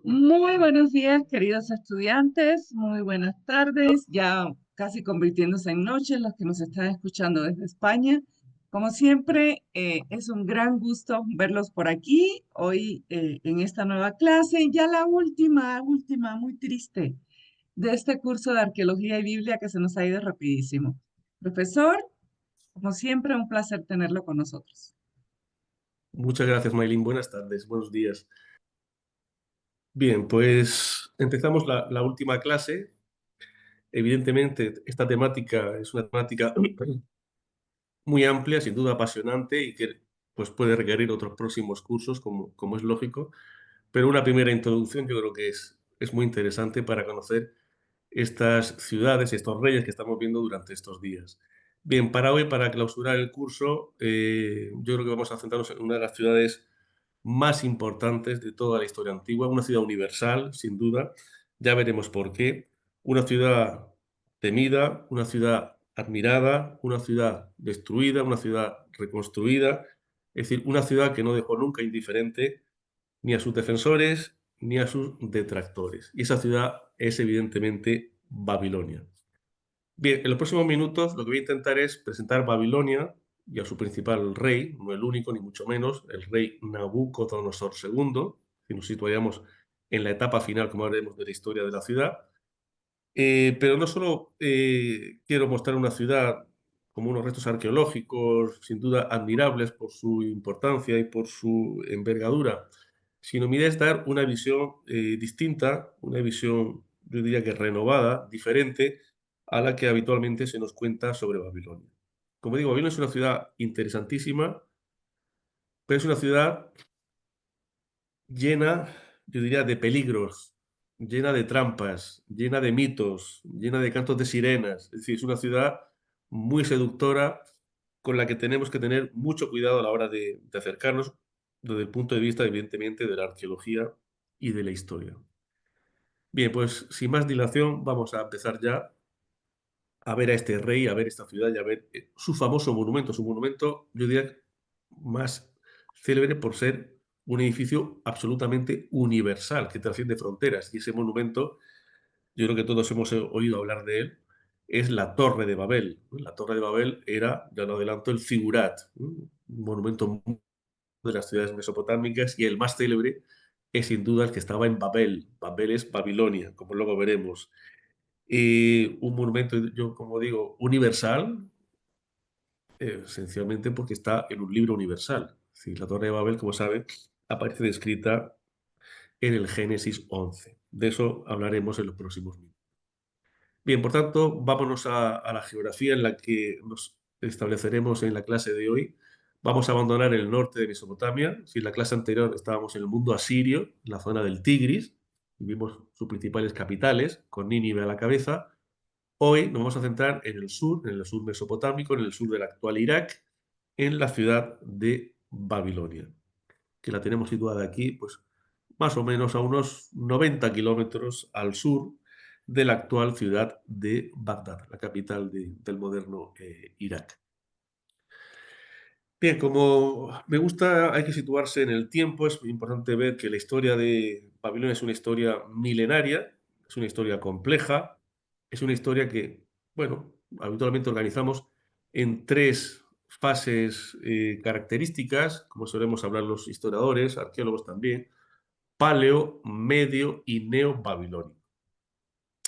Muy buenos días, queridos estudiantes. Muy buenas tardes. Ya casi convirtiéndose en noche los que nos están escuchando desde España. Como siempre, es un gran gusto verlos por aquí hoy en esta nueva clase, ya la última, muy triste, de este curso de Arqueología y Biblia que se nos ha ido rapidísimo. Profesor, como siempre, un placer tenerlo con nosotros. Muchas gracias, Maylin. Buenas tardes, buenos días. Bien, pues empezamos la última clase. Evidentemente, esta temática es una temática muy amplia, sin duda apasionante y que pues, puede requerir otros próximos cursos, como es lógico. Pero una primera introducción yo creo que es muy interesante para conocer estas ciudades, estos reyes que estamos viendo durante estos días. Bien, para hoy, para clausurar el curso, yo creo que vamos a centrarnos en una de las ciudades más importantes de toda la historia antigua, una ciudad universal, sin duda, ya veremos por qué, una ciudad temida, una ciudad admirada, una ciudad destruida, una ciudad reconstruida, es decir, una ciudad que no dejó nunca indiferente ni a sus defensores ni a sus detractores. Y esa ciudad es evidentemente Babilonia. Bien, en los próximos minutos lo que voy a intentar es presentar Babilonia y a su principal rey, no el único ni mucho menos, el rey Nabucodonosor II, si nos situamos en la etapa final, como haremos, de la historia de la ciudad. Pero no solo quiero mostrar una ciudad como unos restos arqueológicos, sin duda admirables por su importancia y por su envergadura, sino mi idea es dar una visión distinta, una visión, yo diría que renovada, diferente a la que habitualmente se nos cuenta sobre Babilonia. Como digo, Babilonia es una ciudad interesantísima, pero es una ciudad llena, yo diría, de peligros, llena de trampas, llena de mitos, llena de cantos de sirenas. Es decir, es una ciudad muy seductora con la que tenemos que tener mucho cuidado a la hora de acercarnos desde el punto de vista, evidentemente, de la arqueología y de la historia. Bien, pues sin más dilación, vamos a empezar ya a ver a este rey, a ver esta ciudad y a ver su monumento, yo diría, más célebre por ser un edificio absolutamente universal, que trasciende fronteras. Y ese monumento, yo creo que todos hemos oído hablar de él, es la Torre de Babel. La Torre de Babel era, ya lo adelanto, el Zigurat, un monumento de las ciudades mesopotámicas, y el más célebre es sin duda el que estaba en Babel. Babel es Babilonia, como luego veremos. Un monumento, yo como digo, universal, esencialmente porque está en un libro universal. Sí, la Torre de Babel, como saben, aparece descrita en el Génesis 11. De eso hablaremos en los próximos minutos. Bien, por tanto, vámonos a la geografía en la que nos estableceremos en la clase de hoy. Vamos a abandonar el norte de Mesopotamia. Si en la clase anterior estábamos en el mundo asirio, en la zona del Tigris, y vimos sus principales capitales, con Nínive a la cabeza. Hoy nos vamos a centrar en el sur mesopotámico, en el sur del actual Irak, en la ciudad de Babilonia, que la tenemos situada aquí, pues más o menos a unos 90 kilómetros al sur de la actual ciudad de Bagdad, la capital del moderno Irak. Bien, como me gusta, hay que situarse en el tiempo. Es muy importante ver que la historia de Babilonia es una historia milenaria, es una historia compleja, es una historia que, bueno, habitualmente organizamos en tres fases características, como solemos hablar los historiadores, arqueólogos también: paleo, medio y neo-babilónico.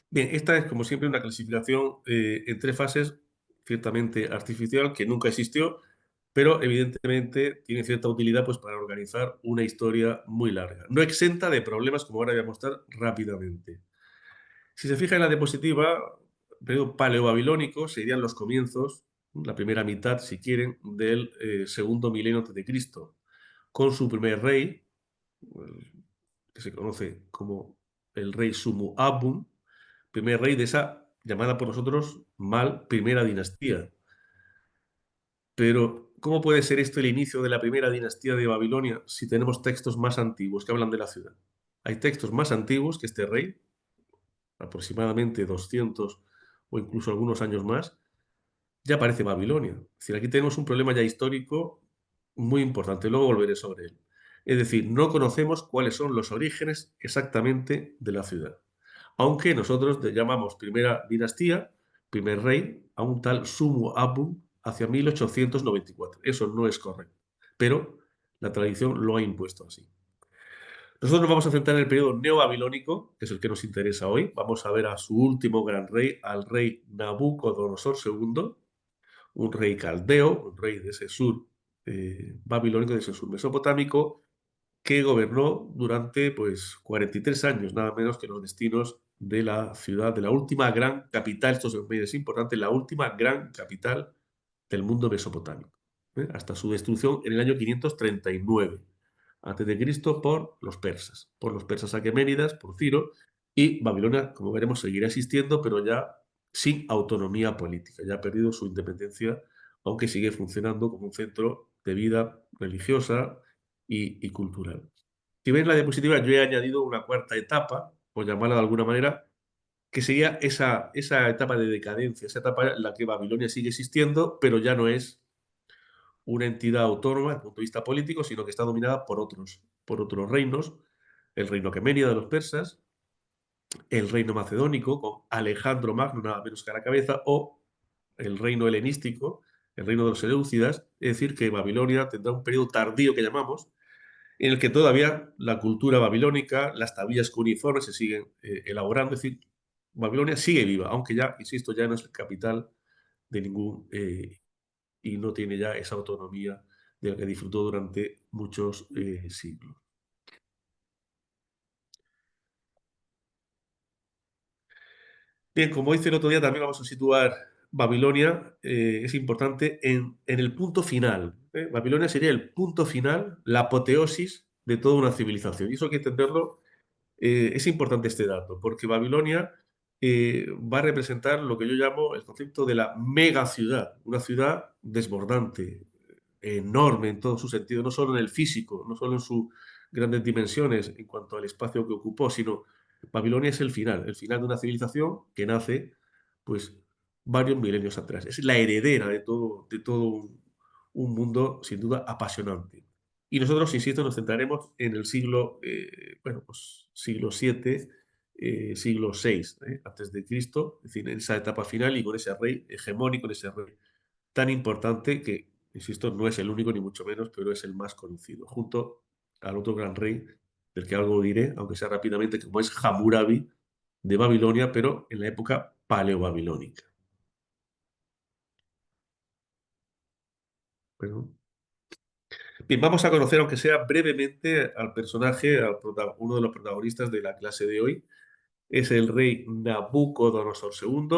Bien, esta es, como siempre, una clasificación en tres fases, ciertamente artificial, que nunca existió, pero evidentemente tiene cierta utilidad, pues, para organizar una historia muy larga. No exenta de problemas, como ahora voy a mostrar rápidamente. Si se fija en la diapositiva, el periodo paleobabilónico serían los comienzos, la primera mitad, si quieren, del segundo milenio antes de Cristo, con su primer rey, que se conoce como el rey Sumu-Abum, primer rey de esa llamada por nosotros mal primera dinastía. Pero, ¿cómo puede ser esto el inicio de la primera dinastía de Babilonia si tenemos textos más antiguos que hablan de la ciudad? Hay textos más antiguos que este rey, aproximadamente 200 o incluso algunos años más, ya aparece Babilonia. Es decir, aquí tenemos un problema ya histórico muy importante, luego volveré sobre él. Es decir, no conocemos cuáles son los orígenes exactamente de la ciudad. Aunque nosotros le llamamos primera dinastía, primer rey, a un tal Sumu Abu hacia 1894. Eso no es correcto, pero la tradición lo ha impuesto así. Nosotros nos vamos a centrar en el periodo neobabilónico, que es el que nos interesa hoy. Vamos a ver a su último gran rey, al rey Nabucodonosor II, un rey caldeo, un rey de ese sur babilónico, de ese sur mesopotámico, que gobernó durante pues 43 años, nada menos que los destinos de la ciudad, de la última gran capital, esto es importante, la última gran capital del mundo mesopotámico, hasta su destrucción en el año 539 antes de Cristo por los persas aqueménidas, por Ciro, y Babilonia, como veremos, seguirá existiendo, pero ya sin autonomía política, ya ha perdido su independencia, aunque sigue funcionando como un centro de vida religiosa y cultural. Si ven la diapositiva, yo he añadido una cuarta etapa, por llamarla de alguna manera, que sería esa etapa de decadencia, esa etapa en la que Babilonia sigue existiendo, pero ya no es una entidad autónoma desde el punto de vista político, sino que está dominada por otros reinos, el reino aqueménida de los persas, el reino macedónico, con Alejandro Magno nada menos que a la cabeza, o el reino helenístico, el reino de los seleucidas, es decir, que Babilonia tendrá un periodo tardío que llamamos, en el que todavía la cultura babilónica, las tablillas cuneiformes se siguen elaborando, es decir, Babilonia sigue viva, aunque ya, insisto, ya no es capital de ningún y no tiene ya esa autonomía de la que disfrutó durante muchos siglos. Bien, como hice el otro día, también vamos a situar Babilonia, es importante, en el punto final. Babilonia sería el punto final, la apoteosis de toda una civilización. Y eso hay que entenderlo. Es importante este dato, porque Babilonia va a representar lo que yo llamo el concepto de la megaciudad, una ciudad desbordante, enorme en todo su sentido, no solo en el físico, no solo en sus grandes dimensiones en cuanto al espacio que ocupó, sino Babilonia es el final de una civilización que nace pues varios milenios atrás. Es la heredera de todo un mundo sin duda apasionante. Y nosotros, insisto, nos centraremos en el siglo, bueno, pues siglo VII, siglo VI, antes de Cristo, es decir, en esa etapa final y con ese rey hegemónico, ese rey tan importante que, insisto, no es el único ni mucho menos, pero es el más conocido, junto al otro gran rey del que algo diré, aunque sea rápidamente, como es Hammurabi de Babilonia, pero en la época paleobabilónica. Pero, bien, vamos a conocer, aunque sea brevemente, al personaje, uno de los protagonistas de la clase de hoy. Es el rey Nabucodonosor II.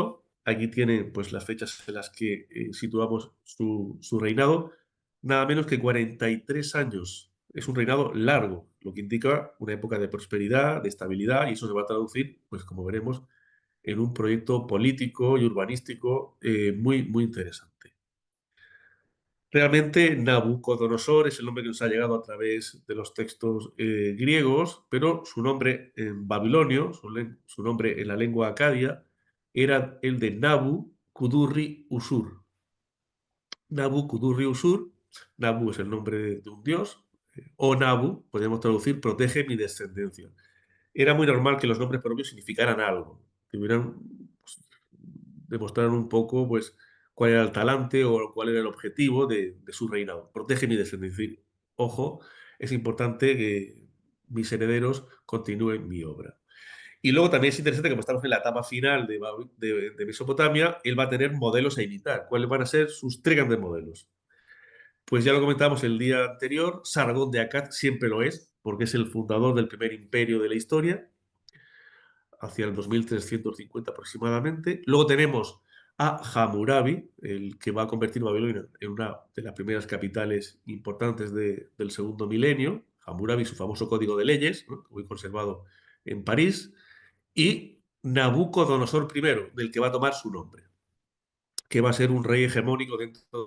Aquí tienen pues, las fechas en las que situamos su reinado. Nada menos que 43 años. Es un reinado largo, lo que indica una época de prosperidad, de estabilidad, y eso se va a traducir, pues como veremos, en un proyecto político y urbanístico muy interesante. Realmente Nabucodonosor es el nombre que nos ha llegado a través de los textos griegos, pero su nombre en babilonio, su nombre en la lengua acadia, era el de Nabu Kudurri Usur. Nabu Kudurri Usur, Nabu es el nombre de un dios, o Nabu, podemos traducir, protege mi descendencia. Era muy normal que los nombres propios significaran algo, que hubieran, pues, demostraran un poco pues, cuál era el talante o cuál era el objetivo de su reinado. Protege mi descendencia. Es decir, ojo, es importante que mis herederos continúen mi obra. Y luego también es interesante, como estamos en la etapa final de Mesopotamia, él va a tener modelos a imitar. ¿Cuáles van a ser sus tres grandes modelos? Pues ya lo comentábamos el día anterior, Sargón de Akkad siempre lo es, porque es el fundador del primer imperio de la historia, hacia el 2350 aproximadamente. Luego tenemos a Hammurabi, el que va a convertir Babilonia en una de las primeras capitales importantes del segundo milenio. Hammurabi, su famoso código de leyes, ¿no?, hoy conservado en París. Y Nabucodonosor I, del que va a tomar su nombre, que va a ser un rey hegemónico dentro de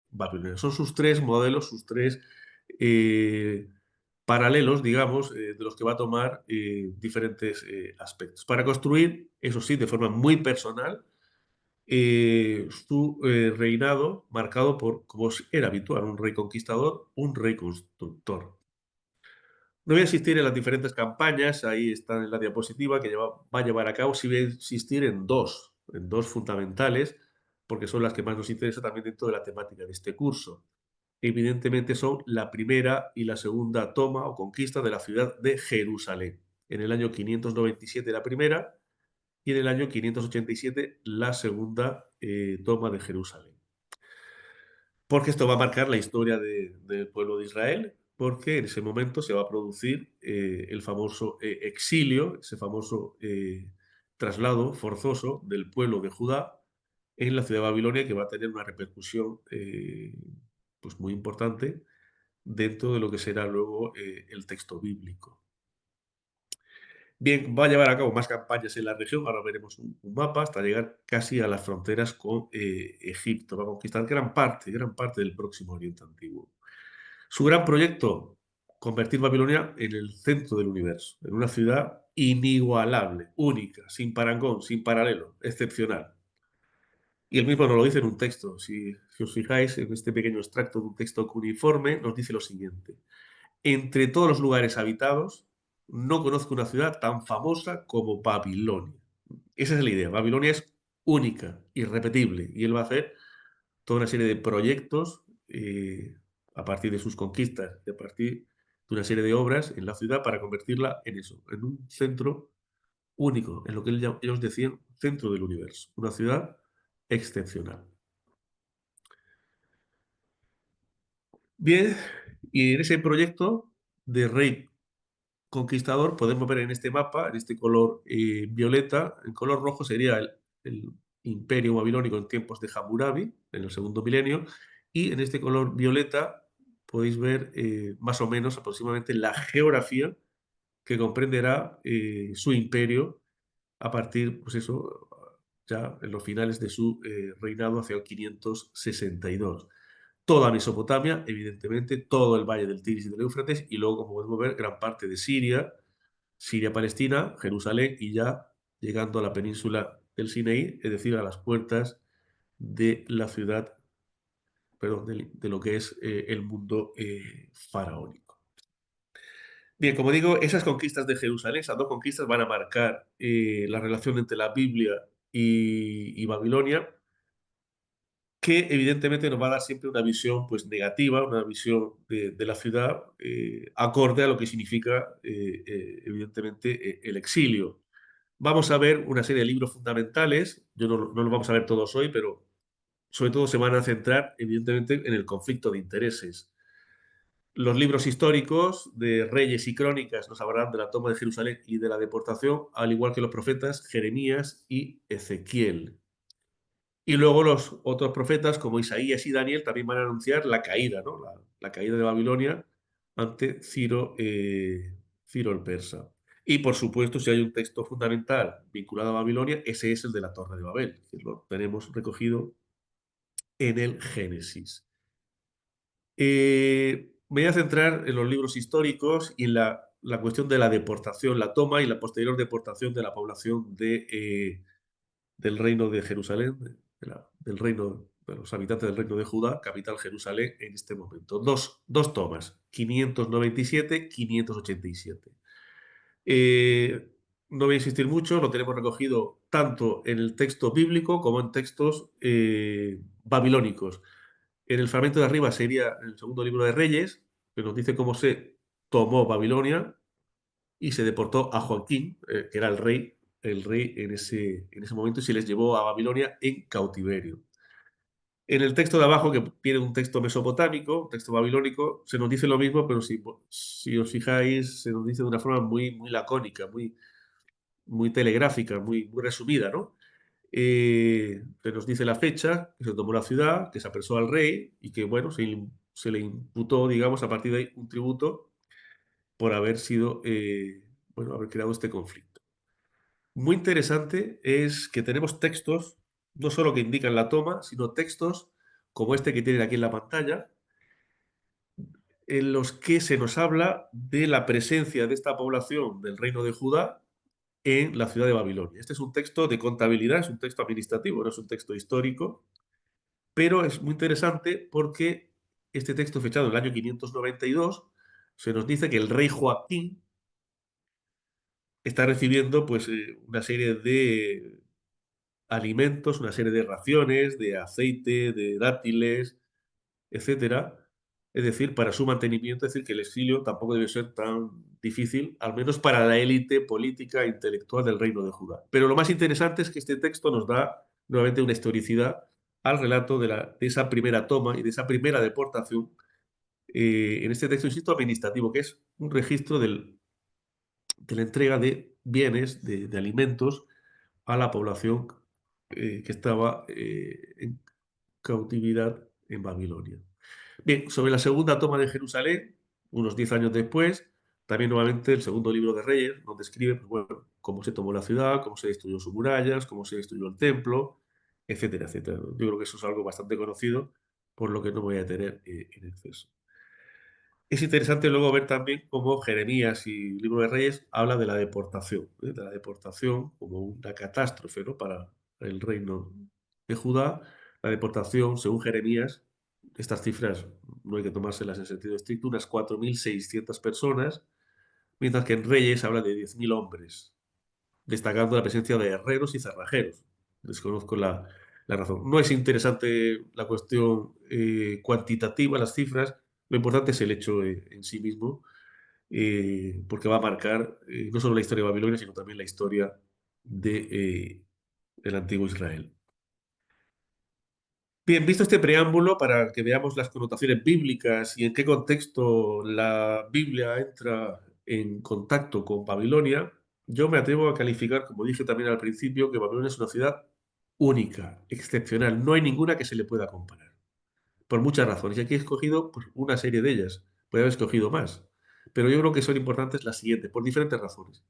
Babilonia. Son sus tres modelos, sus tres eh, paralelos, digamos, de los que va a tomar diferentes aspectos. Para construir, eso sí, de forma muy personal, su reinado marcado por, como era habitual, un rey conquistador, un rey constructor. No voy a insistir en las diferentes campañas, ahí está en la diapositiva, que va a llevar a cabo. Sí voy a insistir en dos fundamentales, porque son las que más nos interesan también dentro de la temática de este curso. Evidentemente son la primera y la segunda toma o conquista de la ciudad de Jerusalén. En el año 597 la primera y en el año 587 la segunda toma de Jerusalén. Porque esto va a marcar la historia del pueblo de Israel, porque en ese momento se va a producir el famoso exilio, ese famoso traslado forzoso del pueblo de Judá en la ciudad de Babilonia, que va a tener una repercusión pues muy importante dentro de lo que será luego el texto bíblico. Bien, va a llevar a cabo más campañas en la región, ahora veremos un mapa, hasta llegar casi a las fronteras con Egipto, va a conquistar gran parte del próximo Oriente Antiguo. Su gran proyecto, convertir Babilonia en el centro del universo, en una ciudad inigualable, única, sin parangón, sin paralelo, excepcional. Y él mismo nos lo dice en un texto. Si os fijáis en este pequeño extracto de un texto cuneiforme, nos dice lo siguiente. Entre todos los lugares habitados, no conozco una ciudad tan famosa como Babilonia. Esa es la idea. Babilonia es única, irrepetible, y él va a hacer toda una serie de proyectos a partir de sus conquistas, a partir de una serie de obras en la ciudad para convertirla en eso, en un centro único, en lo que ellos decían centro del universo, una ciudad excepcional. Bien, y en ese proyecto de rey conquistador podemos ver en este mapa, en este color violeta, el color rojo sería el imperio babilónico en tiempos de Hammurabi, en el segundo milenio, y en este color violeta podéis ver más o menos aproximadamente la geografía que comprenderá su imperio a partir, pues eso, ya en los finales de su reinado hacia el 562. Toda Mesopotamia, evidentemente, todo el valle del Tigris y del Éufrates, y luego, como podemos ver, gran parte de Siria, Siria-Palestina, Jerusalén y ya llegando a la península del Sinaí, es decir, a las puertas de la ciudad, perdón, de lo que es el mundo faraónico. Bien, como digo, esas conquistas de Jerusalén, esas dos conquistas van a marcar la relación entre la Biblia y Babilonia, que evidentemente nos va a dar siempre una visión pues, negativa, una visión de la ciudad acorde a lo que significa evidentemente el exilio. Vamos a ver una serie de libros fundamentales, yo no los vamos a ver todos hoy, pero sobre todo se van a centrar evidentemente en el conflicto de intereses. Los libros históricos de Reyes y Crónicas nos hablarán de la toma de Jerusalén y de la deportación, al igual que los profetas Jeremías y Ezequiel. Y luego los otros profetas, como Isaías y Daniel, también van a anunciar la caída, ¿no? La caída de Babilonia ante Ciro el persa. Y por supuesto, si hay un texto fundamental vinculado a Babilonia, ese es el de la Torre de Babel, que lo tenemos recogido en el Génesis. Me voy a centrar en los libros históricos y en la cuestión de la deportación, la toma y la posterior deportación de la población del reino de Jerusalén, del reino de los habitantes del reino de Judá, capital Jerusalén, en este momento. Dos tomas, 597, 587. No voy a insistir mucho, lo tenemos recogido tanto en el texto bíblico como en textos babilónicos. En el fragmento de arriba sería el segundo libro de Reyes, que nos dice cómo se tomó Babilonia y se deportó a Joaquín, que era el rey en ese momento, y se les llevó a Babilonia en cautiverio. En el texto de abajo, que tiene un texto mesopotámico, un texto babilónico, se nos dice lo mismo, pero si os fijáis, se nos dice de una forma muy lacónica, muy telegráfica, muy resumida, ¿no? Se nos dice la fecha, que se tomó la ciudad, que se apresó al rey y que, bueno, se le imputó, digamos, a partir de ahí un tributo por haber sido, bueno, haber creado este conflicto. Muy interesante es que tenemos textos, no solo que indican la toma, sino textos como este que tienen aquí en la pantalla, en los que se nos habla de la presencia de esta población del reino de Judá en la ciudad de Babilonia. Este es un texto de contabilidad, es un texto administrativo, no es un texto histórico, pero es muy interesante porque este texto fechado en el año 592 se nos dice que el rey Joaquín está recibiendo pues, una serie de alimentos, una serie de raciones, de aceite, de dátiles, etcétera. Es decir, para su mantenimiento, es decir, que el exilio tampoco debe ser tan difícil, al menos para la élite política e intelectual del reino de Judá. Pero lo más interesante es que este texto nos da nuevamente una historicidad al relato de esa primera toma y de esa primera deportación, en este texto, insisto, administrativo, que es un registro de la entrega de bienes, de alimentos a la población que estaba en cautividad en Babilonia. Bien, sobre la segunda toma de Jerusalén, unos 10 años después, también nuevamente el segundo libro de Reyes nos describe pues, bueno, cómo se tomó la ciudad, cómo se destruyó sus murallas, cómo se destruyó el templo, etcétera, etcétera. Yo creo que eso es algo bastante conocido, por lo que no me voy a detener en exceso. Es interesante luego ver también cómo Jeremías y el Libro de Reyes habla de la deportación como una catástrofe, ¿no? Para el reino de Judá. La deportación, según Jeremías, estas cifras no hay que tomárselas en sentido estricto, unas 4.600 personas, mientras que en Reyes habla de 10.000 hombres, destacando la presencia de herreros y cerrajeros. Desconozco la razón. No es interesante la cuestión cuantitativa, las cifras, lo importante es el hecho en sí mismo, porque va a marcar no solo la historia de Babilonia, sino también la historia del antiguo Israel. Bien, visto este preámbulo, para que veamos las connotaciones bíblicas y en qué contexto la Biblia entra en contacto con Babilonia, yo me atrevo a calificar, como dije también al principio, que Babilonia es una ciudad única, excepcional. No hay ninguna que se le pueda comparar, por muchas razones. Y aquí he escogido pues, una serie de ellas. Puede haber escogido más. Pero yo creo que son importantes las siguientes, por diferentes razones.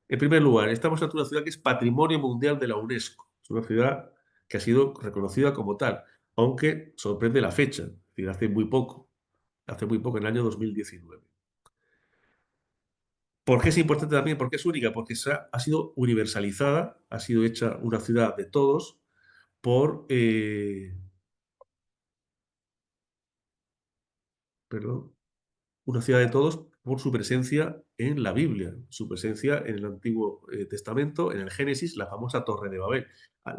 En primer lugar, estamos ante una ciudad que es Patrimonio Mundial de la UNESCO. Es una ciudad que ha sido reconocida como tal, aunque sorprende la fecha, es decir, hace muy poco, en el año 2019. ¿Por qué es importante también? Porque es única, porque ha sido universalizada, ha sido hecha una ciudad de todos por, perdón, una ciudad de todos por su presencia en la Biblia, su presencia en el Antiguo Testamento, en el Génesis, la famosa Torre de Babel.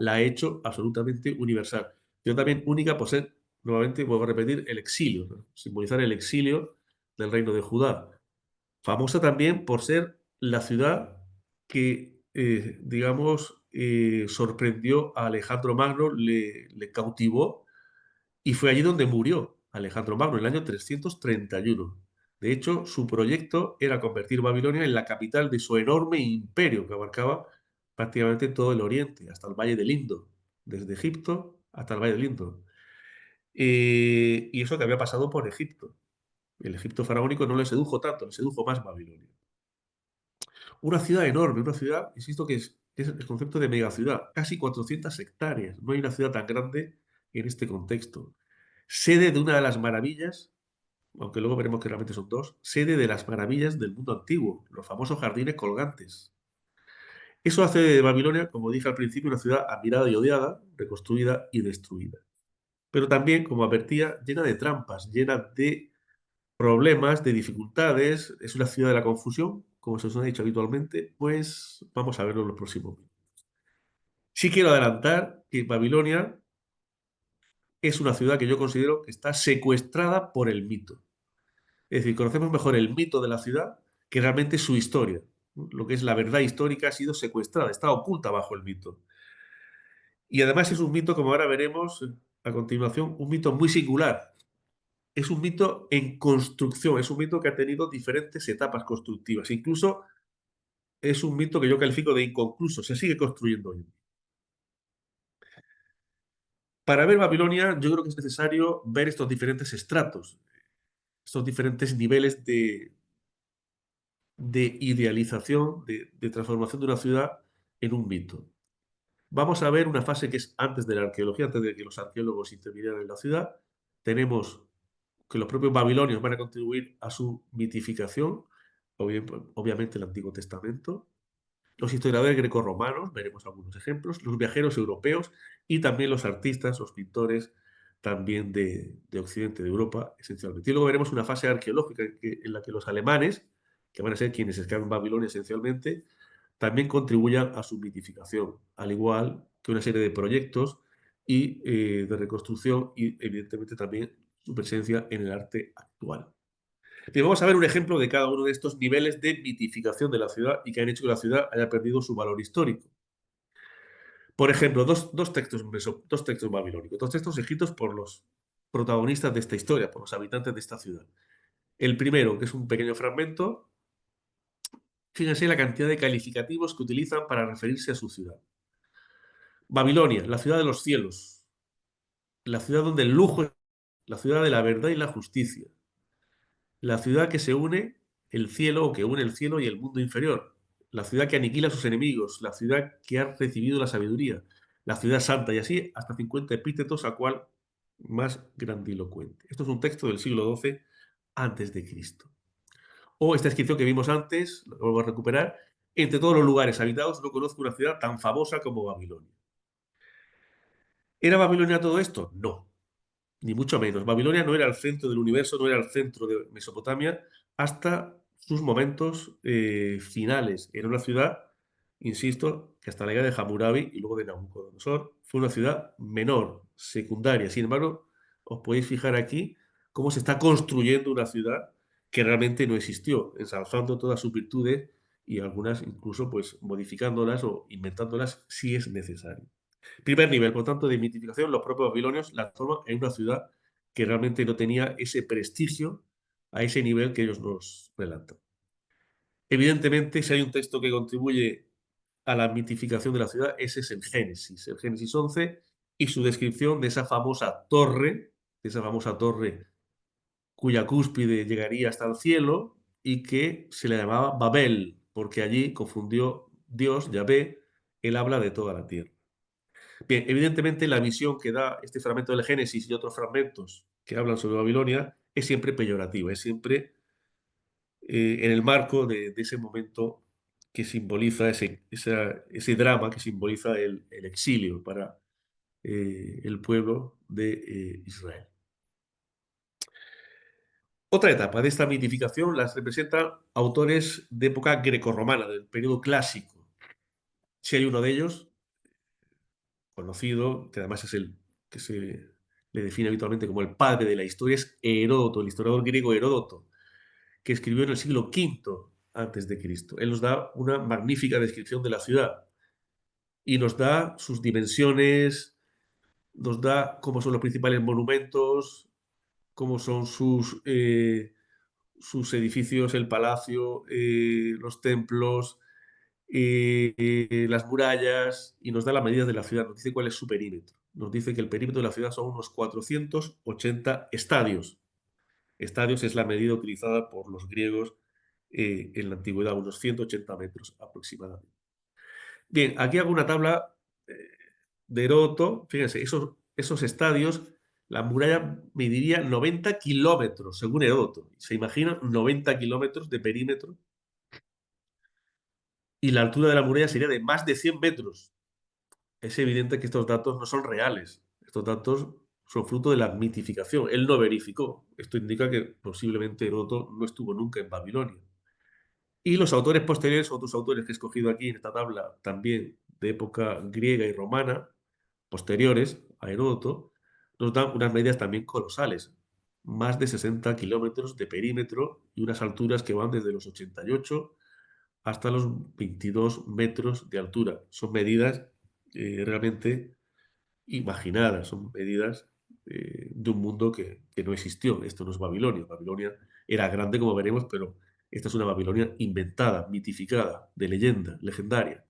La ha hecho absolutamente universal. Pero también única por ser, nuevamente, vuelvo a repetir, el exilio, ¿no? Simbolizar el exilio del reino de Judá. Famosa también por ser la ciudad que, digamos, sorprendió a Alejandro Magno, le cautivó y fue allí donde murió Alejandro Magno, en el año 331. De hecho, su proyecto era convertir Babilonia en la capital de su enorme imperio que abarcaba prácticamente todo el oriente, hasta el Valle del Indo, desde Egipto hasta el Valle del Indo. Y eso que había pasado por Egipto. El Egipto faraónico no le sedujo tanto, le sedujo más Babilonia. Una ciudad enorme, una ciudad, insisto, que es el concepto de megaciudad, casi 400 hectáreas. No hay una ciudad tan grande en este contexto. Sede de una de las maravillas, aunque luego veremos que realmente son dos, sede de las maravillas del mundo antiguo, los famosos jardines colgantes. Eso hace de Babilonia, como dije al principio, una ciudad admirada y odiada, reconstruida y destruida. Pero también, como advertía, llena de trampas, llena de problemas, de dificultades. Es una ciudad de la confusión, como se os ha dicho habitualmente. Pues vamos a verlo en los próximos minutos. Sí quiero adelantar que Babilonia es una ciudad que yo considero que está secuestrada por el mito. Es decir, conocemos mejor el mito de la ciudad que realmente su historia. Lo que es la verdad histórica ha sido secuestrada, está oculta bajo el mito. Y además es un mito, como ahora veremos a continuación, un mito muy singular. Es un mito en construcción, es un mito que ha tenido diferentes etapas constructivas. Incluso es un mito que yo califico de inconcluso, se sigue construyendo hoy. Para ver Babilonia, yo creo que es necesario ver estos diferentes estratos, estos diferentes niveles de idealización, de transformación de una ciudad en un mito. Vamos a ver una fase que es antes de la arqueología, antes de que los arqueólogos intervinieran en la ciudad. Tenemos que los propios babilonios van a contribuir a su mitificación, obviamente el Antiguo Testamento. Los historiadores grecorromanos, veremos algunos ejemplos, los viajeros europeos y también los artistas, los pintores también de Occidente, de Europa, esencialmente. Y luego veremos una fase arqueológica en la que los alemanes, que van a ser quienes escapan Babilonia esencialmente, también contribuyan a su mitificación, al igual que una serie de proyectos y de reconstrucción y, evidentemente, también su presencia en el arte actual. Bien, vamos a ver un ejemplo de cada uno de estos niveles de mitificación de la ciudad y que han hecho que la ciudad haya perdido su valor histórico. Por ejemplo, dos textos babilónicos, dos textos escritos por los protagonistas de esta historia, por los habitantes de esta ciudad. El primero, que es un pequeño fragmento, fíjense la cantidad de calificativos que utilizan para referirse a su ciudad. Babilonia, la ciudad de los cielos, la ciudad donde el lujo es la ciudad de la verdad y la justicia, la ciudad que se une el cielo o que une el cielo y el mundo inferior, la ciudad que aniquila a sus enemigos, la ciudad que ha recibido la sabiduría, la ciudad santa y así hasta 50 epítetos a cual más grandilocuente. Esto es un texto del siglo XII antes de Cristo. O esta inscripción que vimos antes, lo vuelvo a recuperar, entre todos los lugares habitados no conozco una ciudad tan famosa como Babilonia. ¿Era Babilonia todo esto? No, ni mucho menos. Babilonia no era el centro del universo, no era el centro de Mesopotamia hasta sus momentos finales. Era una ciudad, insisto, que hasta la llegada de Hammurabi y luego de Nabucodonosor fue una ciudad menor, secundaria. Sin embargo, os podéis fijar aquí cómo se está construyendo una ciudad que realmente no existió, ensalzando todas sus virtudes y algunas incluso pues modificándolas o inventándolas si es necesario. Primer nivel, por tanto, de mitificación, los propios babilonios la transforman en una ciudad que realmente no tenía ese prestigio a ese nivel que ellos nos relatan. Evidentemente, si hay un texto que contribuye a la mitificación de la ciudad, ese es el Génesis 11, y su descripción de esa famosa torre cuya cúspide llegaría hasta el cielo y que se le llamaba Babel, porque allí confundió Dios, Yahvé, él habla de toda la tierra. Bien, evidentemente la visión que da este fragmento del Génesis y otros fragmentos que hablan sobre Babilonia es siempre peyorativa, es siempre en el marco de ese momento que simboliza ese drama, que simboliza el exilio para el pueblo de Israel. Otra etapa de esta mitificación las representan autores de época grecorromana, del periodo clásico. Si hay uno de ellos, conocido, que además es el que se le define habitualmente como el padre de la historia, es Heródoto, el historiador griego Heródoto, que escribió en el siglo V antes de Cristo. Él nos da una magnífica descripción de la ciudad y nos da sus dimensiones, nos da cómo son los principales monumentos, cómo son sus edificios, el palacio, los templos, las murallas y nos da las medidas de la ciudad, nos dice cuál es su perímetro. Nos dice que el perímetro de la ciudad son unos 480 estadios. Estadios es la medida utilizada por los griegos en la antigüedad, unos 180 metros aproximadamente. Bien, aquí hago una tabla eh, de Heródoto. Fíjense, esos estadios, la muralla mediría 90 kilómetros, según Heródoto. ¿Se imaginan 90 kilómetros de perímetro? Y la altura de la muralla sería de más de 100 metros. Es evidente que estos datos no son reales. Estos datos son fruto de la mitificación. Él no verificó. Esto indica que posiblemente Heródoto no estuvo nunca en Babilonia. Y los autores posteriores, otros autores que he escogido aquí en esta tabla, también de época griega y romana, posteriores a Heródoto, nos dan unas medidas también colosales. Más de 60 kilómetros de perímetro y unas alturas que van desde los 88 hasta los 22 metros de altura. Son medidas realmente imaginadas, son medidas de un mundo que no existió. Esto no es Babilonia. Babilonia era grande, como veremos, pero esta es una Babilonia inventada, mitificada, de leyenda, legendaria.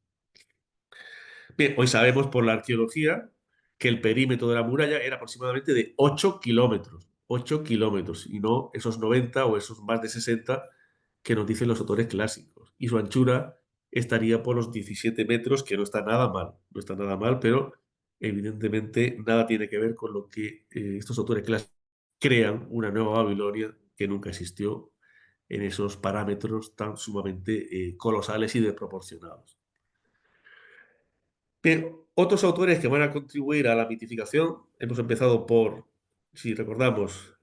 Bien, hoy sabemos por la arqueología que el perímetro de la muralla era aproximadamente de 8 kilómetros. 8 kilómetros, y no esos 90 o esos más de 60 que nos dicen los autores clásicos. Y su anchura estaría por los 17 metros, que no está nada mal. No está nada mal, pero evidentemente nada tiene que ver con lo que estos autores clásicos crean una nueva Babilonia que nunca existió en esos parámetros tan sumamente colosales y desproporcionados. Bien, otros autores que van a contribuir a la mitificación, hemos empezado por si recordamos,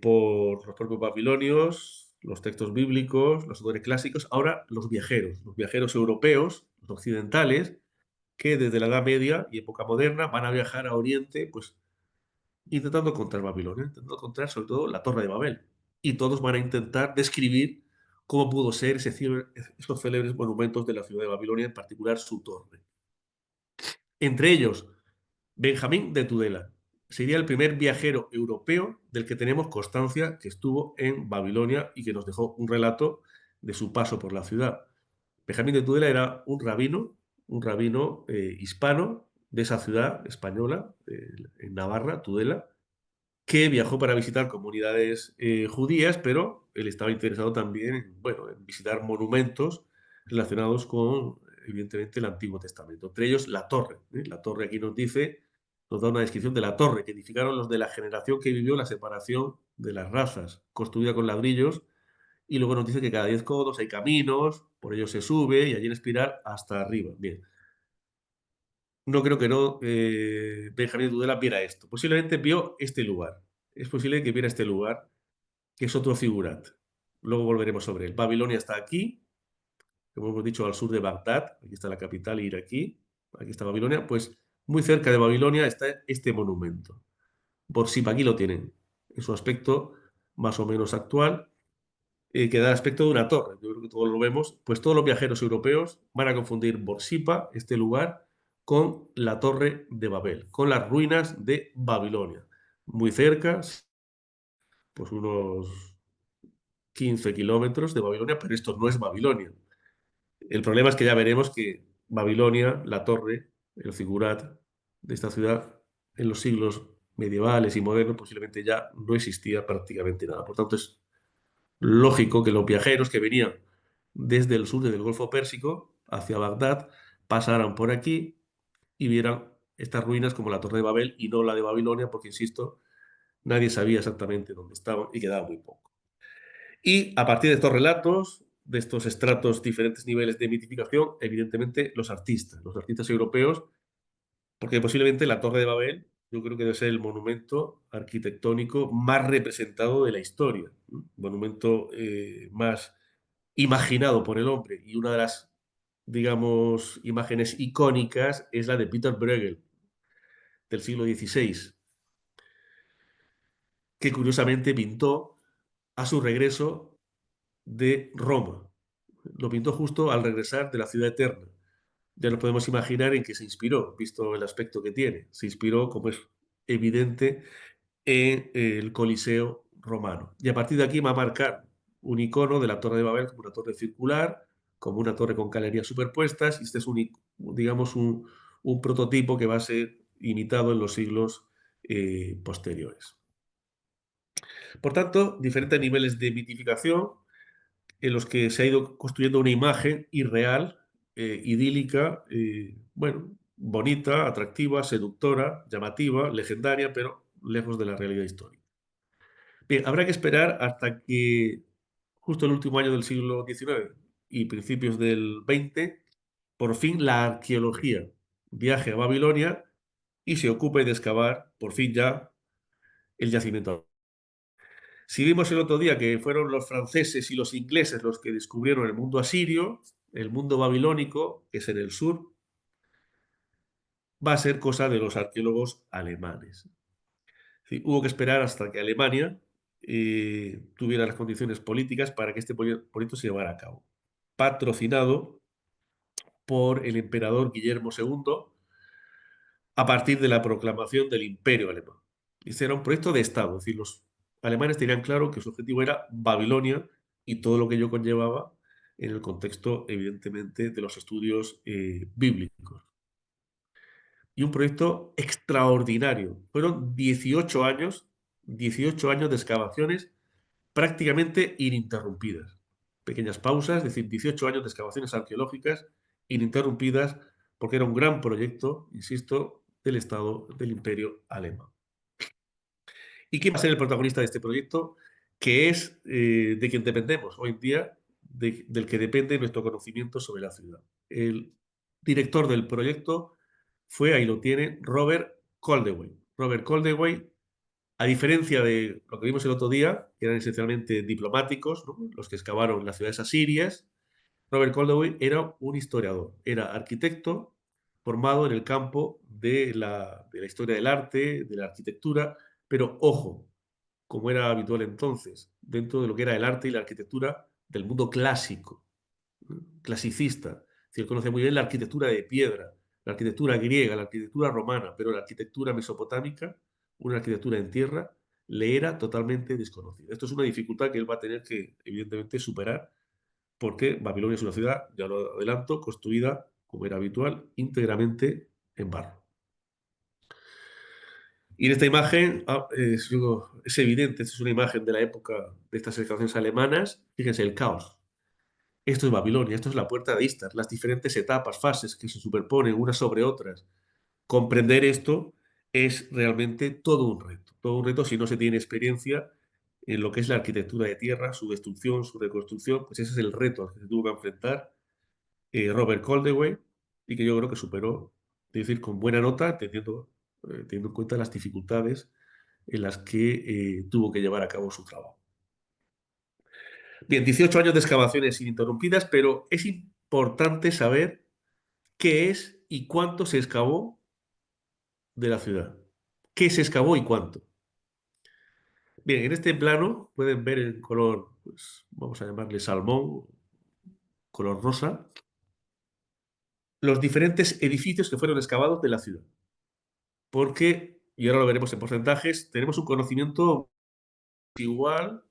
por los propios babilonios, los textos bíblicos, los autores clásicos, ahora los viajeros europeos, los occidentales, que desde la Edad Media y época moderna van a viajar a Oriente, pues intentando encontrar Babilonia, intentando encontrar sobre todo la Torre de Babel. Y todos van a intentar describir cómo pudo ser esos célebres monumentos de la ciudad de Babilonia, en particular su torre. Entre ellos, Benjamín de Tudela. Sería el primer viajero europeo del que tenemos constancia que estuvo en Babilonia y que nos dejó un relato de su paso por la ciudad. Benjamín de Tudela era un rabino hispano de esa ciudad española, en Navarra, Tudela, que viajó para visitar comunidades judías, pero él estaba interesado también en, bueno, en visitar monumentos relacionados con, evidentemente, el Antiguo Testamento. Entre ellos, la torre. La torre aquí nos da una descripción de la torre que edificaron los de la generación que vivió la separación de las razas, construida con ladrillos, y luego nos dice que cada 10 codos hay caminos, por ellos se sube y allí en espiral hasta arriba. Bien, no creo que no Benjamín Tudela viera esto. Posiblemente vio este lugar. Es posible que viera este lugar, que es otro figurat. Luego volveremos sobre él. Babilonia está aquí, como hemos dicho, al sur de Bagdad. Aquí está la capital iraquí. Aquí está Babilonia. Pues muy cerca de Babilonia está este monumento. Borsip, aquí lo tienen. En su aspecto más o menos actual, que da aspecto de una torre. Yo creo que todos lo vemos. Pues todos los viajeros europeos van a confundir Borsipa, este lugar, con la Torre de Babel, con las ruinas de Babilonia. Muy cerca, pues unos 15 kilómetros de Babilonia, pero esto no es Babilonia. El problema es que ya veremos que Babilonia, la torre, el figurat de esta ciudad, en los siglos medievales y modernos, posiblemente ya no existía prácticamente nada. Por tanto, es lógico que los viajeros que venían desde el sur del Golfo Pérsico hacia Bagdad pasaran por aquí y vieran estas ruinas como la Torre de Babel y no la de Babilonia, porque, insisto, nadie sabía exactamente dónde estaban y quedaba muy poco. Y a partir de estos relatos, de estos estratos, diferentes niveles de mitificación, evidentemente los artistas europeos, porque posiblemente la Torre de Babel, yo creo que debe ser el monumento arquitectónico más representado de la historia, ¿no? Monumento más imaginado por el hombre. Y una de las, digamos, imágenes icónicas es la de Peter Bruegel, del siglo XVI, que curiosamente pintó a su regreso de Roma. Lo pintó justo al regresar de la ciudad eterna. Ya nos podemos imaginar en qué se inspiró, visto el aspecto que tiene. Se inspiró, como es evidente, en el Coliseo romano. Y a partir de aquí va a marcar un icono de la Torre de Babel como una torre circular, como una torre con galerías superpuestas, y este es digamos, un prototipo que va a ser imitado en los siglos posteriores. Por tanto, diferentes niveles de mitificación en los que se ha ido construyendo una imagen irreal, idílica, bueno, bonita, atractiva, seductora, llamativa, legendaria, pero lejos de la realidad histórica. Bien, habrá que esperar hasta que justo el último año del siglo XIX y principios del XX, por fin la arqueología viaje a Babilonia y se ocupe de excavar, por fin ya, el yacimiento. Si vimos el otro día que fueron los franceses y los ingleses los que descubrieron el mundo asirio, el mundo babilónico, que es en el sur, va a ser cosa de los arqueólogos alemanes. Sí, hubo que esperar hasta que Alemania tuviera las condiciones políticas para que este proyecto se llevara a cabo. Patrocinado por el emperador Guillermo II a partir de la proclamación del Imperio Alemán. Este era un proyecto de Estado, es decir, los alemanes tenían claro que su objetivo era Babilonia y todo lo que ello conllevaba en el contexto, evidentemente, de los estudios bíblicos. Y un proyecto extraordinario. Fueron 18 años de excavaciones prácticamente ininterrumpidas. Pequeñas pausas, es decir, 18 años de excavaciones arqueológicas ininterrumpidas, porque era un gran proyecto, insisto, del Estado del Imperio Alemán. ¿Y quién va a ser el protagonista de este proyecto? Que es de quien dependemos hoy en día, del que depende nuestro conocimiento sobre la ciudad. El director del proyecto fue, ahí lo tiene, Robert Koldewey. Robert Koldewey A diferencia de lo que vimos el otro día, que eran esencialmente diplomáticos, ¿no? Los que excavaron las ciudades asirias, Robert Caldewey era un historiador, era arquitecto formado en el campo de la historia del arte, de la arquitectura, pero ojo, como era habitual entonces, dentro de lo que era el arte y la arquitectura del mundo clásico, ¿no? Clasicista. Si él conoce muy bien la arquitectura de piedra, la arquitectura griega, la arquitectura romana, pero la arquitectura mesopotámica, una arquitectura en tierra, le era totalmente desconocida. Esto es una dificultad que él va a tener que, evidentemente, superar, porque Babilonia es una ciudad, ya lo adelanto, construida, como era habitual, íntegramente en barro. Y en esta imagen es evidente, esta es una imagen de la época de estas excavaciones alemanas. Fíjense el caos. Esto es Babilonia, esto es la puerta de Istar, las diferentes etapas, fases que se superponen unas sobre otras. Comprender esto es realmente todo un reto si no se tiene experiencia en lo que es la arquitectura de tierra, su destrucción, su reconstrucción, pues ese es el reto al que se tuvo que enfrentar Robert Caldewey y que yo creo que superó, es decir, con buena nota, teniendo en cuenta las dificultades en las que tuvo que llevar a cabo su trabajo. Bien, 18 años de excavaciones ininterrumpidas, pero es importante saber qué es y cuánto se excavó de la ciudad. ¿Qué se excavó y cuánto? Bien, en este plano pueden ver el color, pues vamos a llamarle salmón, color rosa, los diferentes edificios que fueron excavados de la ciudad. Porque, y ahora lo veremos en porcentajes, tenemos un conocimiento igual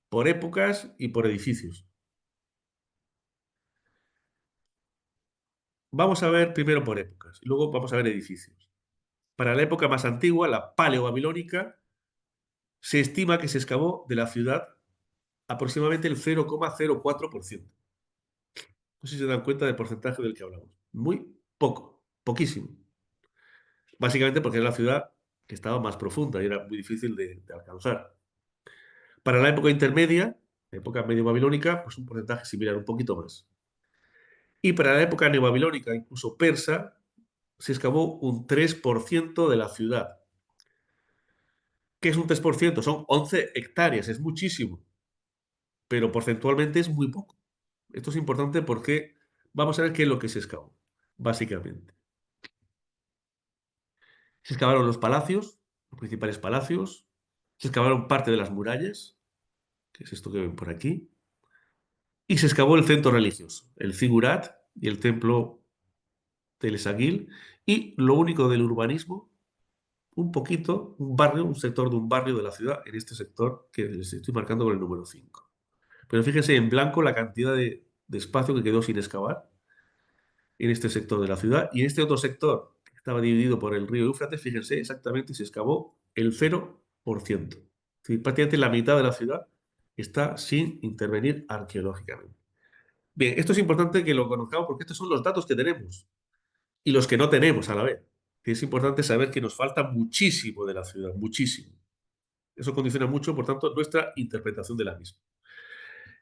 por épocas y por edificios. Vamos a ver primero por épocas y luego vamos a ver edificios. Para la época más antigua, la paleobabilónica, se estima que se excavó de la ciudad aproximadamente el 0,04%. No sé si se dan cuenta del porcentaje del que hablamos. Muy poco, poquísimo. Básicamente porque era la ciudad que estaba más profunda y era muy difícil de alcanzar. Para la época intermedia, la época medio babilónica, pues un porcentaje similar, un poquito más. Y para la época neobabilónica, incluso persa, se excavó un 3% de la ciudad. ¿Qué es un 3%? Son 11 hectáreas, es muchísimo, pero porcentualmente es muy poco. Esto es importante porque vamos a ver qué es lo que se excavó, básicamente. Se excavaron los palacios, los principales palacios, se excavaron parte de las murallas, que es esto que ven por aquí, y se excavó el centro religioso, el Zigurat y el templo del Esagil, y lo único del urbanismo, un poquito, un barrio, un sector de un barrio de la ciudad, en este sector que les estoy marcando con el número 5. Pero fíjense en blanco la cantidad de espacio que quedó sin excavar en este sector de la ciudad, y en este otro sector, que estaba dividido por el río Éufrates, fíjense exactamente, se excavó el 0%. Es decir, prácticamente la mitad de la ciudad está sin intervenir arqueológicamente. Bien, esto es importante que lo conozcamos porque estos son los datos que tenemos y los que no tenemos a la vez. Es importante saber que nos falta muchísimo de la ciudad, muchísimo. Eso condiciona mucho, por tanto, nuestra interpretación de la misma.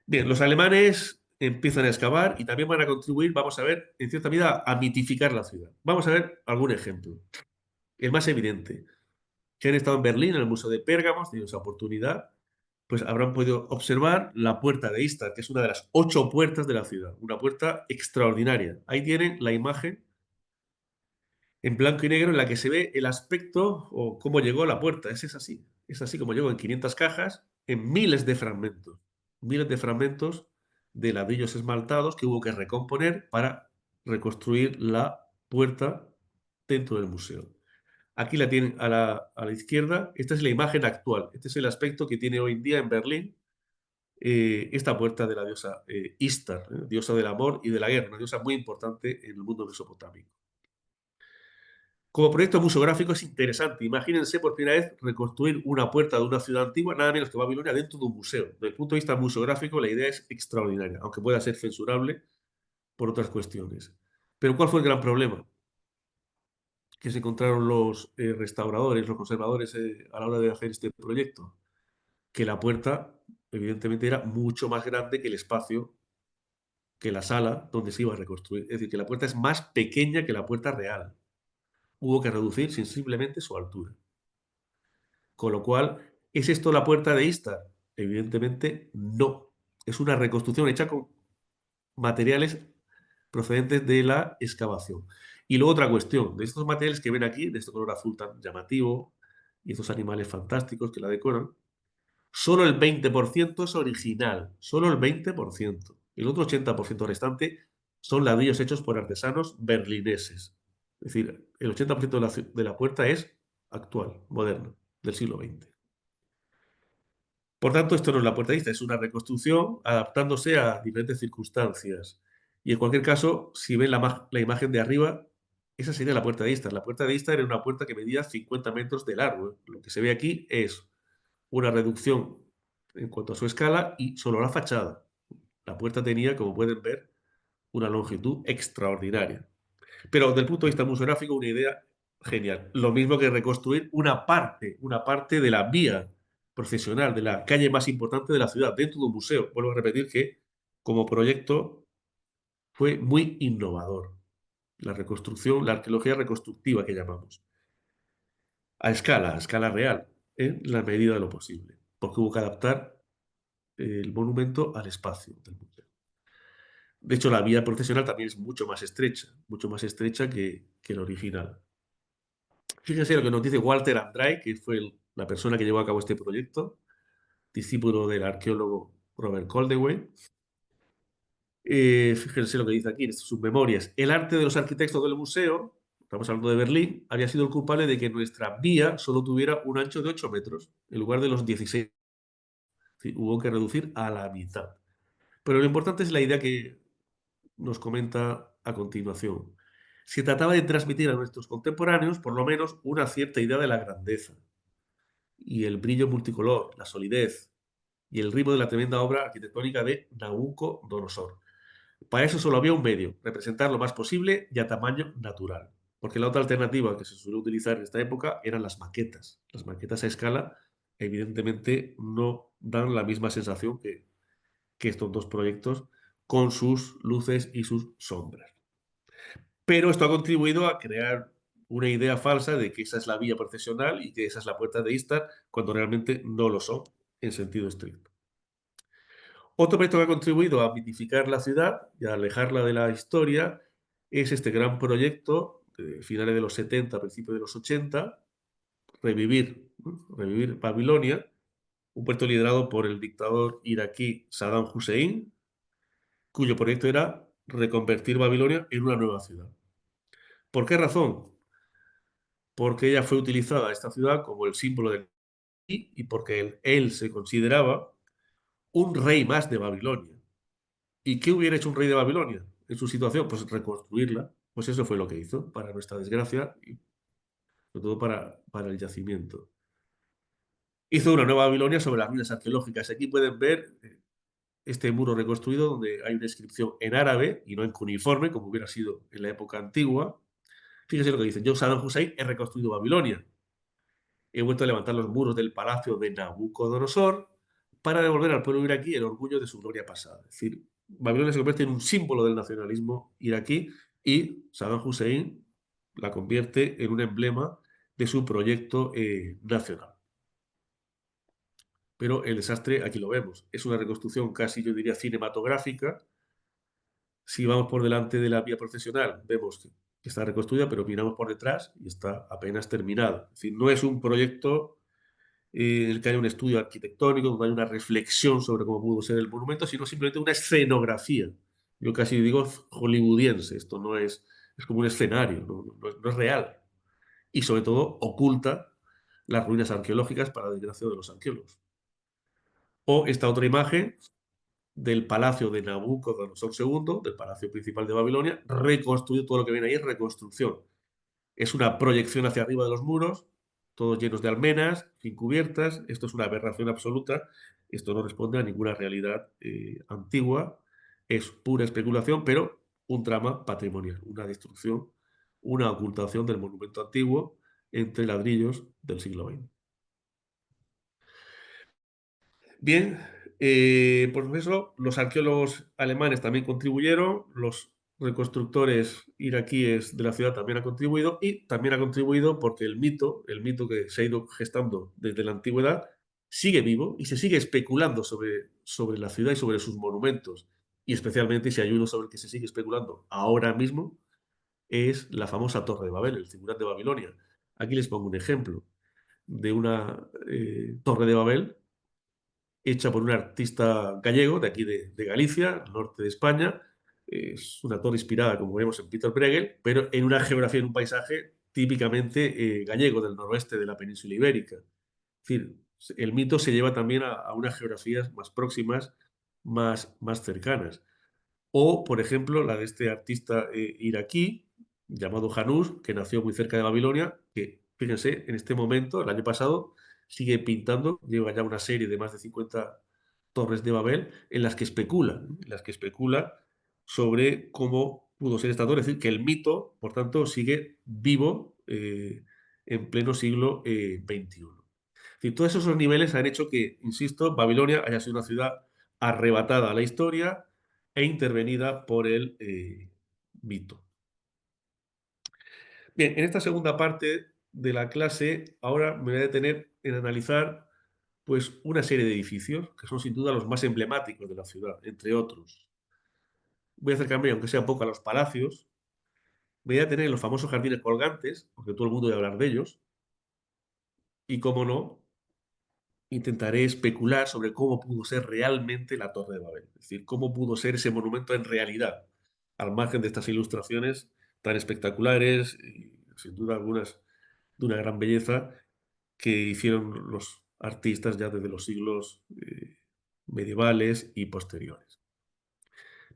Bien, los alemanes empiezan a excavar y también van a contribuir, vamos a ver, en cierta medida, a mitificar la ciudad. Vamos a ver algún ejemplo. El más evidente. Si han estado en Berlín, en el Museo de Pérgamo, han tenido esa oportunidad, pues habrán podido observar la puerta de Istar, que es una de las 8 puertas de la ciudad. Una puerta extraordinaria. Ahí tienen la imagen en blanco y negro en la que se ve el aspecto o cómo llegó a la puerta. Es así como llegó en 500 cajas, en miles de fragmentos de ladrillos esmaltados que hubo que recomponer para reconstruir la puerta dentro del museo. Aquí la tienen a la izquierda, esta es la imagen actual, este es el aspecto que tiene hoy en día en Berlín esta puerta de la diosa Istar, diosa del amor y de la guerra, una diosa muy importante en el mundo mesopotámico. Como proyecto museográfico es interesante. Imagínense por primera vez reconstruir una puerta de una ciudad antigua, nada menos que Babilonia, dentro de un museo. Desde el punto de vista museográfico, la idea es extraordinaria, aunque pueda ser censurable por otras cuestiones. Pero ¿cuál fue el gran problema? Que se encontraron los restauradores, los conservadores a la hora de hacer este proyecto. Que la puerta, evidentemente, era mucho más grande que el espacio, que la sala donde se iba a reconstruir. Es decir, que la puerta es más pequeña que la puerta real. Hubo que reducir sensiblemente su altura. Con lo cual, ¿es esto la puerta de Istar? Evidentemente no. Es una reconstrucción hecha con materiales procedentes de la excavación. Y luego otra cuestión, de estos materiales que ven aquí, de este color azul tan llamativo, y estos animales fantásticos que la decoran, solo el 20% es original, solo el 20%. El otro 80% restante son ladrillos hechos por artesanos berlineses. Es decir, el 80% de la puerta es actual, moderno, del siglo XX. Por tanto, esto no es la puerta de Ista, es una reconstrucción adaptándose a diferentes circunstancias. Y en cualquier caso, si ven la imagen de arriba, esa sería la puerta de Ista. La puerta de Ista era una puerta que medía 50 metros de largo. Lo que se ve aquí es una reducción en cuanto a su escala y solo la fachada. La puerta tenía, como pueden ver, una longitud extraordinaria. Pero desde el punto de vista museográfico, una idea genial. Lo mismo que reconstruir una parte de la vía procesional, de la calle más importante de la ciudad, dentro de un museo. Vuelvo a repetir que como proyecto fue muy innovador. La reconstrucción, la arqueología reconstructiva que llamamos. A escala real, en la medida de lo posible. Porque hubo que adaptar el monumento al espacio del museo. De hecho, la vía procesional también es mucho más estrecha que el original. Fíjense lo que nos dice Walter Andray, que fue la persona que llevó a cabo este proyecto, discípulo del arqueólogo Robert Coldewey. Fíjense lo que dice aquí en sus memorias. El arte de los arquitectos del museo, estamos hablando de Berlín, había sido el culpable de que nuestra vía solo tuviera un ancho de 8 metros, en lugar de los 16. Sí, hubo que reducir a la mitad. Pero lo importante es la idea que nos comenta a continuación. Se trataba de transmitir a nuestros contemporáneos, por lo menos, una cierta idea de la grandeza y el brillo multicolor, la solidez y el ritmo de la tremenda obra arquitectónica de Nabucodonosor. Para eso solo había un medio, representar lo más posible y a tamaño natural. Porque la otra alternativa que se suele utilizar en esta época eran las maquetas. Las maquetas a escala, evidentemente, no dan la misma sensación que estos dos proyectos con sus luces y sus sombras. Pero esto ha contribuido a crear una idea falsa de que esa es la vía procesional y que esa es la puerta de Istar, cuando realmente no lo son en sentido estricto. Otro proyecto que ha contribuido a mitificar la ciudad y a alejarla de la historia es este gran proyecto de finales de los 70, principios de los 80, revivir Babilonia, un proyecto liderado por el dictador iraquí Saddam Hussein, cuyo proyecto era reconvertir Babilonia en una nueva ciudad. ¿Por qué razón? Porque ella fue utilizada, esta ciudad, como el símbolo del y porque él se consideraba un rey más de Babilonia. ¿Y qué hubiera hecho un rey de Babilonia en su situación? Pues reconstruirla. Pues eso fue lo que hizo, para nuestra desgracia y sobre todo para el yacimiento. Hizo una nueva Babilonia sobre las ruinas arqueológicas. Aquí pueden ver este muro reconstruido donde hay una inscripción en árabe y no en cuneiforme, como hubiera sido en la época antigua. Fíjense lo que dice: yo, Saddam Hussein, he reconstruido Babilonia. He vuelto a levantar los muros del palacio de Nabucodonosor para devolver al pueblo iraquí el orgullo de su gloria pasada. Es decir, Babilonia se convierte en un símbolo del nacionalismo iraquí y Saddam Hussein la convierte en un emblema de su proyecto nacional. Pero el desastre aquí lo vemos. Es una reconstrucción casi, yo diría, cinematográfica. Si vamos por delante de la vía procesional, vemos que está reconstruida, pero miramos por detrás y está apenas terminada. Es decir, no es un proyecto en el que haya un estudio arquitectónico, donde haya una reflexión sobre cómo pudo ser el monumento, sino simplemente una escenografía. Yo casi digo hollywoodiense. Esto no es, es como un escenario, no es real. Y sobre todo oculta las ruinas arqueológicas para desgracia de los arqueólogos. O esta otra imagen del palacio de Nabucodonosor II, del palacio principal de Babilonia, reconstruido. Todo lo que viene ahí es reconstrucción. Es una proyección hacia arriba de los muros, todos llenos de almenas, sin cubiertas. Esto es una aberración absoluta. Esto no responde a ninguna realidad antigua. Es pura especulación, pero un drama patrimonial, una destrucción, una ocultación del monumento antiguo entre ladrillos del siglo XX. Bien, por eso los arqueólogos alemanes también contribuyeron, los reconstructores iraquíes de la ciudad también ha contribuido, y también ha contribuido porque el mito que se ha ido gestando desde la antigüedad, sigue vivo y se sigue especulando sobre la ciudad y sobre sus monumentos. Y especialmente, si hay uno sobre el que se sigue especulando ahora mismo, es la famosa Torre de Babel, el Zigurat de Babilonia. Aquí les pongo un ejemplo de una Torre de Babel hecha por un artista gallego de aquí de Galicia, norte de España. Es una torre inspirada, como vemos, en Peter Bruegel, pero en una geografía, en un paisaje típicamente gallego del noroeste de la península ibérica. Es decir, el mito se lleva también a unas geografías más próximas, más cercanas. O, por ejemplo, la de este artista iraquí llamado Janus, que nació muy cerca de Babilonia, que, fíjense, en este momento, el año pasado, sigue pintando, lleva ya una serie de más de 50 torres de Babel en las que especula sobre cómo pudo ser esta torre. Es decir, que el mito, por tanto, sigue vivo en pleno siglo XXI. Es decir, todos esos niveles han hecho que, insisto, Babilonia haya sido una ciudad arrebatada a la historia e intervenida por el mito. Bien, en esta segunda parte de la clase, ahora me voy a detener en analizar pues, una serie de edificios que son sin duda los más emblemáticos de la ciudad, entre otros. Voy a acercarme, aunque sea poco, a los palacios. Me voy a detener en los famosos jardines colgantes, porque todo el mundo debe hablar de ellos. Y, cómo no, intentaré especular sobre cómo pudo ser realmente la Torre de Babel. Es decir, cómo pudo ser ese monumento en realidad, al margen de estas ilustraciones tan espectaculares y, sin duda, algunas de una gran belleza que hicieron los artistas ya desde los siglos medievales y posteriores.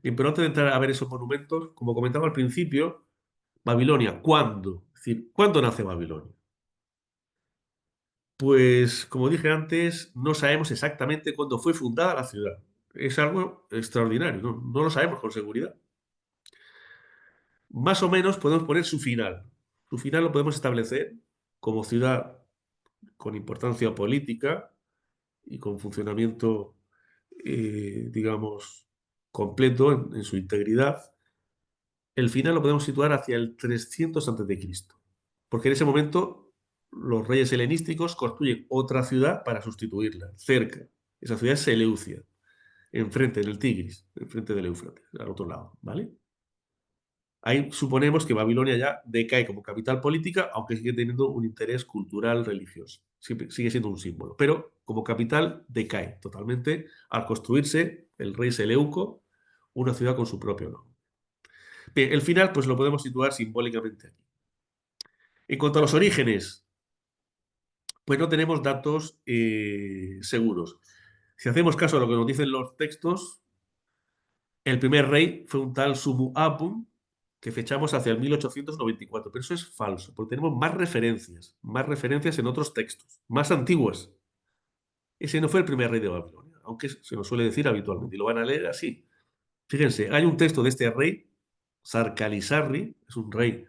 Bien, pero antes de entrar a ver esos monumentos, como comentaba al principio, Babilonia, ¿cuándo? Es decir, ¿cuándo nace Babilonia? Pues, como dije antes, no sabemos exactamente cuándo fue fundada la ciudad. Es algo extraordinario, no lo sabemos con seguridad. Más o menos podemos poner su final. Su final lo podemos establecer como ciudad con importancia política y con funcionamiento, digamos, completo en su integridad. El final lo podemos situar hacia el 300 a.C., porque en ese momento los reyes helenísticos construyen otra ciudad para sustituirla, cerca. Esa ciudad es Seleucia, enfrente del Tigris, enfrente del Éufrates, al otro lado, ¿vale? Ahí suponemos que Babilonia ya decae como capital política, aunque sigue teniendo un interés cultural, religioso. Sigue siendo un símbolo. Pero como capital decae totalmente al construirse el rey Seleuco una ciudad con su propio nombre. Bien, el final pues lo podemos situar simbólicamente aquí. En cuanto a los orígenes, pues no tenemos datos seguros. Si hacemos caso a lo que nos dicen los textos, el primer rey fue un tal Sumu-Abum, que fechamos hacia el 1894, pero eso es falso, porque tenemos más referencias en otros textos, más antiguas. Ese no fue el primer rey de Babilonia, aunque se nos suele decir habitualmente, y lo van a leer así. Fíjense, hay un texto de este rey, Sarkalisarri, es un rey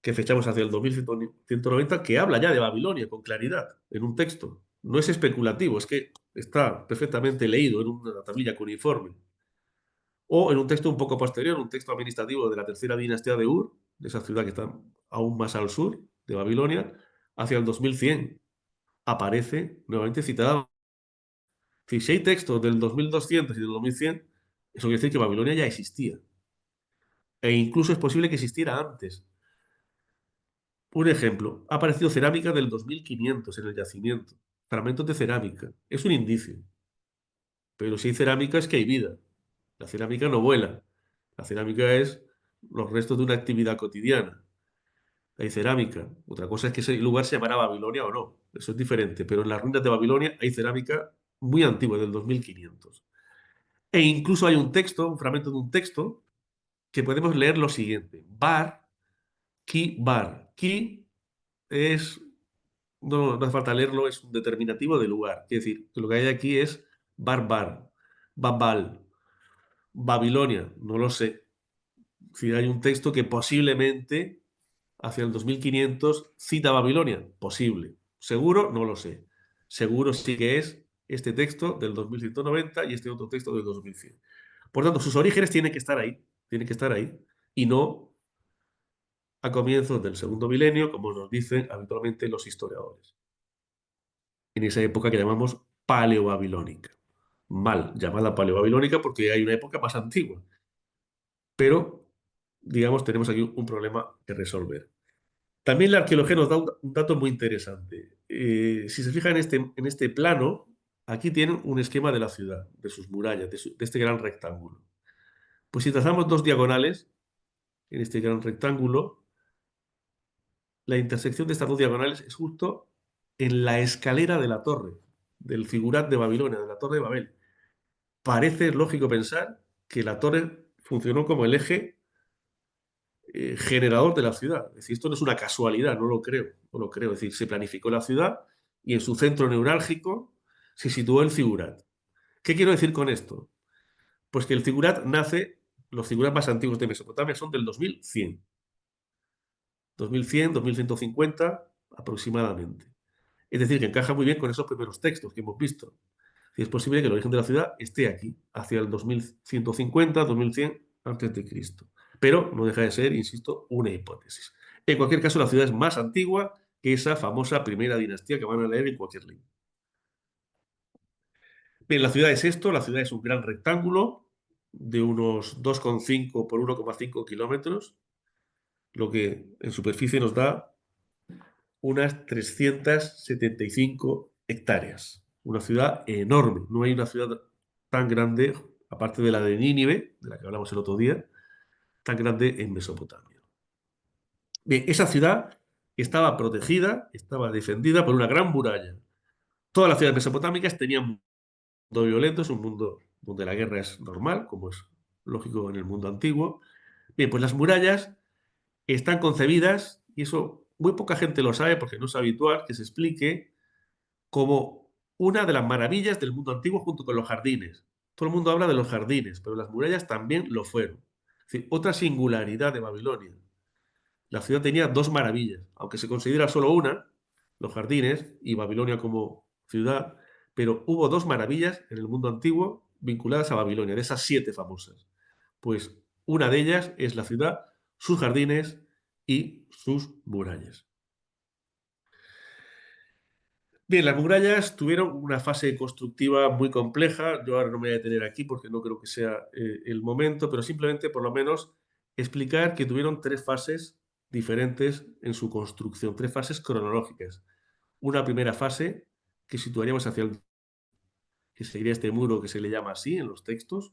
que fechamos hacia el 2190, que habla ya de Babilonia con claridad, en un texto. No es especulativo, es que está perfectamente leído en una tablilla cuneiforme. O en un texto un poco posterior, un texto administrativo de la tercera dinastía de Ur, de esa ciudad que está aún más al sur de Babilonia, hacia el 2100. Aparece nuevamente citada. Si hay textos del 2200 y del 2100, eso quiere decir que Babilonia ya existía. E incluso es posible que existiera antes. Un ejemplo, ha aparecido cerámica del 2500 en el yacimiento. Fragmentos de cerámica. Es un indicio. Pero si hay cerámica es que hay vida. La cerámica no vuela. La cerámica es los restos de una actividad cotidiana. Hay cerámica. Otra cosa es que ese lugar se llamará Babilonia o no. Eso es diferente. Pero en las ruinas de Babilonia hay cerámica muy antigua, del 2500. E incluso hay un texto, un fragmento de un texto, que podemos leer lo siguiente. Bar, ki, bar. Ki es, no hace falta leerlo, es un determinativo de lugar. Es decir, que lo que hay aquí es bar, babal, Babilonia, no lo sé. Si hay un texto que posiblemente hacia el 2500 cita Babilonia, posible. Seguro, no lo sé. Seguro sí que es este texto del 2190 y este otro texto del 2100. Por tanto, sus orígenes tienen que estar ahí. tiene que estar ahí, y no a comienzos del segundo milenio, como nos dicen habitualmente los historiadores. En esa época que llamamos paleobabilónica. Mal llamada paleobabilónica porque hay una época más antigua. Pero, digamos, tenemos aquí un problema que resolver. También la arqueología nos da un dato muy interesante. Si se fijan en este plano, aquí tienen un esquema de la ciudad, de sus murallas, de este gran rectángulo. Pues si trazamos dos diagonales en este gran rectángulo, la intersección de estas dos diagonales es justo en la escalera de la torre, del figurat de Babilonia, de la torre de Babel. Parece lógico pensar que la torre funcionó como el eje generador de la ciudad. Es decir, esto no es una casualidad, no lo creo, no lo creo. Es decir, se planificó la ciudad y en su centro neurálgico se situó el figurat. ¿Qué quiero decir con esto? Pues que el figurat nace, los figurat más antiguos de Mesopotamia son del 2100. 2100, 2150 aproximadamente. Es decir, que encaja muy bien con esos primeros textos que hemos visto. Y es posible que el origen de la ciudad esté aquí, hacia el 2150, 2100 antes de Cristo. Pero no deja de ser, insisto, una hipótesis. En cualquier caso, la ciudad es más antigua que esa famosa primera dinastía que van a leer en cualquier libro. Bien, la ciudad es esto, la ciudad es un gran rectángulo de unos 2,5 por 1,5 kilómetros, lo que en superficie nos da unas 375 hectáreas. Una ciudad enorme. No hay una ciudad tan grande, aparte de la de Nínive, de la que hablamos el otro día, tan grande en Mesopotamia. Bien, esa ciudad estaba protegida, estaba defendida por una gran muralla. Todas las ciudades mesopotámicas tenían un mundo violento, es un mundo donde la guerra es normal, como es lógico en el mundo antiguo. Bien, pues las murallas están concebidas, y eso muy poca gente lo sabe porque no es habitual que se explique, como una de las maravillas del mundo antiguo junto con los jardines. Todo el mundo habla de los jardines, pero las murallas también lo fueron. Es decir, otra singularidad de Babilonia. La ciudad tenía dos maravillas, aunque se considera solo una, los jardines y Babilonia como ciudad, pero hubo dos maravillas en el mundo antiguo vinculadas a Babilonia, de esas 7 famosas. Pues una de ellas es la ciudad, sus jardines y sus murallas. Bien, las murallas tuvieron una fase constructiva muy compleja. Yo ahora no me voy a detener aquí porque no creo que sea el momento, pero simplemente por lo menos explicar que tuvieron 3 fases diferentes en su construcción, 3 fases cronológicas. Una primera fase que situaríamos hacia el que sería este muro que se le llama así en los textos,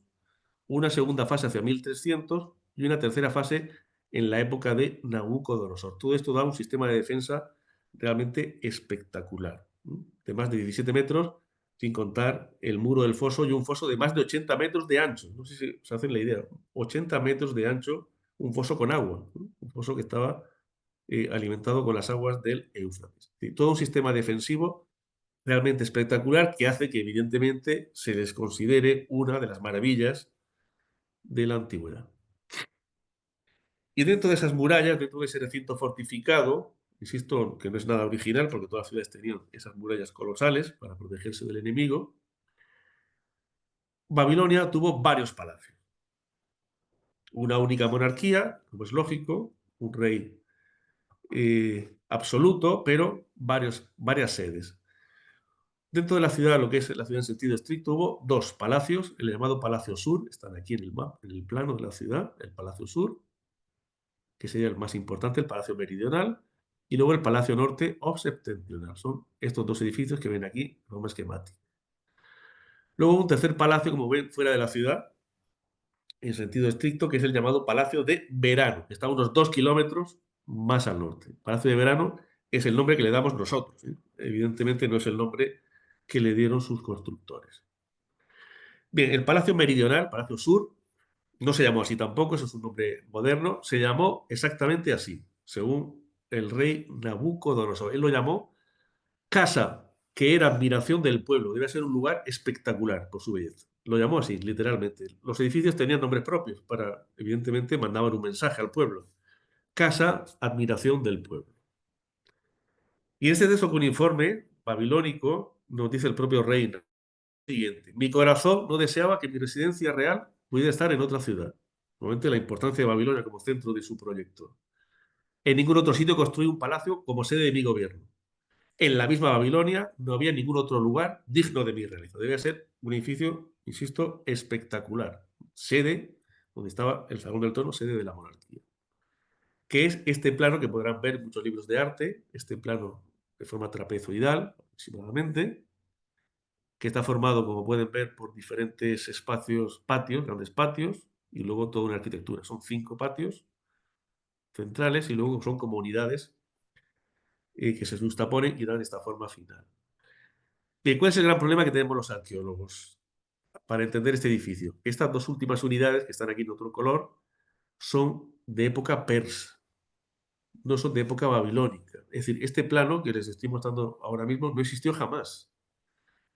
una segunda fase hacia 1300 y una tercera fase en la época de Nabucodonosor. Todo esto da un sistema de defensa realmente espectacular, de más de 17 metros, sin contar el muro del foso y un foso de más de 80 metros de ancho. No sé si se hacen la idea, 80 metros de ancho, un foso con agua, un foso que estaba alimentado con las aguas del Éufrates. Todo un sistema defensivo realmente espectacular que hace que evidentemente se les considere una de las maravillas de la antigüedad. Y dentro de esas murallas, dentro de ese recinto fortificado, insisto que no es nada original porque todas las ciudades tenían esas murallas colosales para protegerse del enemigo, Babilonia tuvo varios palacios. Una única monarquía, como es lógico, un rey absoluto, pero varias sedes. Dentro de la ciudad, lo que es la ciudad en sentido estricto, hubo 2 palacios, el llamado Palacio Sur, están aquí en el mapa, en el plano de la ciudad, el Palacio Sur, que sería el más importante, el Palacio Meridional, y luego el Palacio Norte o Septentrional. Son estos 2 edificios que ven aquí en forma esquemática. Luego un tercer palacio, como ven, fuera de la ciudad, en sentido estricto, que es el llamado Palacio de Verano, que está a unos 2 kilómetros más al norte. Palacio de Verano es el nombre que le damos nosotros, ¿eh? Evidentemente no es el nombre que le dieron sus constructores. Bien, el Palacio Meridional, Palacio Sur, no se llamó así tampoco, eso es un nombre moderno, se llamó exactamente así, según el rey Nabucodonosor. Él lo llamó casa, que era admiración del pueblo, debe ser un lugar espectacular por su belleza. Lo llamó así, literalmente. Los edificios tenían nombres propios, evidentemente mandaban un mensaje al pueblo. Casa, admiración del pueblo. Y en este texto cuneiforme babilónico nos dice el propio rey siguiente: mi corazón no deseaba que mi residencia real pudiera estar en otra ciudad. Normalmente la importancia de Babilonia como centro de su proyecto. En ningún otro sitio construí un palacio como sede de mi gobierno. En la misma Babilonia no había ningún otro lugar digno de mi realizo. Debía ser un edificio, insisto, espectacular. Sede, donde estaba el Salón del Trono, sede de la monarquía. Que es este plano que podrán ver en muchos libros de arte, este plano de forma trapezoidal, aproximadamente, que está formado, como pueden ver, por diferentes espacios, patios, grandes patios, y luego toda una arquitectura. Son 5 patios centrales y luego son como unidades que se justaponen y dan esta forma final. Bien, ¿cuál es el gran problema que tenemos los arqueólogos para entender este edificio? Estas dos últimas unidades, que están aquí en otro color, son de época persa, no son de época babilónica. Es decir, este plano que les estoy mostrando ahora mismo no existió jamás.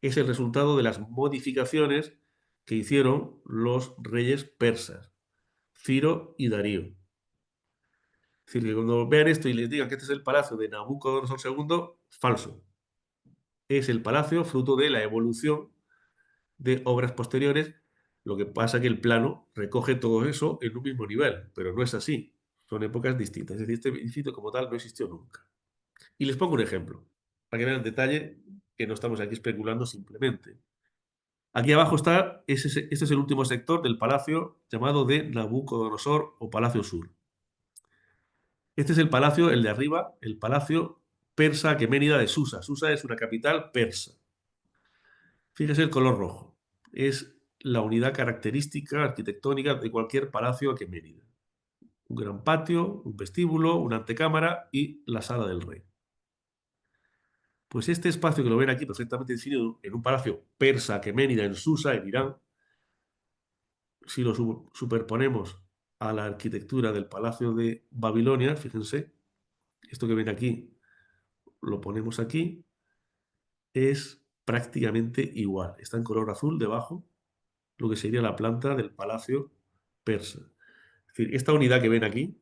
Es el resultado de las modificaciones que hicieron los reyes persas, Ciro y Darío. Es decir, que cuando vean esto y les digan que este es el palacio de Nabucodonosor II, falso. Es el palacio fruto de la evolución de obras posteriores. Lo que pasa es que el plano recoge todo eso en un mismo nivel, pero no es así. Son épocas distintas. Es decir, este edificio como tal no existió nunca. Y les pongo un ejemplo, para que vean el detalle que no estamos aquí especulando simplemente. Aquí abajo está, este es el último sector del palacio llamado de Nabucodonosor o Palacio Sur. Este es el palacio, el de arriba, el palacio persa aqueménida de Susa. Susa es una capital persa. Fíjese el color rojo. Es la unidad característica arquitectónica de cualquier palacio aqueménida. Un gran patio, un vestíbulo, una antecámara y la sala del rey. Pues este espacio que lo ven aquí perfectamente definido en un palacio persa aqueménida en Susa, en Irán, si lo superponemos a la arquitectura del palacio de Babilonia, fíjense, esto que ven aquí, lo ponemos aquí, es prácticamente igual. Está en color azul debajo, lo que sería la planta del palacio persa. Es decir, esta unidad que ven aquí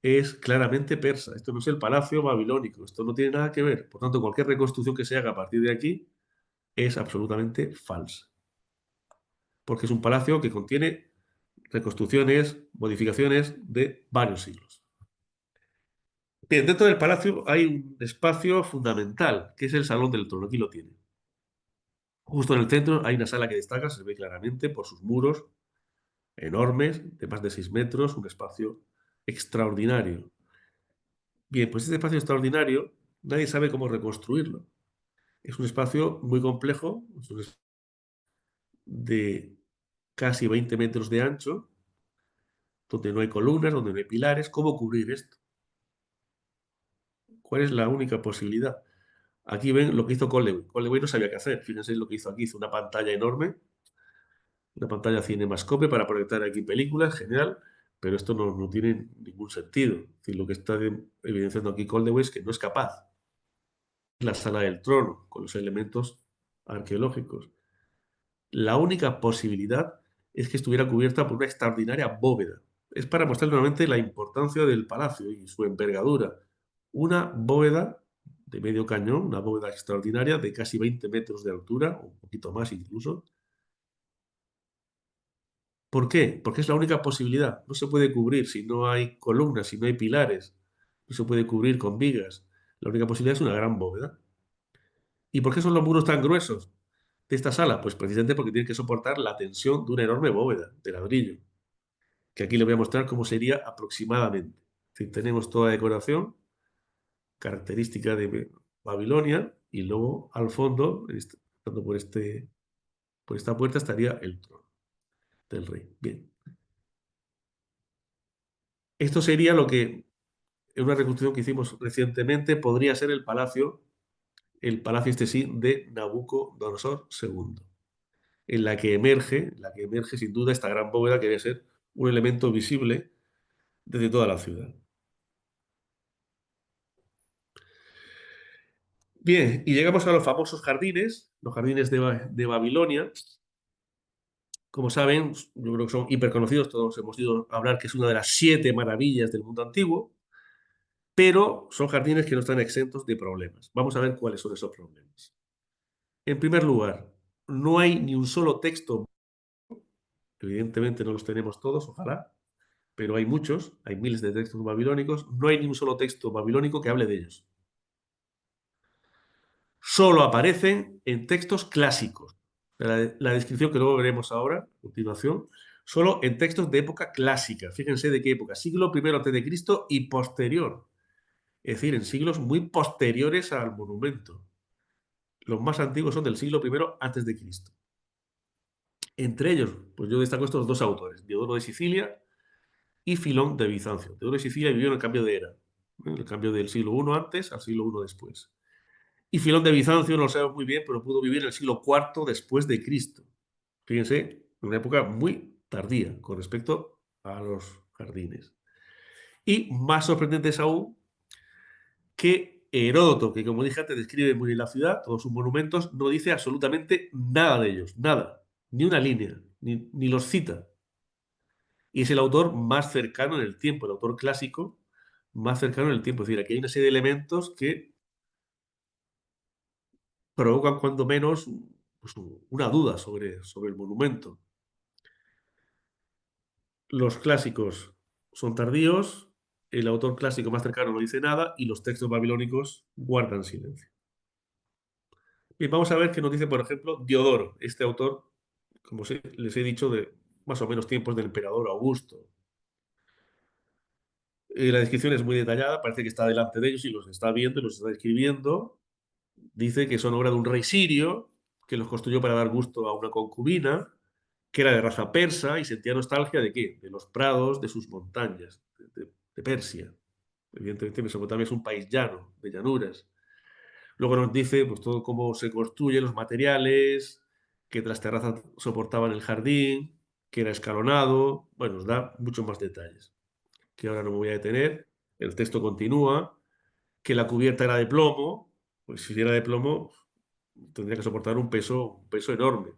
es claramente persa. Esto no es el palacio babilónico, esto no tiene nada que ver. Por tanto, cualquier reconstrucción que se haga a partir de aquí es absolutamente falsa. Porque es un palacio que contiene reconstrucciones, modificaciones de varios siglos. Bien, dentro del palacio hay un espacio fundamental, que es el Salón del Trono. Aquí lo tiene. Justo en el centro hay una sala que destaca, se ve claramente por sus muros enormes, de más de 6 metros, un espacio extraordinario. Bien, pues este espacio extraordinario nadie sabe cómo reconstruirlo. Es un espacio muy complejo, de casi 20 metros de ancho, donde no hay columnas, donde no hay pilares. ¿Cómo cubrir esto? ¿Cuál es la única posibilidad? Aquí ven lo que hizo Colleway. Colleway no sabía qué hacer. Fíjense lo que hizo aquí. Hizo una pantalla enorme, una pantalla CinemaScope para proyectar aquí películas, genial, pero esto no tiene ningún sentido. Es decir, lo que está evidenciando aquí Colleway es que no es capaz. La sala del trono, con los elementos arqueológicos. La única posibilidad es que estuviera cubierta por una extraordinaria bóveda. Es para mostrar nuevamente la importancia del palacio y su envergadura. Una bóveda de medio cañón, una bóveda extraordinaria de casi 20 metros de altura, o un poquito más incluso. ¿Por qué? Porque es la única posibilidad. No se puede cubrir si no hay columnas, si no hay pilares. No se puede cubrir con vigas. La única posibilidad es una gran bóveda. ¿Y por qué son los muros tan gruesos de esta sala? Pues precisamente porque tienen que soportar la tensión de una enorme bóveda de ladrillo, que aquí le voy a mostrar cómo sería aproximadamente. Es decir, tenemos toda la decoración característica de Babilonia y luego al fondo, entrando por esta puerta, estaría el trono del rey. Bien. Esto sería lo que, en una reconstrucción que hicimos recientemente, podría ser el palacio este sí, de Nabucodonosor II, en la que emerge sin duda esta gran bóveda que debe ser un elemento visible desde toda la ciudad. Bien, y llegamos a los famosos jardines, los jardines de Babilonia. Como saben, yo creo que son hiperconocidos, todos hemos ido a hablar que es una de las 7 maravillas del mundo antiguo, pero son jardines que no están exentos de problemas. Vamos a ver cuáles son esos problemas. En primer lugar, no hay ni un solo texto, evidentemente no los tenemos todos, ojalá, pero hay muchos, hay miles de textos babilónicos, no hay ni un solo texto babilónico que hable de ellos. Solo aparecen en textos clásicos. La descripción que luego veremos ahora, a continuación, solo en textos de época clásica. Fíjense de qué época, siglo I antes de Cristo y posterior. Es decir, en siglos muy posteriores al monumento. Los más antiguos son del siglo I antes de Cristo. Entre ellos, pues yo destaco estos dos autores, Diodoro de Sicilia y Filón de Bizancio. Teodoro de Sicilia vivió en el cambio de era, en el cambio del siglo I antes al siglo I después. Y Filón de Bizancio no lo sabemos muy bien, pero pudo vivir en el siglo IV después de Cristo. Fíjense, en una época muy tardía con respecto a los jardines. Y más sorprendente es aún que Heródoto, que como dije antes describe muy bien la ciudad, todos sus monumentos, no dice absolutamente nada de ellos, nada, ni una línea, ni los cita. Y es el autor más cercano en el tiempo, el autor clásico más cercano en el tiempo. Es decir, aquí hay una serie de elementos que provocan cuando menos pues, una duda sobre el monumento. Los clásicos son tardíos, el autor clásico más cercano no dice nada y los textos babilónicos guardan silencio. Bien, vamos a ver qué nos dice, por ejemplo, Diodoro, este autor, como les he dicho, de más o menos tiempos del emperador Augusto. La descripción es muy detallada, parece que está delante de ellos y los está viendo y los está describiendo. Dice que son obra de un rey sirio, que los construyó para dar gusto a una concubina, que era de raza persa y sentía nostalgia de qué? De los prados, de sus montañas, de Persia. Evidentemente Mesopotamia es un país llano, de llanuras. Luego nos dice pues, todo cómo se construyen los materiales, que las terrazas soportaban el jardín, que era escalonado. Bueno, nos da muchos más detalles, que ahora no me voy a detener. El texto continúa, que la cubierta era de plomo, pues si era de plomo tendría que soportar un peso enorme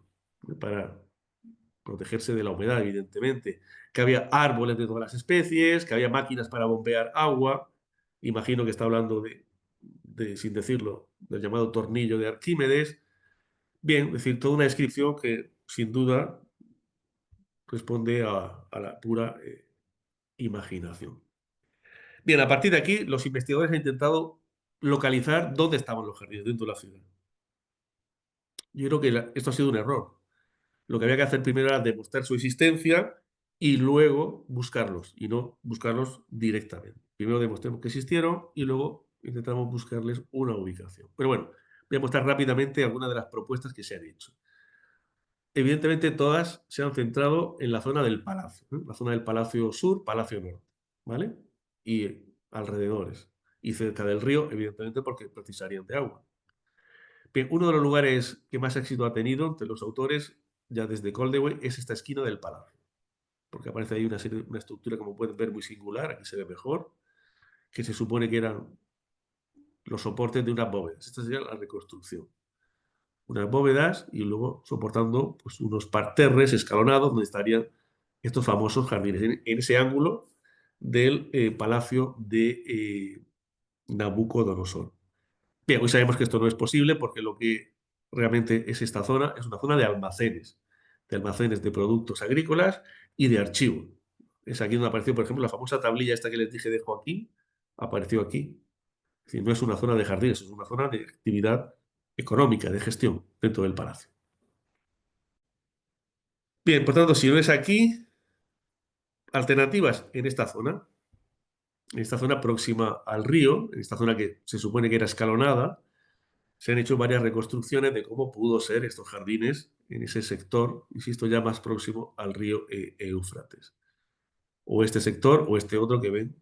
para protegerse de la humedad, evidentemente. Que había árboles de todas las especies, que había máquinas para bombear agua. Imagino que está hablando sin decirlo, del llamado tornillo de Arquímedes. Bien, es decir, toda una descripción que sin duda responde a la pura imaginación. Bien, a partir de aquí, los investigadores han intentado localizar dónde estaban los jardines dentro de la ciudad. Yo creo que esto ha sido un error. Lo que había que hacer primero era demostrar su existencia y luego buscarlos, y no buscarlos directamente. Primero demostremos que existieron y luego intentamos buscarles una ubicación. Pero bueno, voy a mostrar rápidamente algunas de las propuestas que se han hecho. Evidentemente todas se han centrado en la zona del palacio, ¿eh? La zona del Palacio Sur, Palacio Norte, ¿vale? Y alrededores. Y cerca del río, evidentemente porque precisarían de agua. Bien, uno de los lugares que más éxito ha tenido entre los autores, ya desde Coldewey, es esta esquina del palacio. Porque aparece ahí una estructura, como pueden ver, muy singular, aquí se ve mejor, que se supone que eran los soportes de unas bóvedas. Esta sería la reconstrucción. Unas bóvedas y luego soportando pues, unos parterres escalonados donde estarían estos famosos jardines, en ese ángulo del palacio de Nabucodonosor. Bien, hoy sabemos que esto no es posible porque lo que realmente es esta zona es una zona de almacenes de productos agrícolas y de archivo. Es aquí donde apareció, por ejemplo, la famosa tablilla esta que les dije de Joaquín, apareció aquí. Es decir, no es una zona de jardines, es una zona de actividad económica, de gestión dentro del palacio. Bien, por tanto, si no es aquí, alternativas en esta zona próxima al río, en esta zona que se supone que era escalonada, se han hecho varias reconstrucciones de cómo pudo ser estos jardines en ese sector, insisto, ya más próximo al río Éufrates. O este sector o este otro que ven,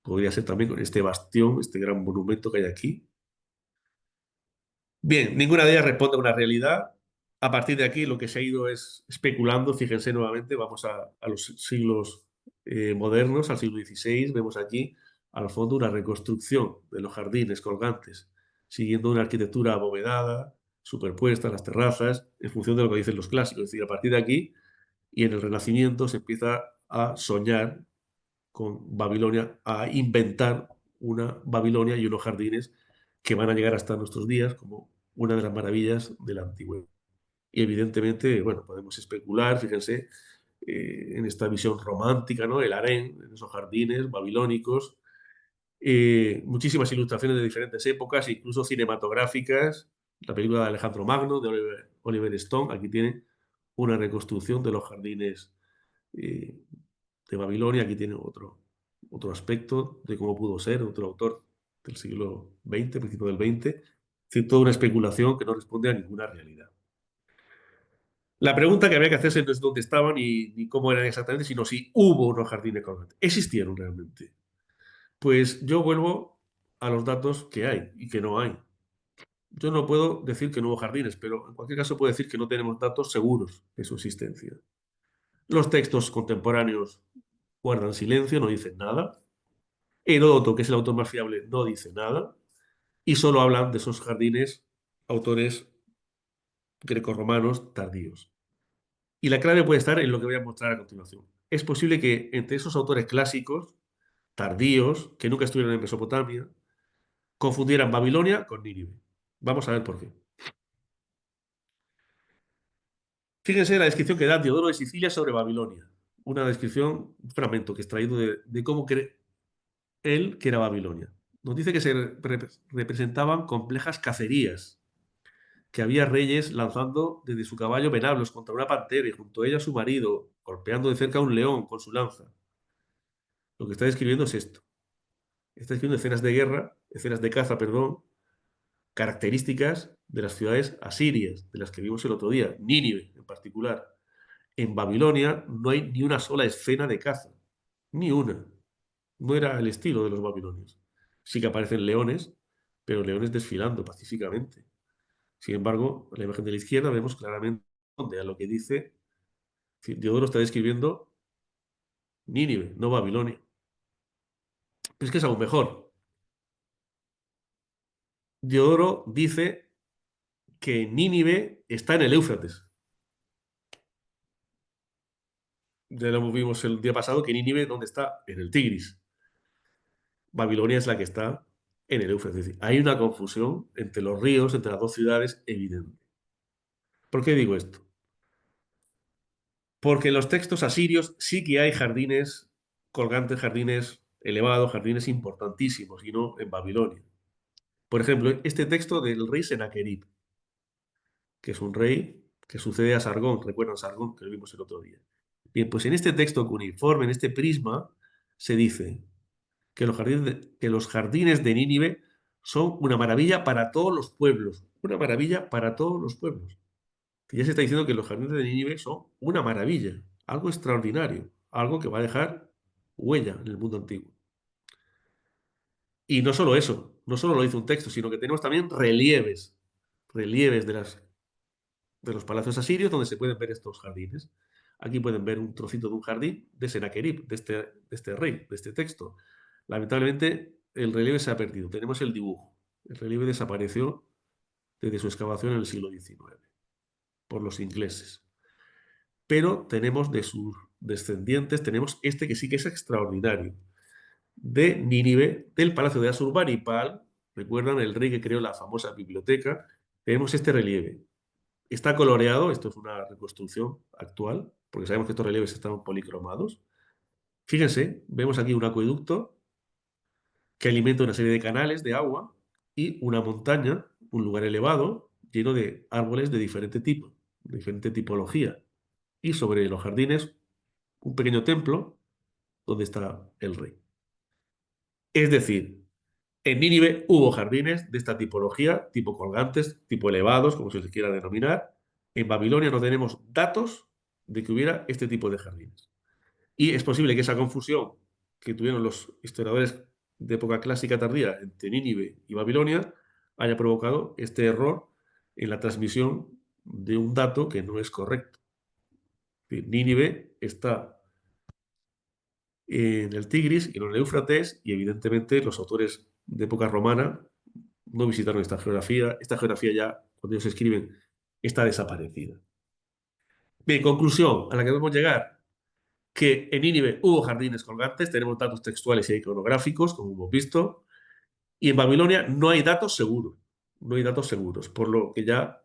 podría ser también con este bastión, este gran monumento que hay aquí. Bien, ninguna de ellas responde a una realidad. A partir de aquí lo que se ha ido es especulando, fíjense nuevamente, vamos a los siglos modernos, al siglo XVI, vemos aquí al fondo una reconstrucción de los jardines colgantes, siguiendo una arquitectura abovedada, superpuesta, las terrazas, en función de lo que dicen los clásicos. Es decir, a partir de aquí y en el Renacimiento se empieza a soñar con Babilonia, a inventar una Babilonia y unos jardines que van a llegar hasta nuestros días como una de las maravillas de la antigüedad. Y evidentemente, bueno, podemos especular, fíjense, en esta visión romántica, ¿no? El harén, en esos jardines babilónicos. Muchísimas ilustraciones de diferentes épocas, incluso cinematográficas. La película de Alejandro Magno, de Oliver Stone, aquí tiene una reconstrucción de los jardines eh, de Babilonia. Aquí tiene otro aspecto de cómo pudo ser, otro autor del siglo XX, principio del XX. Es decir, toda una especulación que no responde a ninguna realidad. La pregunta que había que hacerse no es dónde estaban ni cómo eran exactamente, sino si hubo unos jardines colgantes. ¿Existieron realmente? Pues yo vuelvo a los datos que hay y que no hay. Yo no puedo decir que no hubo jardines, pero en cualquier caso puedo decir que no tenemos datos seguros de su existencia. Los textos contemporáneos guardan silencio, no dicen nada. Heródoto, que es el autor más fiable, no dice nada. Y solo hablan de esos jardines autores grecorromanos tardíos. Y la clave puede estar en lo que voy a mostrar a continuación. Es posible que entre esos autores clásicos, tardíos, que nunca estuvieron en Mesopotamia, confundieran Babilonia con Nínive. Vamos a ver por qué. Fíjense la descripción que da Diodoro de Sicilia sobre Babilonia. Una descripción, un fragmento que he extraído de cómo cree él que era Babilonia. Nos dice que se representaban complejas cacerías, que había reyes lanzando desde su caballo venablos contra una pantera y junto a ella su marido, golpeando de cerca a un león con su lanza. Lo que está describiendo es esto. Está describiendo escenas de guerra, escenas de caza, perdón, características de las ciudades asirias, de las que vimos el otro día, Nínive en particular. En Babilonia no hay ni una sola escena de caza, ni una. No era el estilo de los babilonios. Sí que aparecen leones, pero leones desfilando pacíficamente. Sin embargo, en la imagen de la izquierda vemos claramente donde a lo que dice, Diodoro está describiendo Nínive, no Babilonia. Pero es que es aún mejor. Diodoro dice que Nínive está en el Éufrates. Ya lo vimos el día pasado que Nínive, ¿dónde está? En el Tigris. Babilonia es la que está en el Éufrates. Es decir, hay una confusión entre los ríos, entre las dos ciudades, evidente. ¿Por qué digo esto? Porque en los textos asirios sí que hay jardines colgantes, jardines elevados, jardines importantísimos, y no en Babilonia. Por ejemplo, este texto del rey Sennacherib, que es un rey que sucede a Sargón, recuerdan Sargón, que lo vimos el otro día. Bien, pues en este texto cuneiforme, en este prisma, se dice que los jardines de Nínive son una maravilla para todos los pueblos, una maravilla para todos los pueblos. Que ya se está diciendo que los jardines de Nínive son una maravilla, algo extraordinario, algo que va a dejar huella en el mundo antiguo. Y no solo eso, no solo lo dice un texto, sino que tenemos también relieves de los palacios asirios donde se pueden ver estos jardines. Aquí pueden ver un trocito de un jardín de Sennacherib, de este rey, de este texto. Lamentablemente, el relieve se ha perdido. Tenemos el dibujo. El relieve desapareció desde su excavación en el siglo XIX por los ingleses. Pero tenemos de sus descendientes, tenemos este que sí que es extraordinario, de Nínive, del palacio de Asurbanipal. Recuerdan el rey que creó la famosa biblioteca. Tenemos este relieve. Está coloreado, esto es una reconstrucción actual, porque sabemos que estos relieves están policromados. Fíjense, vemos aquí un acueducto que alimenta una serie de canales de agua y una montaña, un lugar elevado, lleno de árboles de diferente tipo, de diferente tipología. Y sobre los jardines, un pequeño templo donde está el rey. Es decir, en Nínive hubo jardines de esta tipología, tipo colgantes, tipo elevados, como se les quiera denominar. En Babilonia no tenemos datos de que hubiera este tipo de jardines. Y es posible que esa confusión que tuvieron los historiadores de época clásica tardía entre Nínive y Babilonia haya provocado este error en la transmisión de un dato que no es correcto. Nínive está en el Tigris y no en el Éufrates, y evidentemente los autores de época romana no visitaron esta geografía. Esta geografía ya, cuando ellos escriben, está desaparecida. Bien, conclusión a la que debemos llegar, que en Nínive hubo jardines colgantes, tenemos datos textuales y iconográficos, como hemos visto, y en Babilonia no hay datos seguros, no hay datos seguros, por lo que ya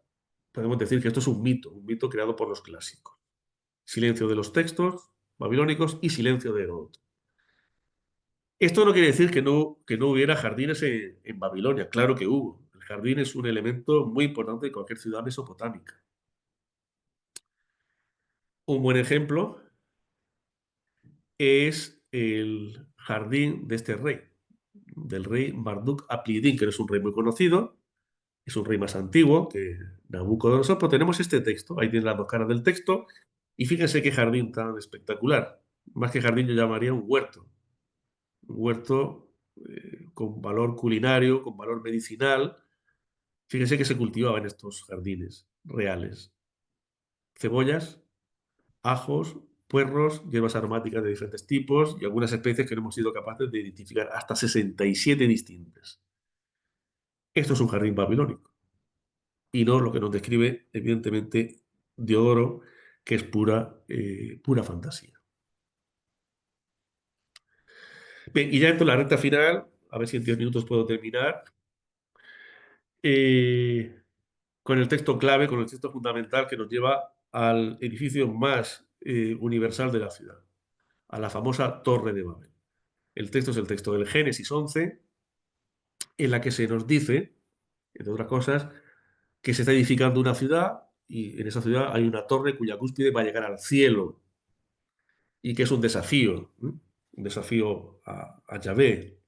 podemos decir que esto es un mito creado por los clásicos. silencio de los textos babilónicos y silencio de Heródoto. Esto no quiere decir que no hubiera jardines en Babilonia, claro que hubo. El jardín es un elemento muy importante de cualquier ciudad mesopotámica. Un buen ejemplo es el jardín de este rey, del rey Marduk Aplidin, que no es un rey muy conocido, es un rey más antiguo que Nabucodonosor, pero tenemos este texto, ahí tiene las dos caras del texto, y fíjense qué jardín tan espectacular. Más que jardín yo llamaría un huerto con valor culinario, con valor medicinal. Fíjense que se cultivaba en estos jardines reales. Cebollas, ajos, puerros, hierbas aromáticas de diferentes tipos y algunas especies que no hemos sido capaces de identificar, hasta 67 distintas. Esto es un jardín babilónico y no lo que nos describe, evidentemente, Diodoro, que es pura fantasía. Bien, y ya entro en la recta final, a ver si en 10 minutos puedo terminar, eh, con el texto clave, con el texto fundamental que nos lleva al edificio más universal de la ciudad, a la famosa Torre de Babel. El texto es el texto del Génesis 11, en la que se nos dice, entre otras cosas, que se está edificando una ciudad y en esa ciudad hay una torre cuya cúspide va a llegar al cielo y que es un desafío, ¿eh? Un desafío a Yahvé,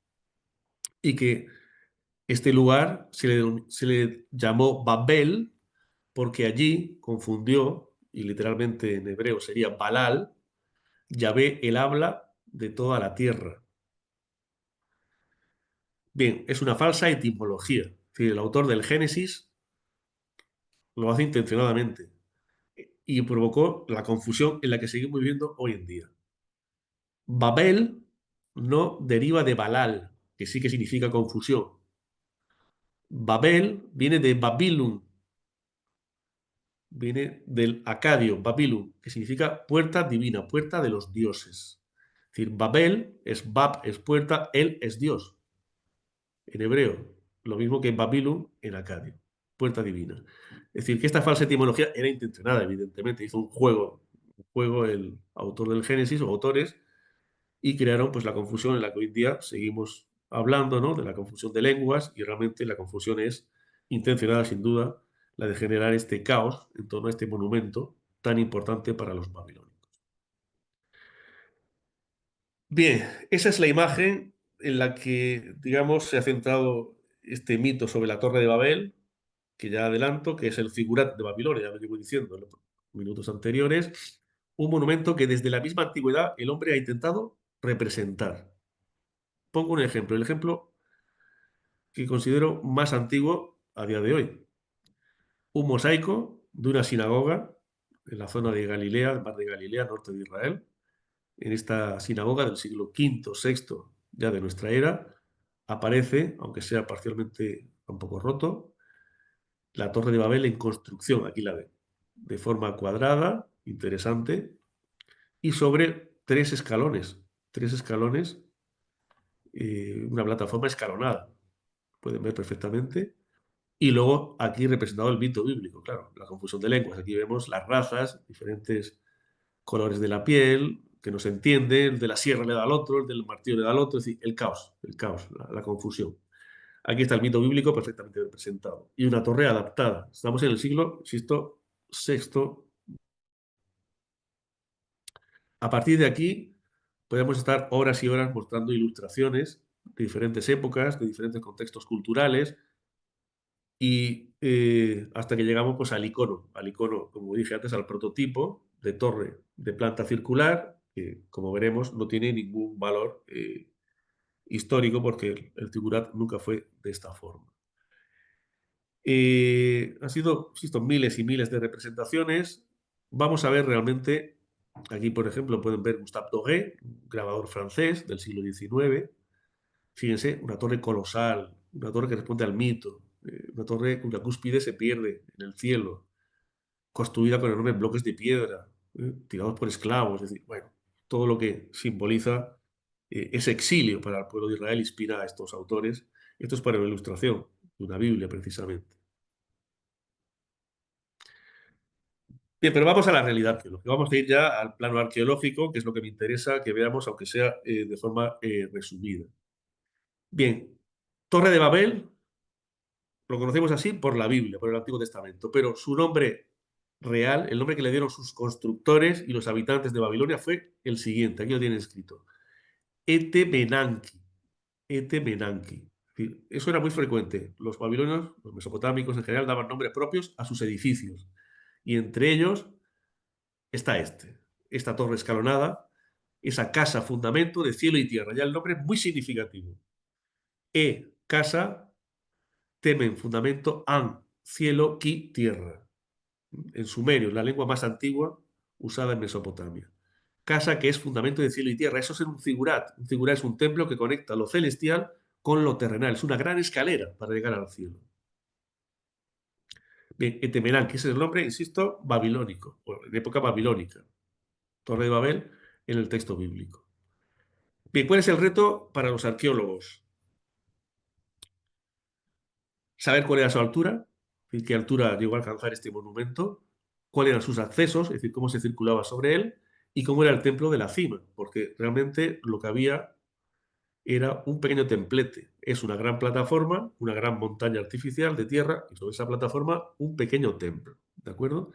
y que este lugar se le llamó Babel porque allí confundió, y literalmente en hebreo sería Balal, Yahvé el habla de toda la tierra. Bien, es una falsa etimología. Es decir, el autor del Génesis lo hace intencionadamente y provocó la confusión en la que seguimos viviendo hoy en día. Babel no deriva de Balal, que sí que significa confusión. Babel viene de Babilum, viene del acadio, Babilum, que significa puerta divina, puerta de los dioses. Es decir, Babel es Bab, es puerta, él es Dios, en hebreo. Lo mismo que Babilum en acadio, puerta divina. Es decir, que esta falsa etimología era intencionada, evidentemente. Hizo un juego el autor del Génesis o autores y crearon pues la confusión en la que hoy en día seguimos hablando, ¿no? De la confusión de lenguas y realmente la confusión es intencionada sin duda, la de generar este caos en torno a este monumento tan importante para los babilónicos. Bien, esa es la imagen en la que, digamos, se ha centrado este mito sobre la Torre de Babel, que ya adelanto, que es el figurat de Babilonia, ya lo llevo diciendo en los minutos anteriores, un monumento que desde la misma antigüedad el hombre ha intentado representar. Pongo un ejemplo, el ejemplo que considero más antiguo a día de hoy. Un mosaico de una sinagoga en la zona de Galilea, el mar de Galilea, norte de Israel. En esta sinagoga del siglo V, VI, ya de nuestra era, aparece, aunque sea parcialmente un poco roto, la Torre de Babel en construcción, aquí la ve, de forma cuadrada, interesante, y sobre tres escalones, una plataforma escalonada, pueden ver perfectamente. Y luego aquí representado el mito bíblico, claro, la confusión de lenguas. Aquí vemos las razas, diferentes colores de la piel, que no se entiende, el de la sierra le da al otro, el del martillo le da al otro, es decir, el caos, la confusión. Aquí está el mito bíblico perfectamente representado. Y una torre adaptada. Estamos en el siglo, insisto, sexto. A partir de aquí podemos estar horas y horas mostrando ilustraciones de diferentes épocas, de diferentes contextos culturales, y hasta que llegamos pues al icono, como dije antes, al prototipo de torre de planta circular, que como veremos no tiene ningún valor histórico porque el figurat nunca fue de esta forma. Han sido, insisto, miles y miles de representaciones. Vamos a ver realmente, aquí por ejemplo pueden ver Gustave Doré, un grabador francés del siglo XIX. Fíjense, una torre colosal, una torre que responde al mito, una torre cuya cúspide se pierde en el cielo, construida con enormes bloques de piedra, tirados por esclavos, es decir, bueno, todo lo que simboliza ese exilio para el pueblo de Israel inspira a estos autores. Esto es para una ilustración de una Biblia, precisamente. Bien, pero vamos a la realidad arqueológica. Vamos a ir ya al plano arqueológico, que es lo que me interesa que veamos, aunque sea de forma resumida. Bien, Torre de Babel, lo conocemos así por la Biblia, por el Antiguo Testamento, pero su nombre real, el nombre que le dieron sus constructores y los habitantes de Babilonia fue el siguiente, aquí lo tienen escrito, Etemenanki, Etemenanki. Es decir, eso era muy frecuente. Los babilonios, los mesopotámicos en general, daban nombres propios a sus edificios, y entre ellos está esta torre escalonada, esa casa fundamento de cielo y tierra. Ya el nombre es muy significativo. Casa, temen, fundamento, an, cielo, ki, tierra. En sumerio, la lengua más antigua usada en Mesopotamia. Casa que es fundamento de cielo y tierra. Eso es un figurat. Un figurat es un templo que conecta lo celestial con lo terrenal. Es una gran escalera para llegar al cielo. Bien, Etemerán, que ese es el nombre, insisto, babilónico, o en época babilónica. Torre de Babel en el texto bíblico. Bien, ¿cuál es el reto para los arqueólogos? Saber cuál era su altura, es decir, qué altura llegó a alcanzar este monumento, cuáles eran sus accesos, es decir, cómo se circulaba sobre él, y cómo era el templo de la cima, porque realmente lo que había era un pequeño templete. Es una gran plataforma, una gran montaña artificial de tierra, y sobre esa plataforma un pequeño templo, ¿de acuerdo?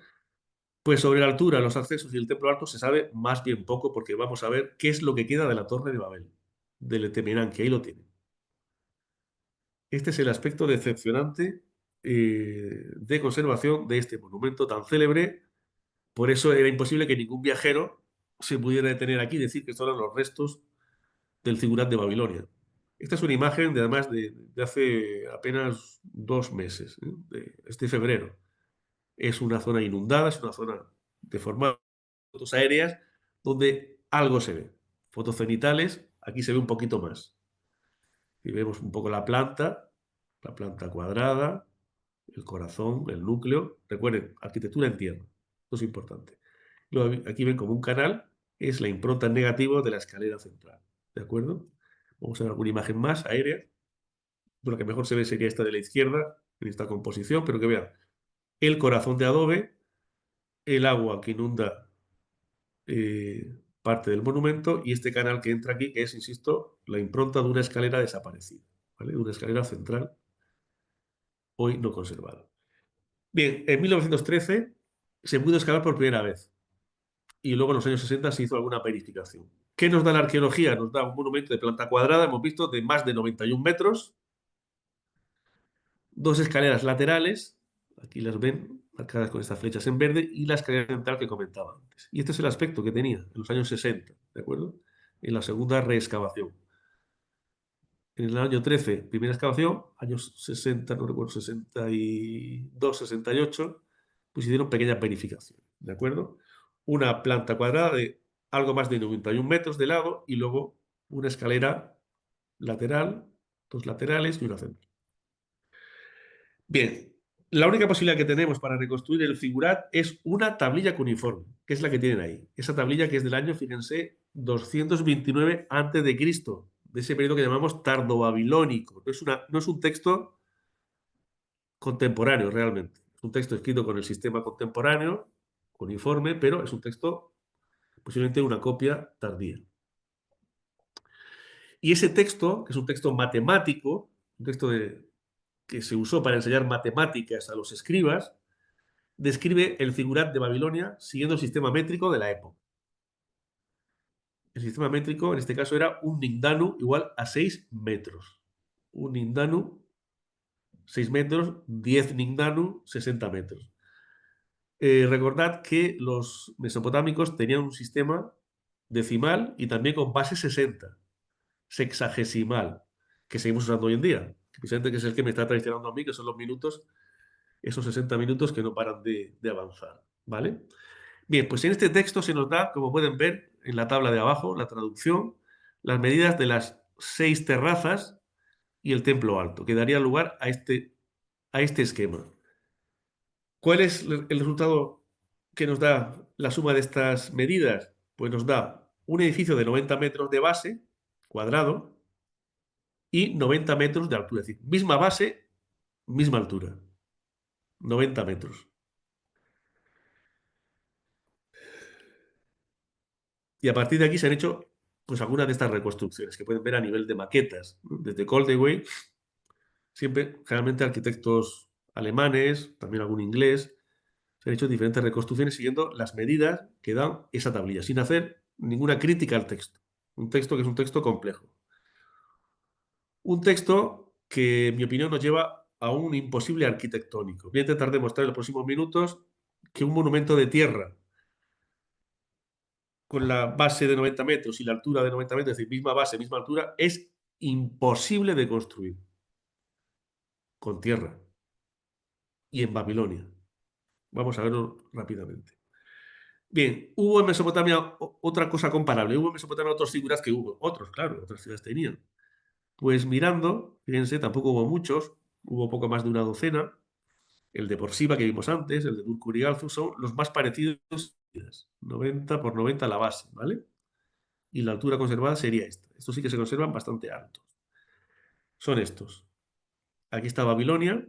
Pues sobre la altura, los accesos y el templo alto se sabe más bien poco, porque vamos a ver qué es lo que queda de la Torre de Babel, del Etemenán, que ahí lo tiene. Este es el aspecto decepcionante de conservación de este monumento tan célebre. Por eso era imposible que ningún viajero se pudiera detener aquí y decir que estos eran los restos del Zigurat de Babilonia. Esta es una imagen además de hace apenas 2 meses, de este febrero. Es una zona inundada, es una zona deformada, fotos aéreas, donde algo se ve. Fotos cenitales, aquí se ve un poquito más. Y vemos un poco la planta cuadrada, el corazón, el núcleo. Recuerden, arquitectura en tierra. Esto es importante. Luego, aquí ven como un canal, es la impronta en negativo de la escalera central. ¿De acuerdo? Vamos a ver alguna imagen más aérea. Lo que mejor se ve sería esta de la izquierda, en esta composición, pero que vean el corazón de adobe, el agua que inunda parte del monumento y este canal que entra aquí, que es, insisto, la impronta de una escalera desaparecida, ¿vale? De una escalera central hoy no conservada. Bien, en 1913 se pudo excavar por primera vez y luego en los años 60 se hizo alguna verificación. ¿Qué nos da la arqueología? Nos da un monumento de planta cuadrada, hemos visto, de más de 91 metros, dos escaleras laterales, aquí las ven, marcadas con estas flechas en verde, y la escalera central que comentaba antes. Y este es el aspecto que tenía en los años 60, ¿de acuerdo? En la segunda reexcavación. En el año 13, primera excavación, años 60, no recuerdo, 62, 68, pues hicieron pequeñas verificaciones, ¿de acuerdo? Una planta cuadrada de algo más de 91 metros de lado y luego una escalera lateral, dos laterales y una central. Bien, la única posibilidad que tenemos para reconstruir el figurat es una tablilla cuneiforme, que es la que tienen ahí. Esa tablilla que es del año, fíjense, 229 a.C., de ese periodo que llamamos tardobabilónico. No es un texto contemporáneo realmente. Es un texto escrito con el sistema contemporáneo, cuneiforme, pero es un texto posiblemente una copia tardía. Y ese texto, que es un texto matemático, un texto que se usó para enseñar matemáticas a los escribas, describe el figurat de Babilonia siguiendo el sistema métrico de la época. El sistema métrico en este caso era un nindanu igual a 6 metros. Un nindanu, 6 metros, 10 nindanu, 60 metros. Recordad que los mesopotámicos tenían un sistema decimal y también con base 60, sexagesimal, que seguimos usando hoy en día. Precisamente que es el que me está traicionando a mí, que son los minutos, esos 60 minutos que no paran de avanzar. ¿Vale? Bien, pues en este texto se nos da, como pueden ver en la tabla de abajo, la traducción, las medidas de las 6 terrazas y el templo alto, que daría lugar a este esquema. ¿Cuál es el resultado que nos da la suma de estas medidas? Pues nos da un edificio de 90 metros de base, cuadrado, y 90 metros de altura. Es decir, misma base, misma altura. 90 metros. Y a partir de aquí se han hecho pues algunas de estas reconstrucciones que pueden ver a nivel de maquetas, ¿no? Desde Koldewey, siempre, generalmente arquitectos alemanes, también algún inglés, se han hecho diferentes reconstrucciones siguiendo las medidas que dan esa tablilla, sin hacer ninguna crítica al texto. Un texto que es un texto complejo. Un texto que, en mi opinión, nos lleva a un imposible arquitectónico. Voy a intentar demostrar en los próximos minutos que un monumento de tierra con la base de 90 metros y la altura de 90 metros, es decir, misma base, misma altura, es imposible de construir con tierra y en Babilonia. Vamos a verlo rápidamente. Bien, hubo en Mesopotamia otra cosa comparable. Hubo en Mesopotamia otros figuras que hubo. Otros, claro, otras ciudades tenían. Pues mirando, fíjense, tampoco hubo muchos, hubo poco más de una docena. El de Porsiva que vimos antes, el de Durkurigalzu, son los más parecidos, 90 por 90 la base, ¿vale? Y la altura conservada sería esta. Estos sí que se conservan bastante altos. Son estos. Aquí está Babilonia,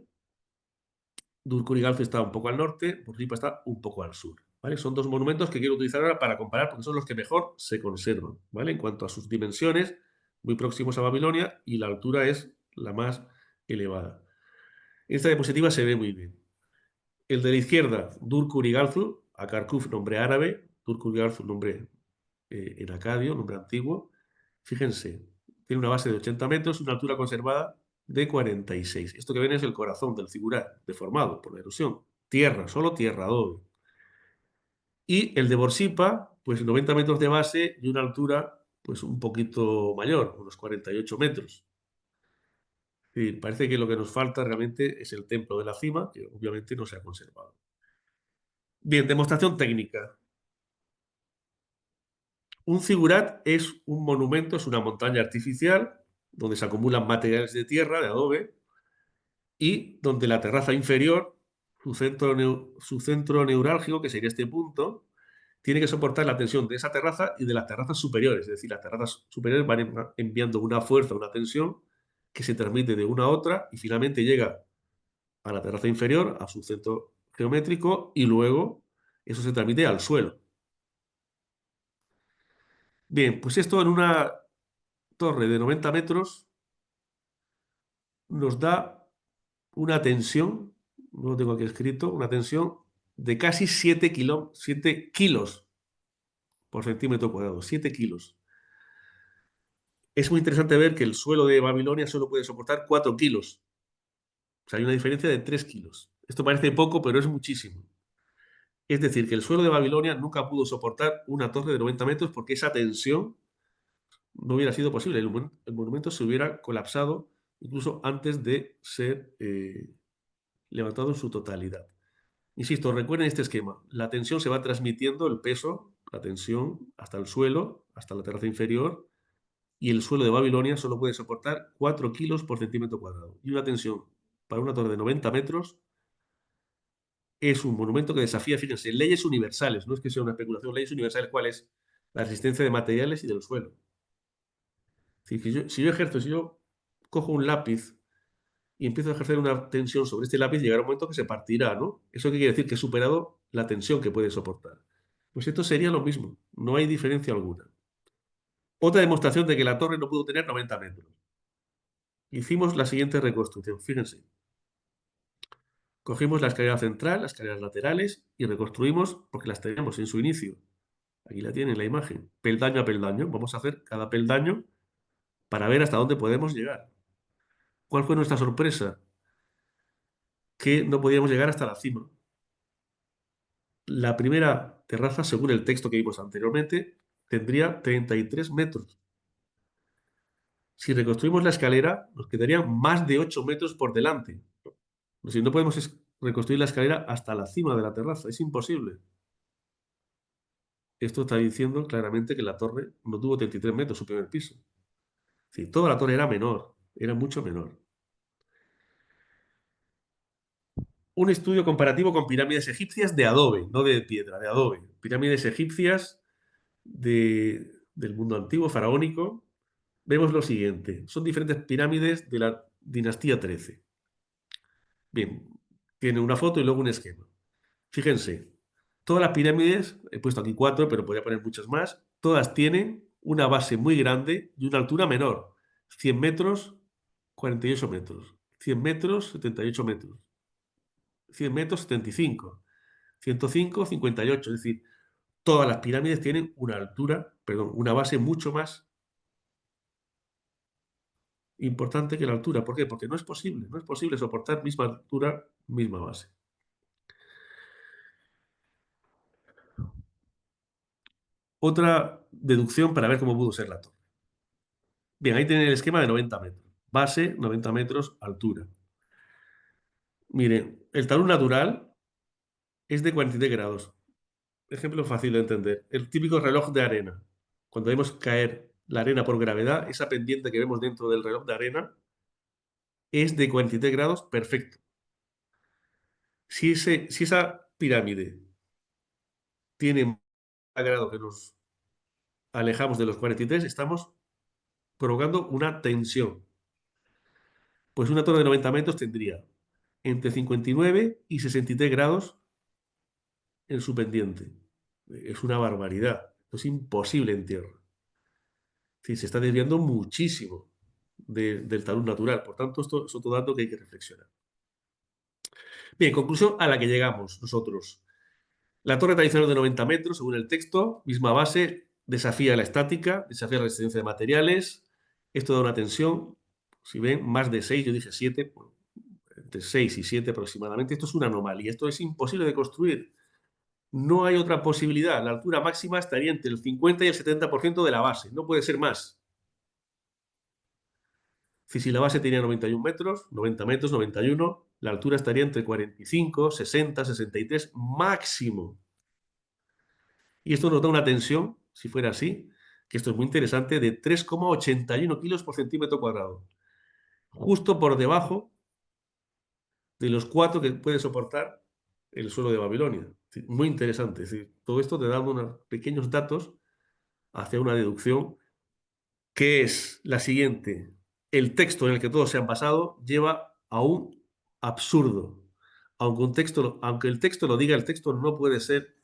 Durkurigalzu está un poco al norte, Porsiva está un poco al sur, ¿vale? Son dos monumentos que quiero utilizar ahora para comparar porque son los que mejor se conservan, ¿vale? En cuanto a sus dimensiones, muy próximos a Babilonia y la altura es la más elevada. Esta diapositiva se ve muy bien. El de la izquierda, Durkurigalzu, Akarkuf, nombre árabe, Durkurigalzu, nombre en acadio, nombre antiguo. Fíjense, tiene una base de 80 metros y una altura conservada de 46. Esto que ven es el corazón del figurar, deformado por la erosión. Tierra, solo tierra, adobe. Y el de Borsipa, pues 90 metros de base y una altura pues un poquito mayor, unos 48 metros. Y parece que lo que nos falta realmente es el templo de la cima, que obviamente no se ha conservado. Bien, demostración técnica. Un zigurat es un monumento, es una montaña artificial donde se acumulan materiales de tierra, de adobe, y donde la terraza inferior, su centro neurálgico, que sería este punto, tiene que soportar la tensión de esa terraza y de las terrazas superiores. Es decir, las terrazas superiores van enviando una fuerza, una tensión que se transmite de una a otra y finalmente llega a la terraza inferior, a su centro geométrico, y luego eso se transmite al suelo. Bien, pues esto en una torre de 90 metros nos da una tensión, no lo tengo aquí escrito, una tensión de casi 7 kilos por centímetro cuadrado, 7 kilos. Es muy interesante ver que el suelo de Babilonia solo puede soportar 4 kilos. O sea, hay una diferencia de 3 kilos. Esto parece poco, pero es muchísimo. Es decir, que el suelo de Babilonia nunca pudo soportar una torre de 90 metros porque esa tensión no hubiera sido posible. El monumento se hubiera colapsado incluso antes de ser levantado en su totalidad. Insisto, recuerden este esquema. La tensión se va transmitiendo, el peso, la tensión, hasta el suelo, hasta la terraza inferior, y el suelo de Babilonia solo puede soportar 4 kilos por centímetro cuadrado. Y una tensión para una torre de 90 metros es un monumento que desafía, fíjense, leyes universales. No es que sea una especulación, leyes universales, ¿cuál es? La resistencia de materiales y del suelo. Es decir, que si yo cojo un lápiz y empiezo a ejercer una tensión sobre este lápiz, llegará un momento que se partirá, ¿no? ¿Eso qué quiere decir? Que he superado la tensión que puede soportar. Pues esto sería lo mismo, no hay diferencia alguna. Otra demostración de que la torre no pudo tener 90 metros. Hicimos la siguiente reconstrucción, fíjense. Cogimos la escalera central, las escaleras laterales y reconstruimos porque las teníamos en su inicio. Aquí la tienen la imagen, peldaño a peldaño. Vamos a hacer cada peldaño para ver hasta dónde podemos llegar. ¿Cuál fue nuestra sorpresa? Que no podíamos llegar hasta la cima. La primera terraza, según el texto que vimos anteriormente, tendría 33 metros. Si reconstruimos la escalera, nos quedarían más de 8 metros por delante. Si no podemos reconstruir la escalera hasta la cima de la terraza, es imposible. Esto está diciendo claramente que la torre no tuvo 33 metros, su primer piso. Es toda la torre era menor, era mucho menor. Un estudio comparativo con pirámides egipcias de adobe, no de piedra, de adobe. Pirámides egipcias del mundo antiguo, faraónico. Vemos lo siguiente. Son diferentes pirámides de la dinastía 13. Bien, tiene una foto y luego un esquema. Fíjense, todas las pirámides, he puesto aquí 4, pero podría poner muchas más, todas tienen una base muy grande y una altura menor. 100 metros, 48 metros. 100 metros, 78 metros. 100 metros, 75. 105, 58. Es decir, todas las pirámides tienen una altura, perdón, una base mucho más importante que la altura. ¿Por qué? Porque no es posible soportar misma altura, misma base. Otra deducción para ver cómo pudo ser la torre. Bien, ahí tienen el esquema de 90 metros. Base, 90 metros, altura. Miren, el talud natural es de 43 grados. Ejemplo fácil de entender. El típico reloj de arena. Cuando vemos caer la arena por gravedad, esa pendiente que vemos dentro del reloj de arena es de 43 grados perfecto. Si esa pirámide tiene más grado que nos alejamos de los 43, estamos provocando una tensión. Pues una torre de 90 metros tendría entre 59 y 63 grados en su pendiente. Es una barbaridad. Es imposible en tierra. Sí, se está desviando muchísimo del talud natural. Por tanto, esto es otro dato que hay que reflexionar. Bien, conclusión a la que llegamos nosotros. La torre tradicional de 90 metros, según el texto, misma base, desafía la estática, desafía la resistencia de materiales. Esto da una tensión, si ven, más de 6, yo dije 7, entre 6 y 7 aproximadamente. Esto es una anomalía, esto es imposible de construir. No hay otra posibilidad. La altura máxima estaría entre el 50 y el 70% de la base, no puede ser más. Si la base tenía 91 metros, 90 metros, 91, la altura estaría entre 45, 60, 63 máximo. Y esto nos da una tensión, si fuera así, que esto es muy interesante, de 3,81 kilos por centímetro cuadrado. Justo por debajo de los 4 que puede soportar el suelo de Babilonia. Muy interesante. Es decir, todo esto te da unos pequeños datos hacia una deducción que es la siguiente. El texto en el que todos se han basado lleva a un absurdo. Aunque el texto lo diga, el texto no puede ser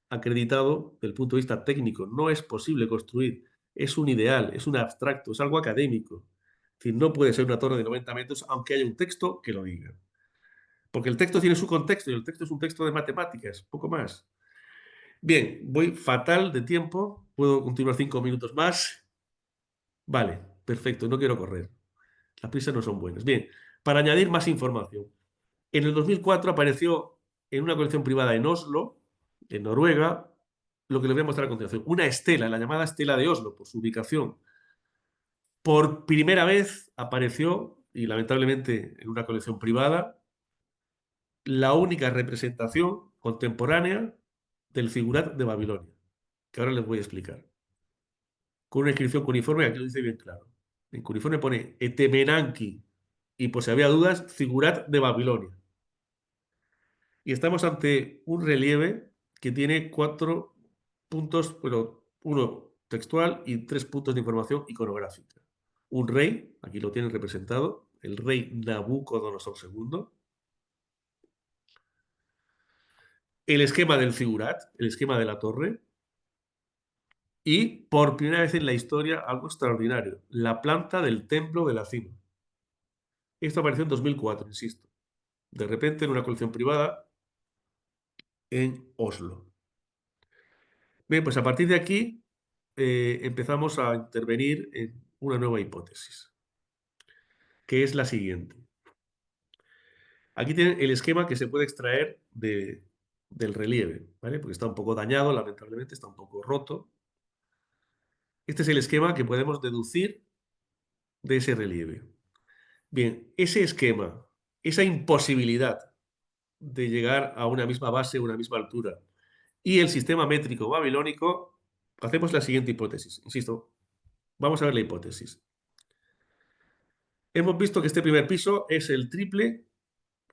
acreditado desde el punto de vista técnico. No es posible construir. Es un ideal, es un abstracto, es algo académico. Es decir, no puede ser una torre de 90 metros aunque haya un texto que lo diga. Porque el texto tiene su contexto y el texto es un texto de matemáticas, poco más. Bien, voy fatal de tiempo. Puedo continuar 5 minutos más. Vale, perfecto, no quiero correr. Las prisas no son buenas. Bien, para añadir más información. En el 2004 apareció en una colección privada en Oslo, en Noruega, lo que les voy a mostrar a continuación. Una estela, la llamada estela de Oslo, por su ubicación. Por primera vez apareció, y lamentablemente en una colección privada, la única representación contemporánea del figurat de Babilonia, que ahora les voy a explicar. Con una inscripción cuneiforme, aquí lo dice bien claro. En cuneiforme pone Etemenanki, y por si había dudas, figurat de Babilonia. Y estamos ante un relieve que tiene 4 puntos, bueno, uno textual y 3 puntos de información iconográfica. Un rey, aquí lo tienen representado, el rey Nabucodonosor II. El esquema del figurat, el esquema de la torre. Y por primera vez en la historia, algo extraordinario, la planta del templo de la cima. Esto apareció en 2004, insisto. De repente en una colección privada en Oslo. Bien, pues a partir de aquí empezamos a intervenir en una nueva hipótesis, que es la siguiente. Aquí tienen el esquema que se puede extraer del relieve, ¿vale? Porque está un poco dañado, lamentablemente, está un poco roto. Este es el esquema que podemos deducir de ese relieve. Bien, ese esquema, esa imposibilidad de llegar a una misma base, una misma altura, y el sistema métrico babilónico, hacemos la siguiente hipótesis. Insisto, vamos a ver la hipótesis. Hemos visto que este primer piso es el triple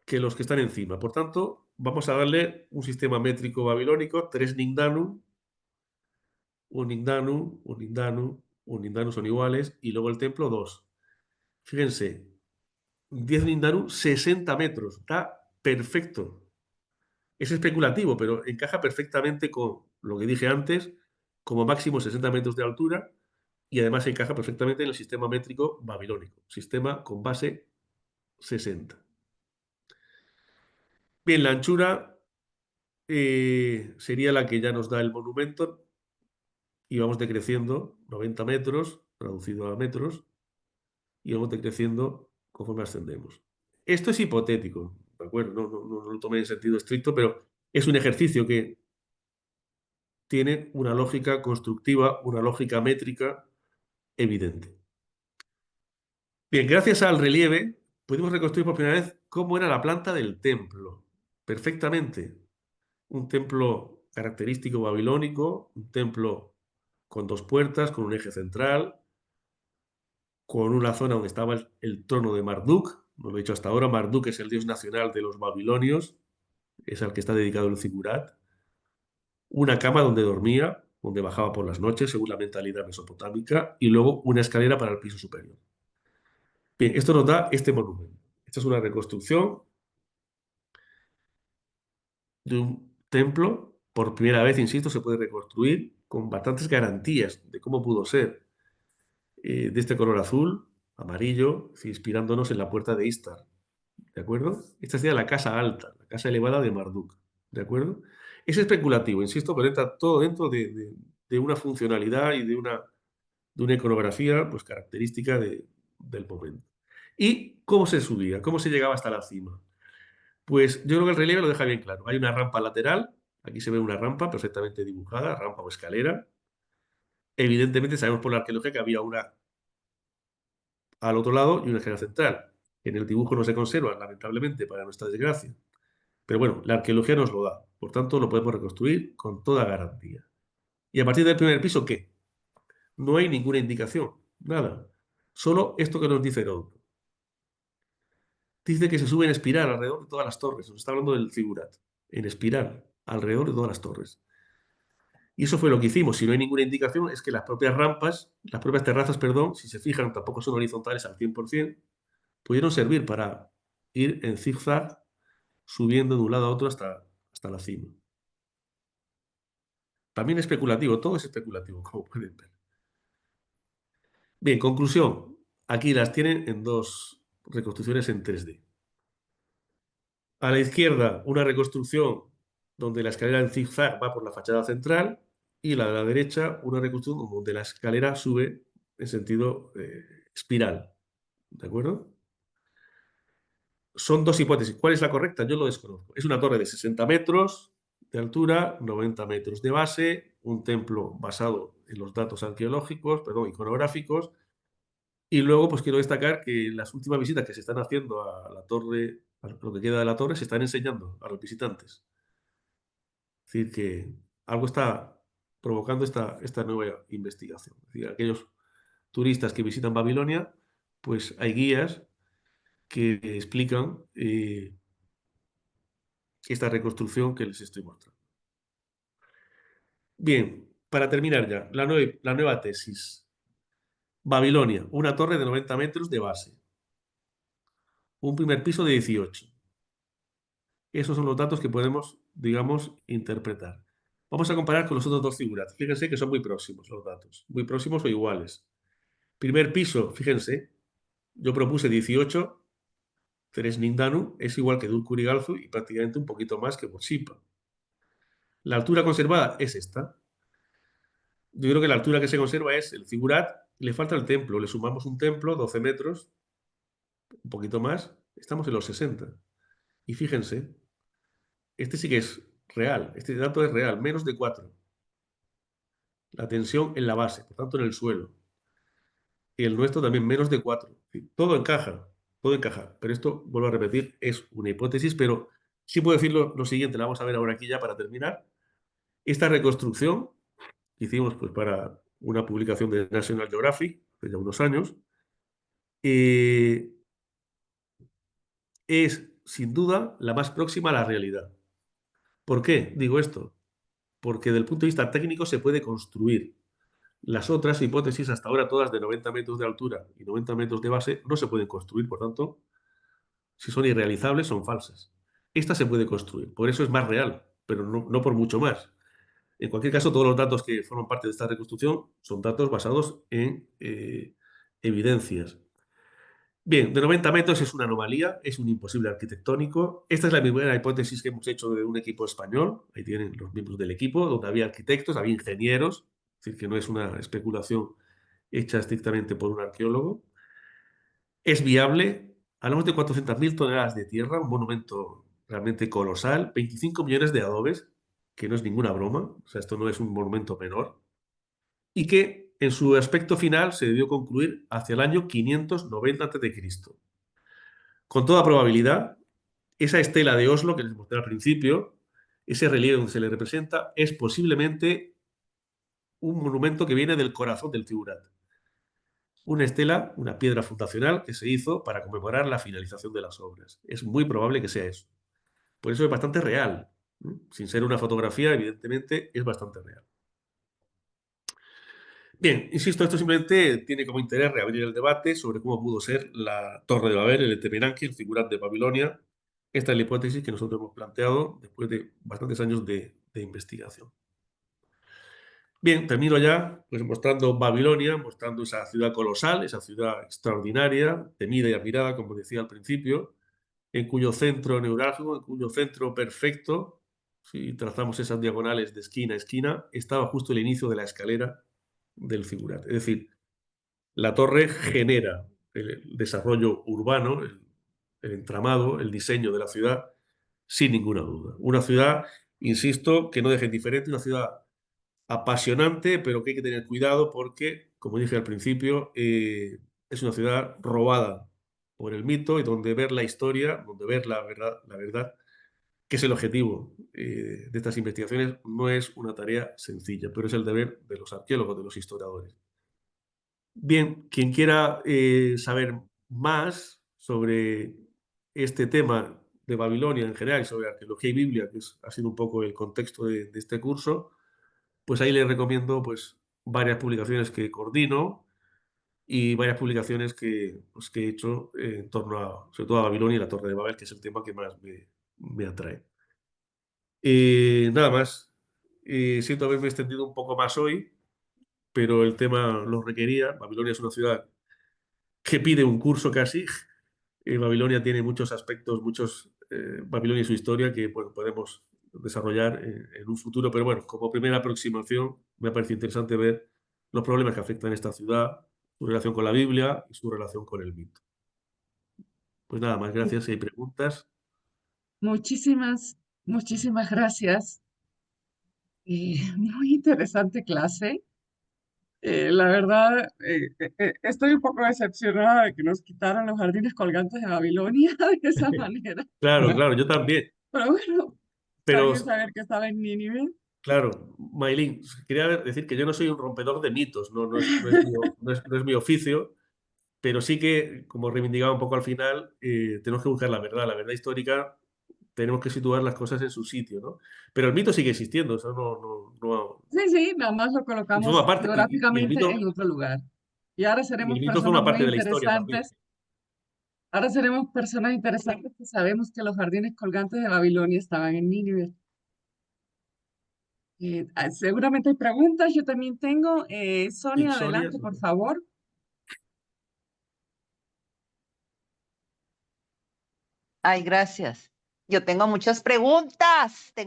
que los que están encima. Por tanto, vamos a darle un sistema métrico babilónico, 3 Ningdanum, un Ningdanum, un Ningdanum, un Ningdanum son iguales, y luego el templo 2. Fíjense, 10 Ningdanum, 60 metros. Está perfecto. Es especulativo, pero encaja perfectamente con lo que dije antes, como máximo 60 metros de altura y además encaja perfectamente en el sistema métrico babilónico, sistema con base 60. Bien, la anchura sería la que ya nos da el monumento y vamos decreciendo 90 metros, traducido a metros, y vamos decreciendo conforme ascendemos. Esto es hipotético, ¿de acuerdo? No lo tomé en sentido estricto, pero es un ejercicio que tiene una lógica constructiva, una lógica métrica evidente. Bien, gracias al relieve pudimos reconstruir por primera vez cómo era la planta del templo. Perfectamente. Un templo característico babilónico, un templo con dos puertas, con un eje central, con una zona donde estaba el trono de Marduk. No lo he dicho hasta ahora, Marduk es el dios nacional de los babilonios, es al que está dedicado el zigurat. Una cama donde dormía, donde bajaba por las noches, según la mentalidad mesopotámica, y luego una escalera para el piso superior. Bien, esto nos da este monumento. Esta es una reconstrucción de un templo. Por primera vez, insisto, se puede reconstruir con bastantes garantías de cómo pudo ser, de este color azul, amarillo, inspirándonos en la puerta de Istar. ¿De acuerdo? Esta sería la casa alta, la casa elevada de Marduk. ¿De acuerdo? Es especulativo, insisto, pero entra todo dentro de una funcionalidad y de una iconografía pues, característica del momento. ¿Y cómo se subía? ¿Cómo se llegaba hasta la cima? Pues yo creo que el relieve lo deja bien claro. Hay una rampa lateral, aquí se ve una rampa perfectamente dibujada, rampa o escalera. Evidentemente sabemos por la arqueología que había una al otro lado y una escalera central. En el dibujo no se conserva, lamentablemente, para nuestra desgracia. Pero bueno, la arqueología nos lo da. Por tanto, lo podemos reconstruir con toda garantía. ¿Y a partir del primer piso qué? No hay ninguna indicación, nada. Solo esto que nos dice Heródoto. Dice que se sube en espiral alrededor de todas las torres. Nos está hablando del figurat. En espiral, alrededor de todas las torres. Y eso fue lo que hicimos. Si no hay ninguna indicación, es que las propias rampas, las propias terrazas, perdón, si se fijan, tampoco son horizontales al 100%, pudieron servir para ir en zigzag subiendo de un lado a otro hasta la cima. También especulativo, todo es especulativo, como pueden ver. Bien, conclusión. Aquí las tienen en dos reconstrucciones en 3D. A la izquierda, una reconstrucción donde la escalera en zigzag va por la fachada central y la de la derecha, una reconstrucción donde la escalera sube en sentido espiral. ¿De acuerdo? Son dos hipótesis. ¿Cuál es la correcta? Yo lo desconozco. Es una torre de 60 metros de altura, 90 metros de base, un templo basado en los datos arqueológicos, perdón, iconográficos. Y luego, pues quiero destacar que las últimas visitas que se están haciendo a la torre, a lo que queda de la torre, se están enseñando a los visitantes. Es decir, que algo está provocando esta nueva investigación. Es decir, aquellos turistas que visitan Babilonia, pues hay guías que explican esta reconstrucción que les estoy mostrando. Bien, para terminar ya, la nueva tesis. Babilonia, una torre de 90 metros de base, un primer piso de 18. Esos son los datos que podemos, digamos, interpretar. Vamos a comparar con los otros dos figuras. Fíjense que son muy próximos los datos, muy próximos o iguales. Primer piso, fíjense, yo propuse 18, Ceres Nindanu es igual que Dulcur y Galzu y prácticamente un poquito más que Botsipa. La altura conservada es esta. Yo creo que la altura que se conserva es el figurat, le falta el templo, le sumamos un templo, 12 metros, un poquito más, estamos en los 60. Y fíjense, este sí que es real, este dato es real, menos de 4. La tensión en la base, por tanto en el suelo. Y el nuestro también menos de 4. Todo encaja, todo encaja. Pero esto, vuelvo a repetir, es una hipótesis, pero sí puedo decir lo siguiente, la vamos a ver ahora aquí ya para terminar. Esta reconstrucción que hicimos pues, para una publicación de National Geographic hace ya unos años, eh, es sin duda la más próxima a la realidad. ¿Por qué digo esto? Porque desde el punto de vista técnico se puede construir. Las otras hipótesis, hasta ahora todas de 90 metros de altura y 90 metros de base, no se pueden construir, por tanto, si son irrealizables, son falsas. Esta se puede construir, por eso es más real, pero no por mucho más. En cualquier caso, todos los datos que forman parte de esta reconstrucción son datos basados en evidencias. Bien, de 90 metros es una anomalía, es un imposible arquitectónico. Esta es la primera hipótesis que hemos hecho de un equipo español. Ahí tienen los miembros del equipo, donde había arquitectos, había ingenieros, es decir, que no es una especulación hecha estrictamente por un arqueólogo. Es viable, hablamos de 400.000 toneladas de tierra, un monumento realmente colosal, 25 millones de adobes, que no es ninguna broma, o sea, esto no es un monumento menor, y que en su aspecto final se debió concluir hacia el año 590 a.C. Con toda probabilidad, esa estela de Oslo que les mostré al principio, ese relieve donde se le representa, es posiblemente un monumento que viene del corazón del Tigurat. Una estela, una piedra fundacional que se hizo para conmemorar la finalización de las obras. Es muy probable que sea eso. Por eso es bastante real. Sin ser una fotografía, evidentemente, es bastante real. Bien, insisto, esto simplemente tiene como interés reabrir el debate sobre cómo pudo ser la Torre de Babel, el Etemenanque, el figurante de Babilonia. Esta es la hipótesis que nosotros hemos planteado después de bastantes años de investigación. Bien, termino ya pues, mostrando Babilonia, mostrando esa ciudad colosal, esa ciudad extraordinaria, temida y admirada, como decía al principio, en cuyo centro neurálgico, en cuyo centro perfecto, si trazamos esas diagonales de esquina a esquina, estaba justo el inicio de la escalera del figurat. Es decir, la torre genera el desarrollo urbano, el entramado, el diseño de la ciudad, sin ninguna duda. Una ciudad, insisto, que no deje indiferente, una ciudad apasionante, pero que hay que tener cuidado porque, como dije al principio, es una ciudad robada por el mito y donde ver la historia, donde ver la verdad, que es el objetivo de estas investigaciones, no es una tarea sencilla, pero es el deber de los arqueólogos, de los historiadores. Bien, quien quiera saber más sobre este tema de Babilonia en general, sobre arqueología y Biblia, que ha sido un poco el contexto de este curso, pues ahí les recomiendo pues, varias publicaciones que coordino y varias publicaciones pues, que he hecho en torno a, sobre todo a Babilonia y la Torre de Babel, que es el tema que más me atrae. Nada más. Siento haberme extendido un poco más hoy, pero el tema lo requería. Babilonia es una ciudad que pide un curso casi. Babilonia tiene muchos aspectos, Babilonia y su historia que bueno, podemos desarrollar en un futuro, pero bueno, como primera aproximación me parece interesante ver los problemas que afectan a esta ciudad, su relación con la Biblia y su relación con el mito. Pues nada más, gracias. Si hay preguntas, Muchísimas, muchísimas gracias. Muy interesante clase. La verdad, estoy un poco decepcionada de que nos quitaran los jardines colgantes de Babilonia de esa manera. claro, claro, yo también, Pero bueno, está pero bien saber que estaba en Nínive. claro, Maylin, quería decir que yo no soy un rompedor de mitos, no es mi oficio, pero sí que, como reivindicaba un poco al final, tenemos que buscar la verdad histórica, tenemos que situar las cosas en su sitio, ¿no? Pero el mito sigue existiendo, eso Sí, sí, nada más lo y forma colocamos parte, y el geográficamente en mito, otro lugar. Y ahora y el seremos mito personas forma muy parte de la historia también. interesantes. Ahora seremos personas interesantes que sabemos que los jardines colgantes de Babilonia estaban en Nínive. Seguramente hay preguntas, yo también tengo. Sí, Sonia, Sonia, adelante, por favor. Ay, gracias. Yo tengo muchas preguntas.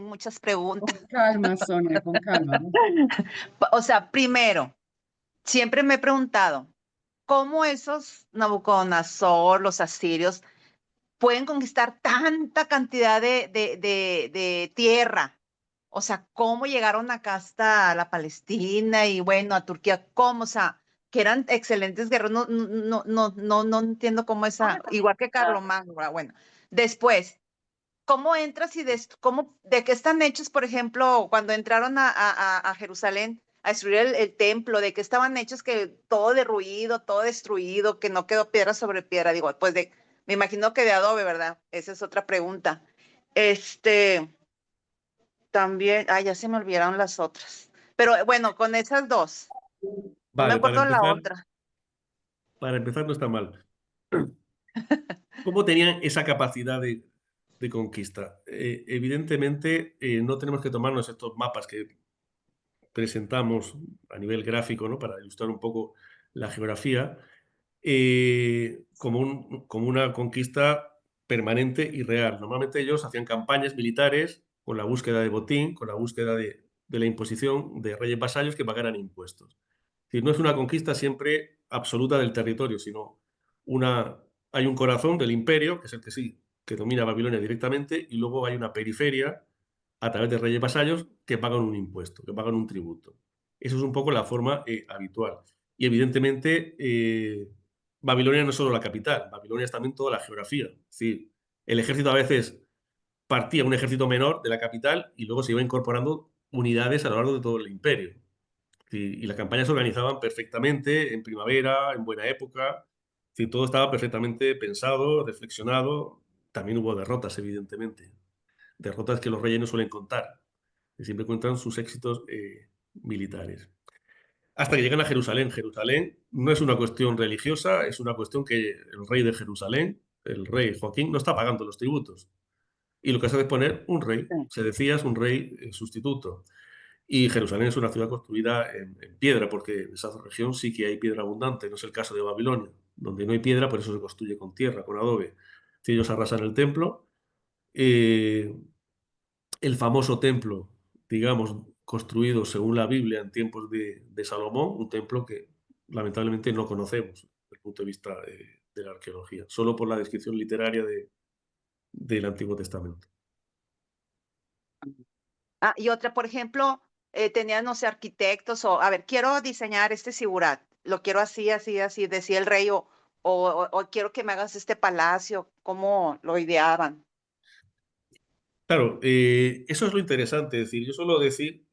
Con calma, Sonia, con calma, ¿no? O sea, primero, siempre me he preguntado, ¿cómo esos Nabucodonosor, los asirios, pueden conquistar tanta cantidad de tierra? O sea, ¿cómo llegaron acá hasta la Palestina y bueno, a Turquía? ¿Cómo? O sea, que eran excelentes guerreros. No entiendo cómo esa, igual que Carlomagno, bueno. Después, ¿cómo entras y de qué están hechos, por ejemplo, cuando entraron a Jerusalén a destruir el templo, de qué estaban hechos que todo derruido, todo destruido, que no quedó piedra sobre piedra? Digo, pues me imagino que de adobe, ¿verdad? Esa es otra pregunta. Este, también, ya se me olvidaron las otras. Pero bueno, con esas dos. No me vale, acuerdo la otra. para empezar no está mal. ¿Cómo tenían esa capacidad de conquista? Evidentemente, no tenemos que tomarnos estos mapas que presentamos a nivel gráfico, ¿no? Para ilustrar un poco la geografía, como una conquista permanente y real. Normalmente ellos hacían campañas militares con la búsqueda de botín, con la búsqueda de la imposición de reyes vasallos que pagaran impuestos. Es decir, no es una conquista siempre absoluta del territorio, sino hay un corazón del imperio, que es el que sí, que domina Babilonia directamente, y luego hay una periferia a través de reyes vasallos que pagan un impuesto, que pagan un tributo. Eso es un poco la forma habitual. Y evidentemente, Babilonia no es solo la capital, Babilonia es también toda la geografía. Es decir, el ejército a veces partía un ejército menor de la capital y luego se iba incorporando unidades a lo largo de todo el imperio. Y las campañas se organizaban perfectamente en primavera, en buena época. Es decir, todo estaba perfectamente pensado, reflexionado. También hubo derrotas, evidentemente. Derrotas que los reyes no suelen contar, que siempre cuentan sus éxitos militares. Hasta que llegan a Jerusalén. Jerusalén no es una cuestión religiosa, es una cuestión que el rey de Jerusalén, el rey Joaquín, no está pagando los tributos. Y lo que hace es poner un rey, Sí. se decía es un rey sustituto. Y Jerusalén es una ciudad construida en piedra, porque en esa región sí que hay piedra abundante, no es el caso de Babilonia, donde no hay piedra, por eso se construye con tierra, con adobe. Si ellos arrasan el templo, eh, el famoso templo, digamos, construido según la Biblia en tiempos de Salomón, un templo que lamentablemente no conocemos desde el punto de vista de la arqueología, solo por la descripción literaria del Antiguo Testamento. Ah, y otra, por ejemplo, tenían, no sé, arquitectos o, a ver, quiero diseñar este sigurat, lo quiero así, así, así, decía el rey, o quiero que me hagas este palacio, ¿cómo lo ideaban? Claro, eso es lo interesante. Es decir, yo suelo decir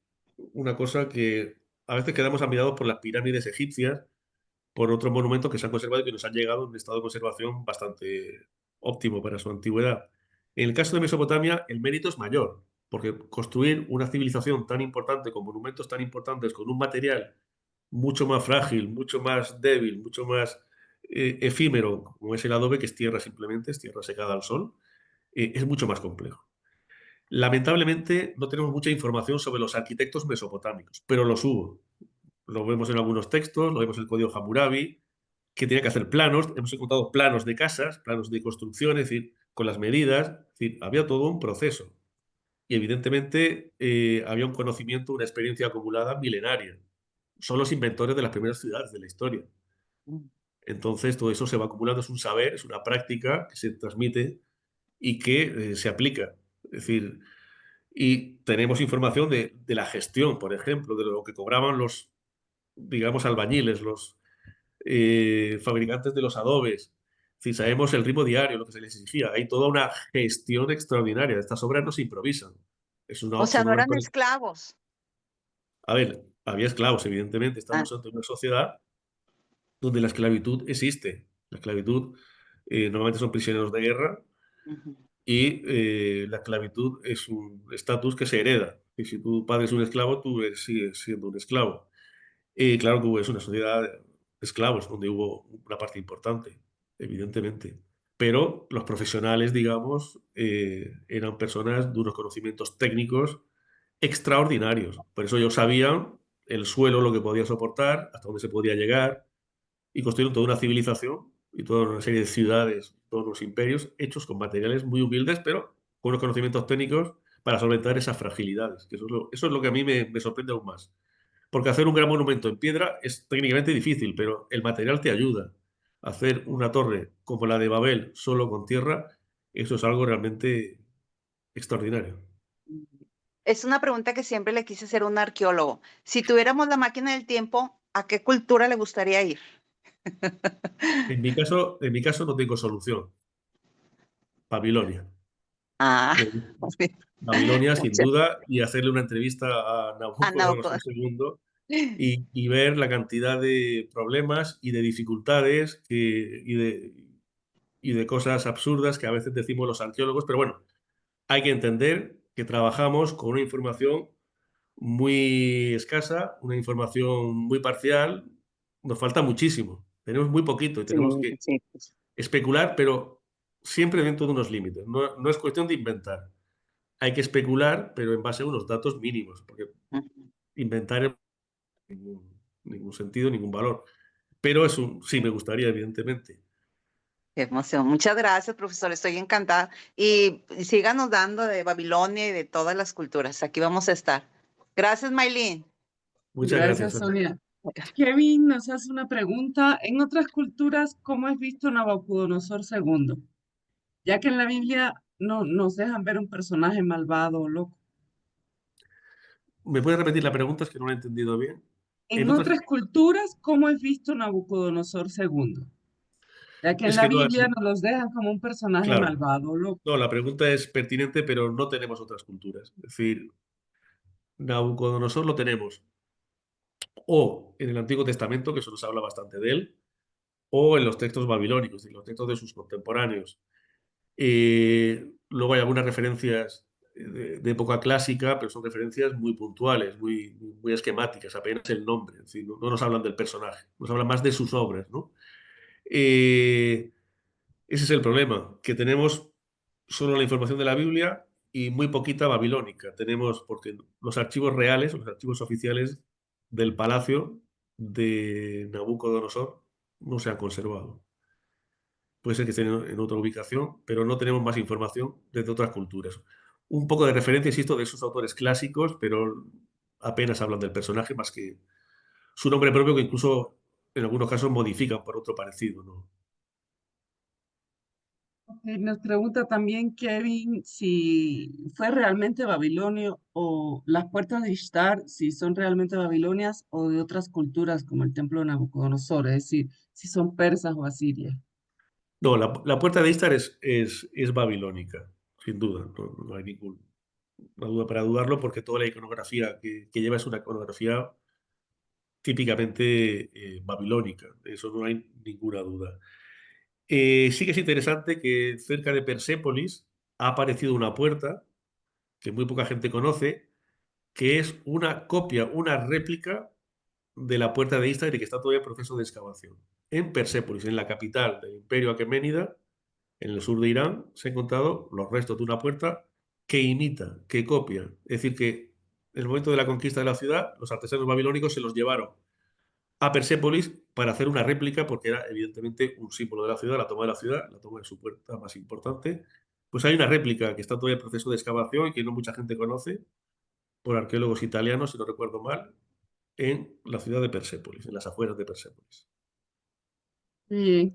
una cosa que a veces quedamos admirados por las pirámides egipcias, por otros monumentos que se han conservado y que nos han llegado en un estado de conservación bastante óptimo para su antigüedad. En el caso de Mesopotamia, el mérito es mayor, porque construir una civilización tan importante, con monumentos tan importantes, con un material mucho más frágil, mucho más débil, mucho más efímero, como es el adobe, que es tierra simplemente, es tierra secada al sol, es mucho más complejo. Lamentablemente no tenemos mucha información sobre los arquitectos mesopotámicos, pero los hubo. Lo vemos en algunos textos, lo vemos en el Código Hammurabi, que tenía que hacer planos. Hemos encontrado planos de casas, planos de construcción, es decir, con las medidas. Es decir, había todo un proceso. Y evidentemente había un conocimiento, una experiencia acumulada milenaria. Son los inventores de las primeras ciudades de la historia. Mm. Entonces todo eso se va acumulando, es un saber, es una práctica que se transmite y que se aplica. Es decir, y tenemos información de la gestión, por ejemplo, de lo que cobraban los, digamos, albañiles, los fabricantes de los adobes. Si sabemos el ritmo diario, lo que se les exigía, hay toda una gestión extraordinaria. Estas obras no se improvisan. O sea, Son no unas eran cosas. esclavos. A ver, había esclavos, evidentemente. Ah, Estamos ante una sociedad donde la esclavitud existe. La esclavitud normalmente son prisioneros de guerra ujú. y la esclavitud es un estatus que se hereda. Y si tu padre es un esclavo, sigues siendo un esclavo. Claro que es una sociedad de esclavos, donde hubo una parte importante, evidentemente. Pero los profesionales, digamos, eran personas de unos conocimientos técnicos extraordinarios. Por eso ellos sabían el suelo, lo que podía soportar, hasta dónde se podía llegar, y construyeron toda una civilización y toda una serie de ciudades, todos los imperios, hechos con materiales muy humildes, pero con unos conocimientos técnicos para solventar esas fragilidades. Que eso es lo que a mí me sorprende aún más. Porque hacer un gran monumento en piedra es técnicamente difícil, pero el material te ayuda. Hacer una torre como la de Babel solo con tierra, eso es algo realmente extraordinario. Es una pregunta que siempre le quise hacer a un arqueólogo. Si tuviéramos la máquina del tiempo, ¿a qué cultura le gustaría ir? En mi caso no tengo solución. Babilonia. Ah, Me gusta. Babilonia, sin muchas. duda, y hacerle una entrevista a Ah, no, Nabucodonosor II y ver la cantidad de problemas y de dificultades y de cosas absurdas que a veces decimos los arqueólogos, pero bueno, hay que entender que trabajamos con una información muy escasa, una información muy parcial, nos falta muchísimo, tenemos muy poquito y sí, tenemos que sí, pues. especular, pero siempre dentro de unos límites. No es cuestión de inventar. Hay que especular, pero en base a unos datos mínimos, porque Ujú. inventar ningún sentido, ningún valor. Pero sí me gustaría, evidentemente. Qué emoción. Muchas gracias, profesor. Estoy encantada. Y síganos dando de Babilonia y de todas las culturas. Aquí vamos a estar. Gracias, Maylin. Muchas gracias, Gracias, Sonia. Sonia. Kevin nos hace una pregunta. En otras culturas, ¿cómo es visto Nabucodonosor II? Ya que en la Biblia no nos dejan ver un personaje malvado o loco. ¿Me puedes repetir la pregunta? Es que no la he entendido bien. En otras culturas, ¿cómo es visto Nabucodonosor II? Ya que en Es la que no, Biblia nos los dejan como un personaje claro. malvado o loco. No, la pregunta es pertinente, pero no tenemos otras culturas. Es decir, Nabucodonosor lo tenemos o en el Antiguo Testamento, que eso nos habla bastante de él, o en los textos babilónicos, en los textos de sus contemporáneos. Luego hay algunas referencias de época clásica, pero son referencias muy puntuales, muy esquemáticas, apenas el nombre. Es decir, no nos hablan del personaje, nos hablan más de sus obras, ¿no? Eh, Ese es el problema, que tenemos solo la información de la Biblia y muy poquita babilónica. Tenemos, porque los archivos reales, los archivos oficiales del palacio de Nabucodonosor no se han conservado. Puede ser que estén en otra ubicación, pero no tenemos más información desde otras culturas. Un poco de referencia, insisto, de esos autores clásicos, pero apenas hablan del personaje más que su nombre propio, que incluso en algunos casos modifican por otro parecido, ¿no? Nos pregunta también Kevin si fue realmente babilonio o las puertas de Ishtar, si son realmente babilonias o de otras culturas como el templo de Nabucodonosor, es decir, si son persas o asirias. No, la puerta de Istar es babilónica, sin duda. No hay ninguna duda para dudarlo, porque toda la iconografía que lleva es una iconografía típicamente babilónica. Eso no hay ninguna duda. Sí que es interesante que cerca de Persépolis ha aparecido una puerta que muy poca gente conoce, que es una copia, una réplica de la puerta de Istar y que está todavía en proceso de excavación. En Persépolis, en la capital del Imperio Aqueménida, en el sur de Irán, se han encontrado los restos de una puerta que imita, que copia. Es decir, que en el momento de la conquista de la ciudad, los artesanos babilónicos se los llevaron a Persépolis para hacer una réplica, porque era evidentemente un símbolo de la ciudad, la toma de la ciudad, la toma de su puerta más importante. Pues hay una réplica que está todavía en proceso de excavación y que no mucha gente conoce, por arqueólogos italianos, si no recuerdo mal, en la ciudad de Persépolis, en las afueras de Persépolis. Sí,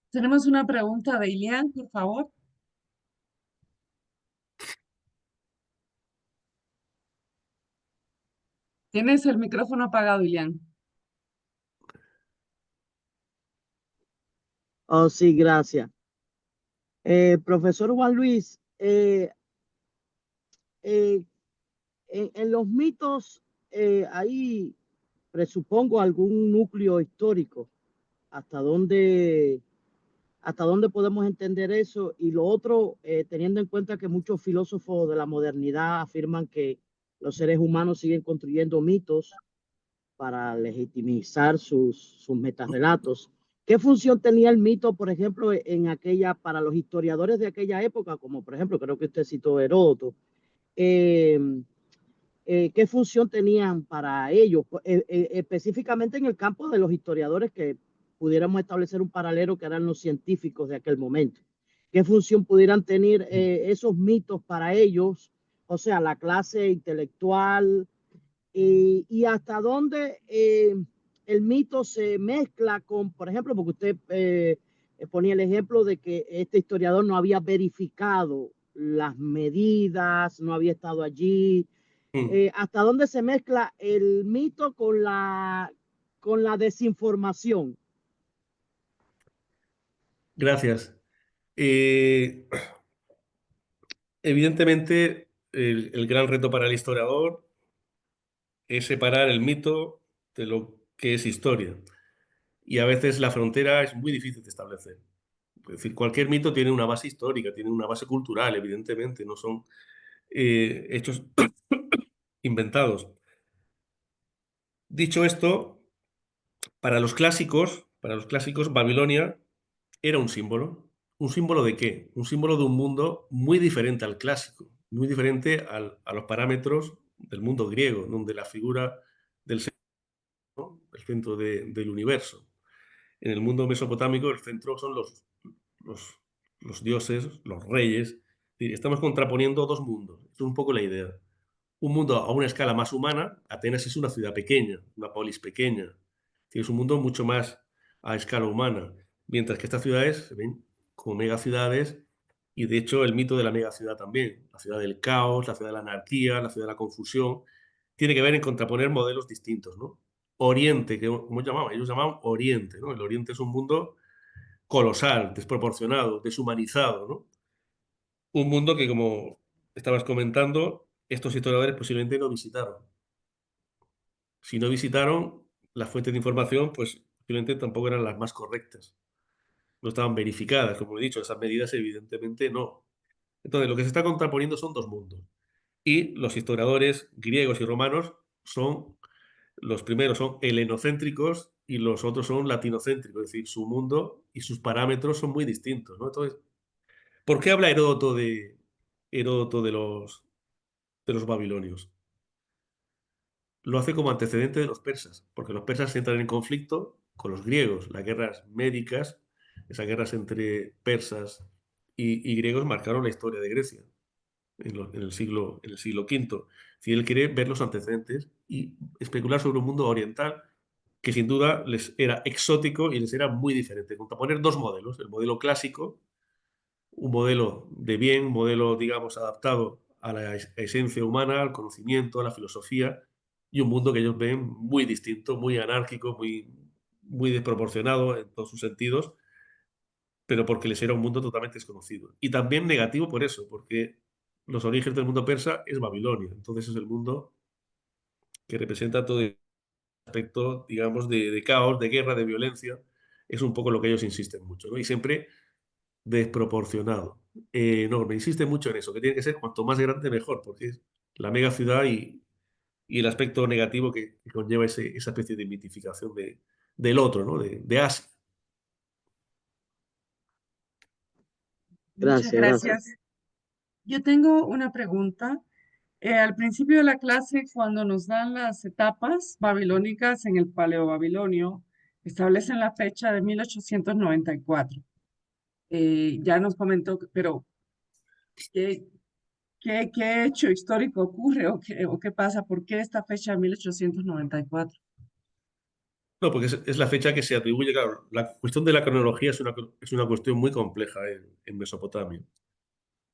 tenemos una pregunta de Ilian, por favor. Tienes el micrófono apagado, Ilian. Oh, sí, gracias. Profesor Juan Luis, eh, en los mitos hay, presupongo, algún núcleo histórico. ¿Hasta dónde podemos entender eso? Y lo otro, teniendo en cuenta que muchos filósofos de la modernidad afirman que los seres humanos siguen construyendo mitos para legitimizar sus metarrelatos. ¿Qué función tenía el mito, por ejemplo, para los historiadores de aquella época, como por ejemplo, creo que usted citó Heródoto? Eh, ¿Qué función tenían para ellos? Específicamente en el campo de los historiadores, que pudiéramos establecer un paralelo, que eran los científicos de aquel momento. ¿Qué función pudieran tener esos mitos para ellos? O sea, la clase intelectual, y hasta dónde el mito se mezcla con, por ejemplo, porque usted ponía el ejemplo de que este historiador no había verificado las medidas, no había estado allí. ¿Hasta dónde se mezcla el mito con la desinformación? Gracias. Evidentemente, el gran reto para el historiador es separar el mito de lo que es historia. Y a veces la frontera es muy difícil de establecer. Es decir, cualquier mito tiene una base histórica, tiene una base cultural, evidentemente, no son hechos inventados. Dicho esto, para los clásicos, Babilonia era un símbolo. ¿Un símbolo de qué? Un símbolo de un mundo muy diferente al clásico, muy diferente a los parámetros mundo griego, donde la figura del centro, ¿no? El centro del universo. En el mundo mesopotámico el centro son los, los dioses, los reyes. Estamos contraponiendo dos mundos. Esto es un poco la idea. Un mundo a una escala más humana. Atenas es una ciudad pequeña, una polis pequeña. Es un mundo mucho más a escala humana. Mientras que estas ciudades se ven como megaciudades, y de hecho el mito de la megaciudad también, la ciudad del caos, la ciudad de la anarquía, la ciudad de la confusión, tiene que ver en contraponer modelos distintos, ¿no? Oriente, que como llamaban, ellos llamaban Oriente, ¿no? El Oriente es un mundo colosal, desproporcionado, deshumanizado, ¿no? Un mundo que, como estabas comentando, estos historiadores posiblemente no visitaron. Si no visitaron, las fuentes de información, pues posiblemente tampoco eran las más correctas. No estaban verificadas, como he dicho, esas medidas evidentemente no. Entonces, lo que se está contraponiendo son dos mundos. Y los historiadores griegos y romanos son, los primeros son helenocéntricos y los otros son latinocéntricos, es decir, su mundo y sus parámetros son muy distintos, ¿no? Entonces, ¿por qué habla Heródoto de los babilonios? Lo hace como antecedente de los persas, porque los persas entran en conflicto con los griegos. Las guerras médicas, esas guerras entre persas y griegos marcaron la historia de Grecia en el siglo V. Si él quiere ver los antecedentes y especular sobre un mundo oriental que sin duda les era exótico y les era muy diferente. Contraponer dos modelos, el modelo clásico, un modelo de bien, un modelo, digamos, adaptado a la esencia humana, al conocimiento, a la filosofía, y un mundo que ellos ven muy distinto, muy anárquico, muy desproporcionado en todos sus sentidos, pero porque les era un mundo totalmente desconocido. Y también negativo por eso, porque los orígenes del mundo persa es Babilonia, entonces es el mundo que representa todo el aspecto, digamos, de caos, de guerra, de violencia. Es un poco lo que ellos insisten mucho, ¿no? Y siempre desproporcionado, enorme. Insiste mucho en eso, que tiene que ser cuanto más grande mejor, porque es la mega ciudad y el aspecto negativo que conlleva esa especie de mitificación del otro, ¿no? De Asia. Muchas Gracias, gracias. gracias. Yo tengo una pregunta. Al principio de la clase, cuando nos dan las etapas babilónicas en el Paleobabilonio, establecen la fecha de 1894. Ya nos comentó, pero ¿qué, qué hecho histórico ocurre o qué pasa? ¿Por qué esta fecha de 1894? No, porque es la fecha que se atribuye, claro, la cuestión de la cronología es una cuestión muy compleja en Mesopotamia.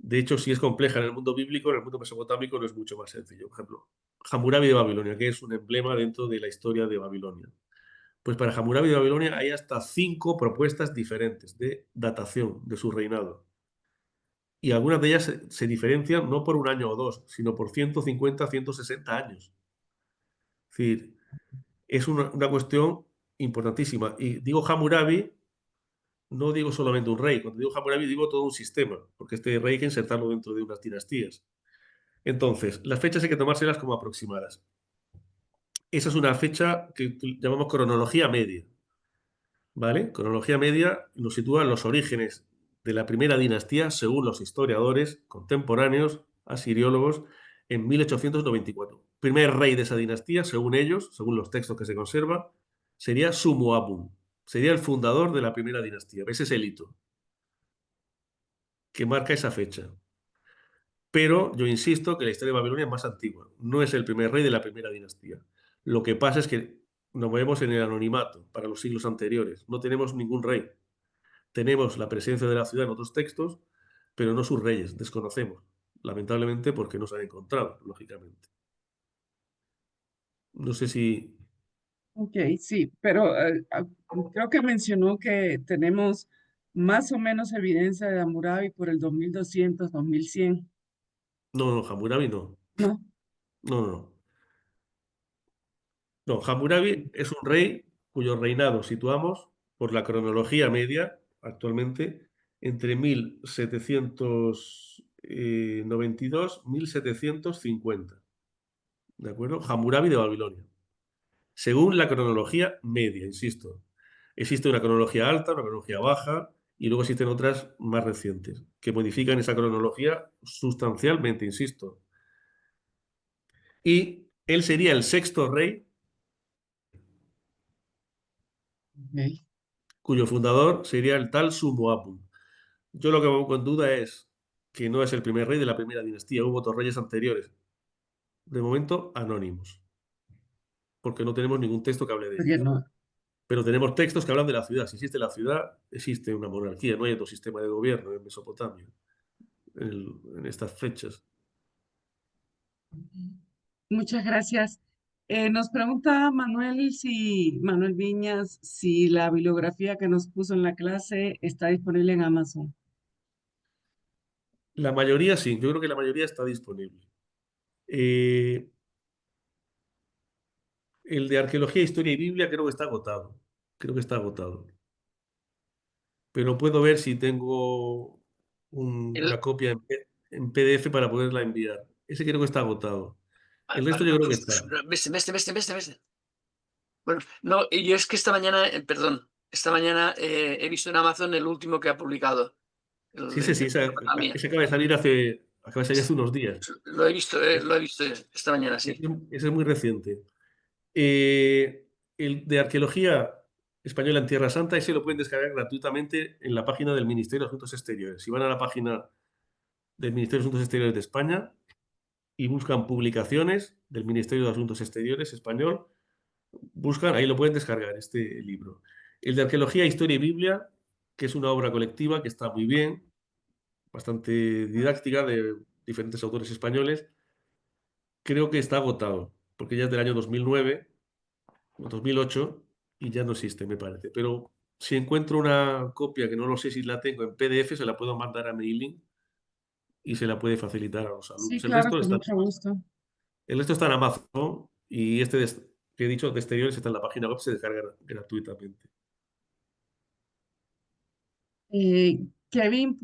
De hecho, si es compleja en el mundo bíblico, en el mundo mesopotámico no es mucho más sencillo. Por ejemplo, Hammurabi de Babilonia, que es un emblema dentro de la historia de Babilonia. Pues para Hammurabi de Babilonia hay hasta 5 propuestas diferentes de datación de su reinado. Y algunas de ellas se diferencian no por un año o dos, sino por 150, 160 años. Es decir, es una cuestión importantísima. Y digo Hammurabi, no digo solamente un rey. Cuando digo Hammurabi digo todo un sistema, porque este rey hay que insertarlo dentro de unas dinastías. Entonces, las fechas hay que tomárselas como aproximadas. Esa es una fecha que llamamos cronología media. ¿Vale? Cronología media nos sitúa en los orígenes de la primera dinastía, según los historiadores contemporáneos, asiriólogos, en 1894. Primer rey de esa dinastía, según ellos, según los textos que se conservan, sería Sumuabum. Sería el fundador de la primera dinastía. Ese es el hito que marca esa fecha. Pero yo insisto que la historia de Babilonia es más antigua. No es el primer rey de la primera dinastía. Lo que pasa es que nos movemos en el anonimato para los siglos anteriores. No tenemos ningún rey. Tenemos la presencia de la ciudad en otros textos, pero no sus reyes, desconocemos, lamentablemente porque no se han encontrado, lógicamente. No sé si... Ok, sí, pero creo que mencionó que tenemos más o menos evidencia de Hammurabi por el 2200, 2100, No, no, Hammurabi no. ¿no? No, no, no. No, Hammurabi es un rey cuyo reinado situamos por la cronología media actualmente entre 1792 y 1750. ¿De acuerdo? Hammurabi de Babilonia. Según la cronología media, insisto. Existe una cronología alta, una cronología baja, y luego existen otras más recientes, que modifican esa cronología sustancialmente, insisto. y él sería el sexto rey, Ok. cuyo fundador sería el tal Sumo-Apum. Yo lo que pongo en duda es que no es el primer rey de la primera dinastía, hubo otros reyes anteriores, de momento anónimos, porque no tenemos ningún texto que hable de Porque ellos. no. Pero tenemos textos que hablan de la ciudad. Si existe la ciudad, existe una monarquía, no hay otro sistema de gobierno en Mesopotamia en estas fechas. Muchas gracias. Nos pregunta Manuel Viñas, si la bibliografía que nos puso en la clase está disponible en Amazon. La mayoría sí, yo creo que la mayoría está disponible. Eh, el de arqueología, historia y Biblia creo que está agotado. Creo que está agotado. Pero puedo ver si tengo El, una copia en PDF para poderla enviar. Ese creo que está agotado. El resto vale, yo creo que está. veste. Bueno, no, y yo es que esta mañana, perdón, esta mañana he visto en Amazon el último que ha publicado, Sí, el sí, de Mesopotamia. ese acaba de salir hace unos días. Lo he visto esta mañana, sí. Ese es muy reciente. El de arqueología española en Tierra Santa, ese lo pueden descargar gratuitamente en la página del Ministerio de Asuntos Exteriores. Si van a la página del Ministerio de Asuntos Exteriores de España y buscan publicaciones del Ministerio de Asuntos Exteriores español, buscan, ahí lo pueden descargar, este libro. El de arqueología, historia y Biblia, que es una obra colectiva que está muy bien, bastante didáctica, de diferentes autores españoles, creo que está agotado, porque ya es del año 2009 o 2008 y ya no existe, me parece. Pero si encuentro una copia, que no lo sé si la tengo en PDF, se la puedo mandar a mailing y se la puede facilitar a los Sí, alumnos. claro, con mucho gusto. El resto está en Amazon y este que he dicho de exteriores está en la página web, se descarga gratuitamente. Kevin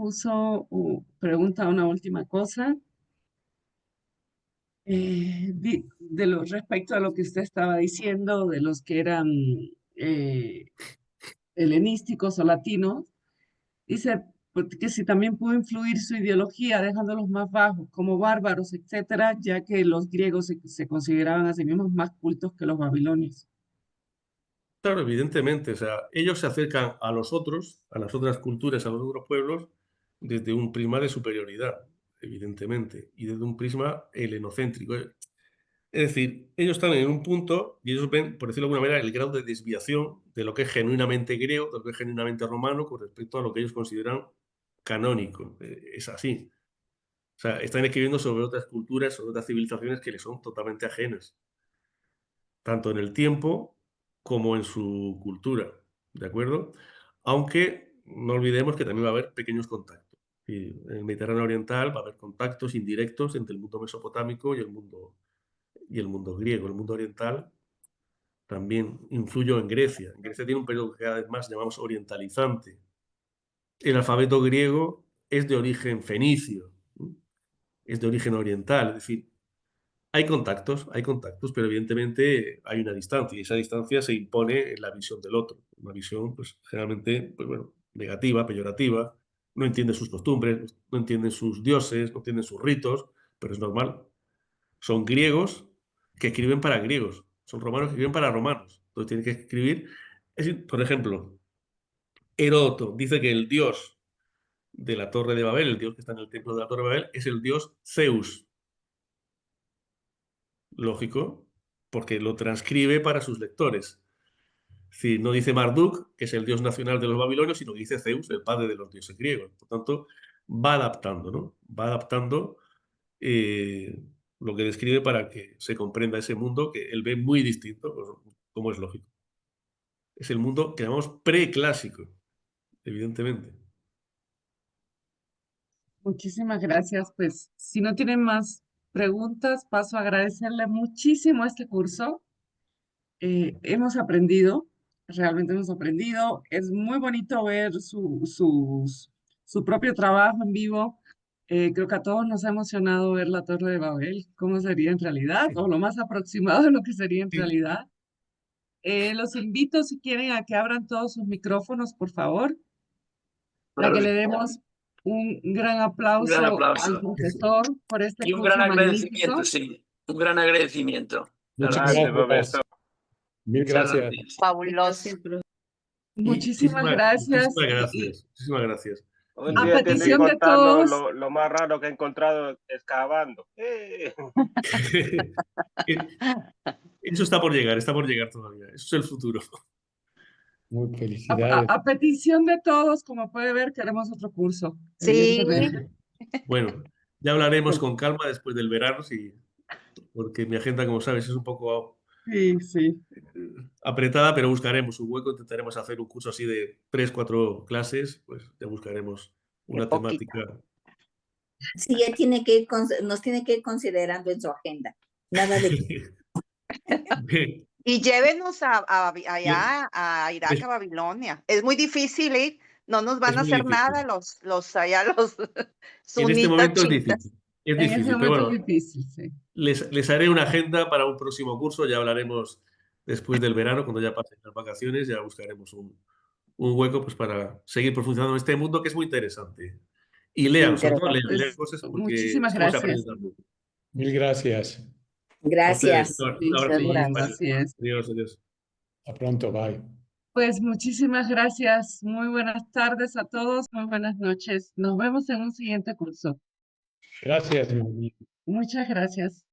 pregunta una última cosa. Respecto a lo que usted estaba diciendo, de los que eran eh, helenísticos o latinos, dice que si también pudo influir su ideología, dejándolos más bajos, como bárbaros, etcétera, ya que los griegos se consideraban a sí mismos más cultos que los babilonios. Claro, evidentemente, o sea, ellos se acercan a los otros, a las otras culturas, a los otros pueblos, desde un prisma de superioridad, evidentemente, y desde un prisma helenocéntrico. Es decir, ellos están en un punto y ellos ven, por decirlo de alguna manera, el grado de desviación de lo que es genuinamente griego, de lo que es genuinamente romano, con respecto a lo que ellos consideran canónico. Es así. O sea, están escribiendo sobre otras culturas, sobre otras civilizaciones que les son totalmente ajenas, tanto en el tiempo como en su cultura, ¿de acuerdo? Aunque no olvidemos que también va a haber pequeños contactos. Y en el Mediterráneo Oriental va a haber contactos indirectos entre el mundo mesopotámico y el mundo griego. El mundo oriental también influyó en Grecia. En Grecia tiene un periodo que cada vez más llamamos orientalizante. El alfabeto griego es de origen fenicio, es de origen oriental, es decir, hay contactos, pero evidentemente hay una distancia y esa distancia se impone en la visión del otro. Una visión, pues, generalmente, pues, bueno, negativa, peyorativa, no entiende sus costumbres, no entienden sus dioses, no entienden sus ritos, pero es normal. Son griegos que escriben para griegos, son romanos que escriben para romanos. Entonces tienen que escribir, por ejemplo, Heródoto dice que el dios de la Torre de Babel, el dios que está en el templo de la Torre de Babel, es el dios Zeus. Lógico, porque lo transcribe para sus lectores. Si no dice Marduk, que es el dios nacional de los babilonios, sino que dice Zeus, el padre de los dioses griegos. Por tanto, va adaptando, ¿no? Va adaptando eh, lo que describe para que se comprenda ese mundo que él ve muy distinto, pues, como es lógico. Es el mundo que llamamos preclásico, evidentemente. Muchísimas gracias. Pues si no tienen más preguntas, paso a agradecerle muchísimo este curso. Hemos aprendido, realmente hemos aprendido. Es muy bonito ver su propio trabajo en vivo. Creo que a todos nos ha emocionado ver la Torre de Babel, cómo sería en realidad, o lo más aproximado de lo que sería en Sí. realidad. Los invito, si quieren, a que abran todos sus micrófonos, por favor, para que le demos un gran Un gran aplauso al aplauso profesor por este y un gran curso agradecimiento, magnífico. sí. un gran agradecimiento. Muchas Gracias, gracias. Roberto. Mil Muchas gracias. Fabuloso. Muchísimas Muchísimas gracias. gracias. Muchísimas gracias. Un A día tiene que petición de contarnos todos. lo más raro que he encontrado excavando. Eso está por llegar todavía. Eso es el futuro. Muy A, felicidades. a petición de todos, como puede ver, queremos otro curso. Sí. Evidentemente. Bueno, ya hablaremos con calma después del verano, porque mi agenda, como sabes, es un poco Sí, sí. apretada, pero buscaremos un hueco, intentaremos hacer un curso así de 3, 4 clases, pues ya buscaremos una poquito. temática. Sí, ya tiene que ir nos tiene que ir considerando en su agenda. Nada de Bien, Y llévenos allá a Irak, es- a Babilonia. Es muy difícil ir, no nos van es a muy hacer difícil. nada los En este sunitas momento es chiitas. difícil. Es En ese difícil, pero momento bueno, es difícil, sí. les haré una agenda para un próximo curso, ya hablaremos después del verano, cuando ya pasen las vacaciones, ya buscaremos un hueco pues, para seguir profundizando en este mundo que es muy interesante. Y lean, sobre todo interesante. lean Pues, cosas porque muchísimas estamos gracias. aprendiendo. Mil gracias. A ustedes, Gracias. un Sí, abrazo. sí, Gracias. así es. Adiós, adiós. Hasta pronto. Bye. Pues muchísimas gracias. Muy buenas tardes a todos. Muy buenas noches. Nos vemos en un siguiente curso. Gracias. Muchas gracias.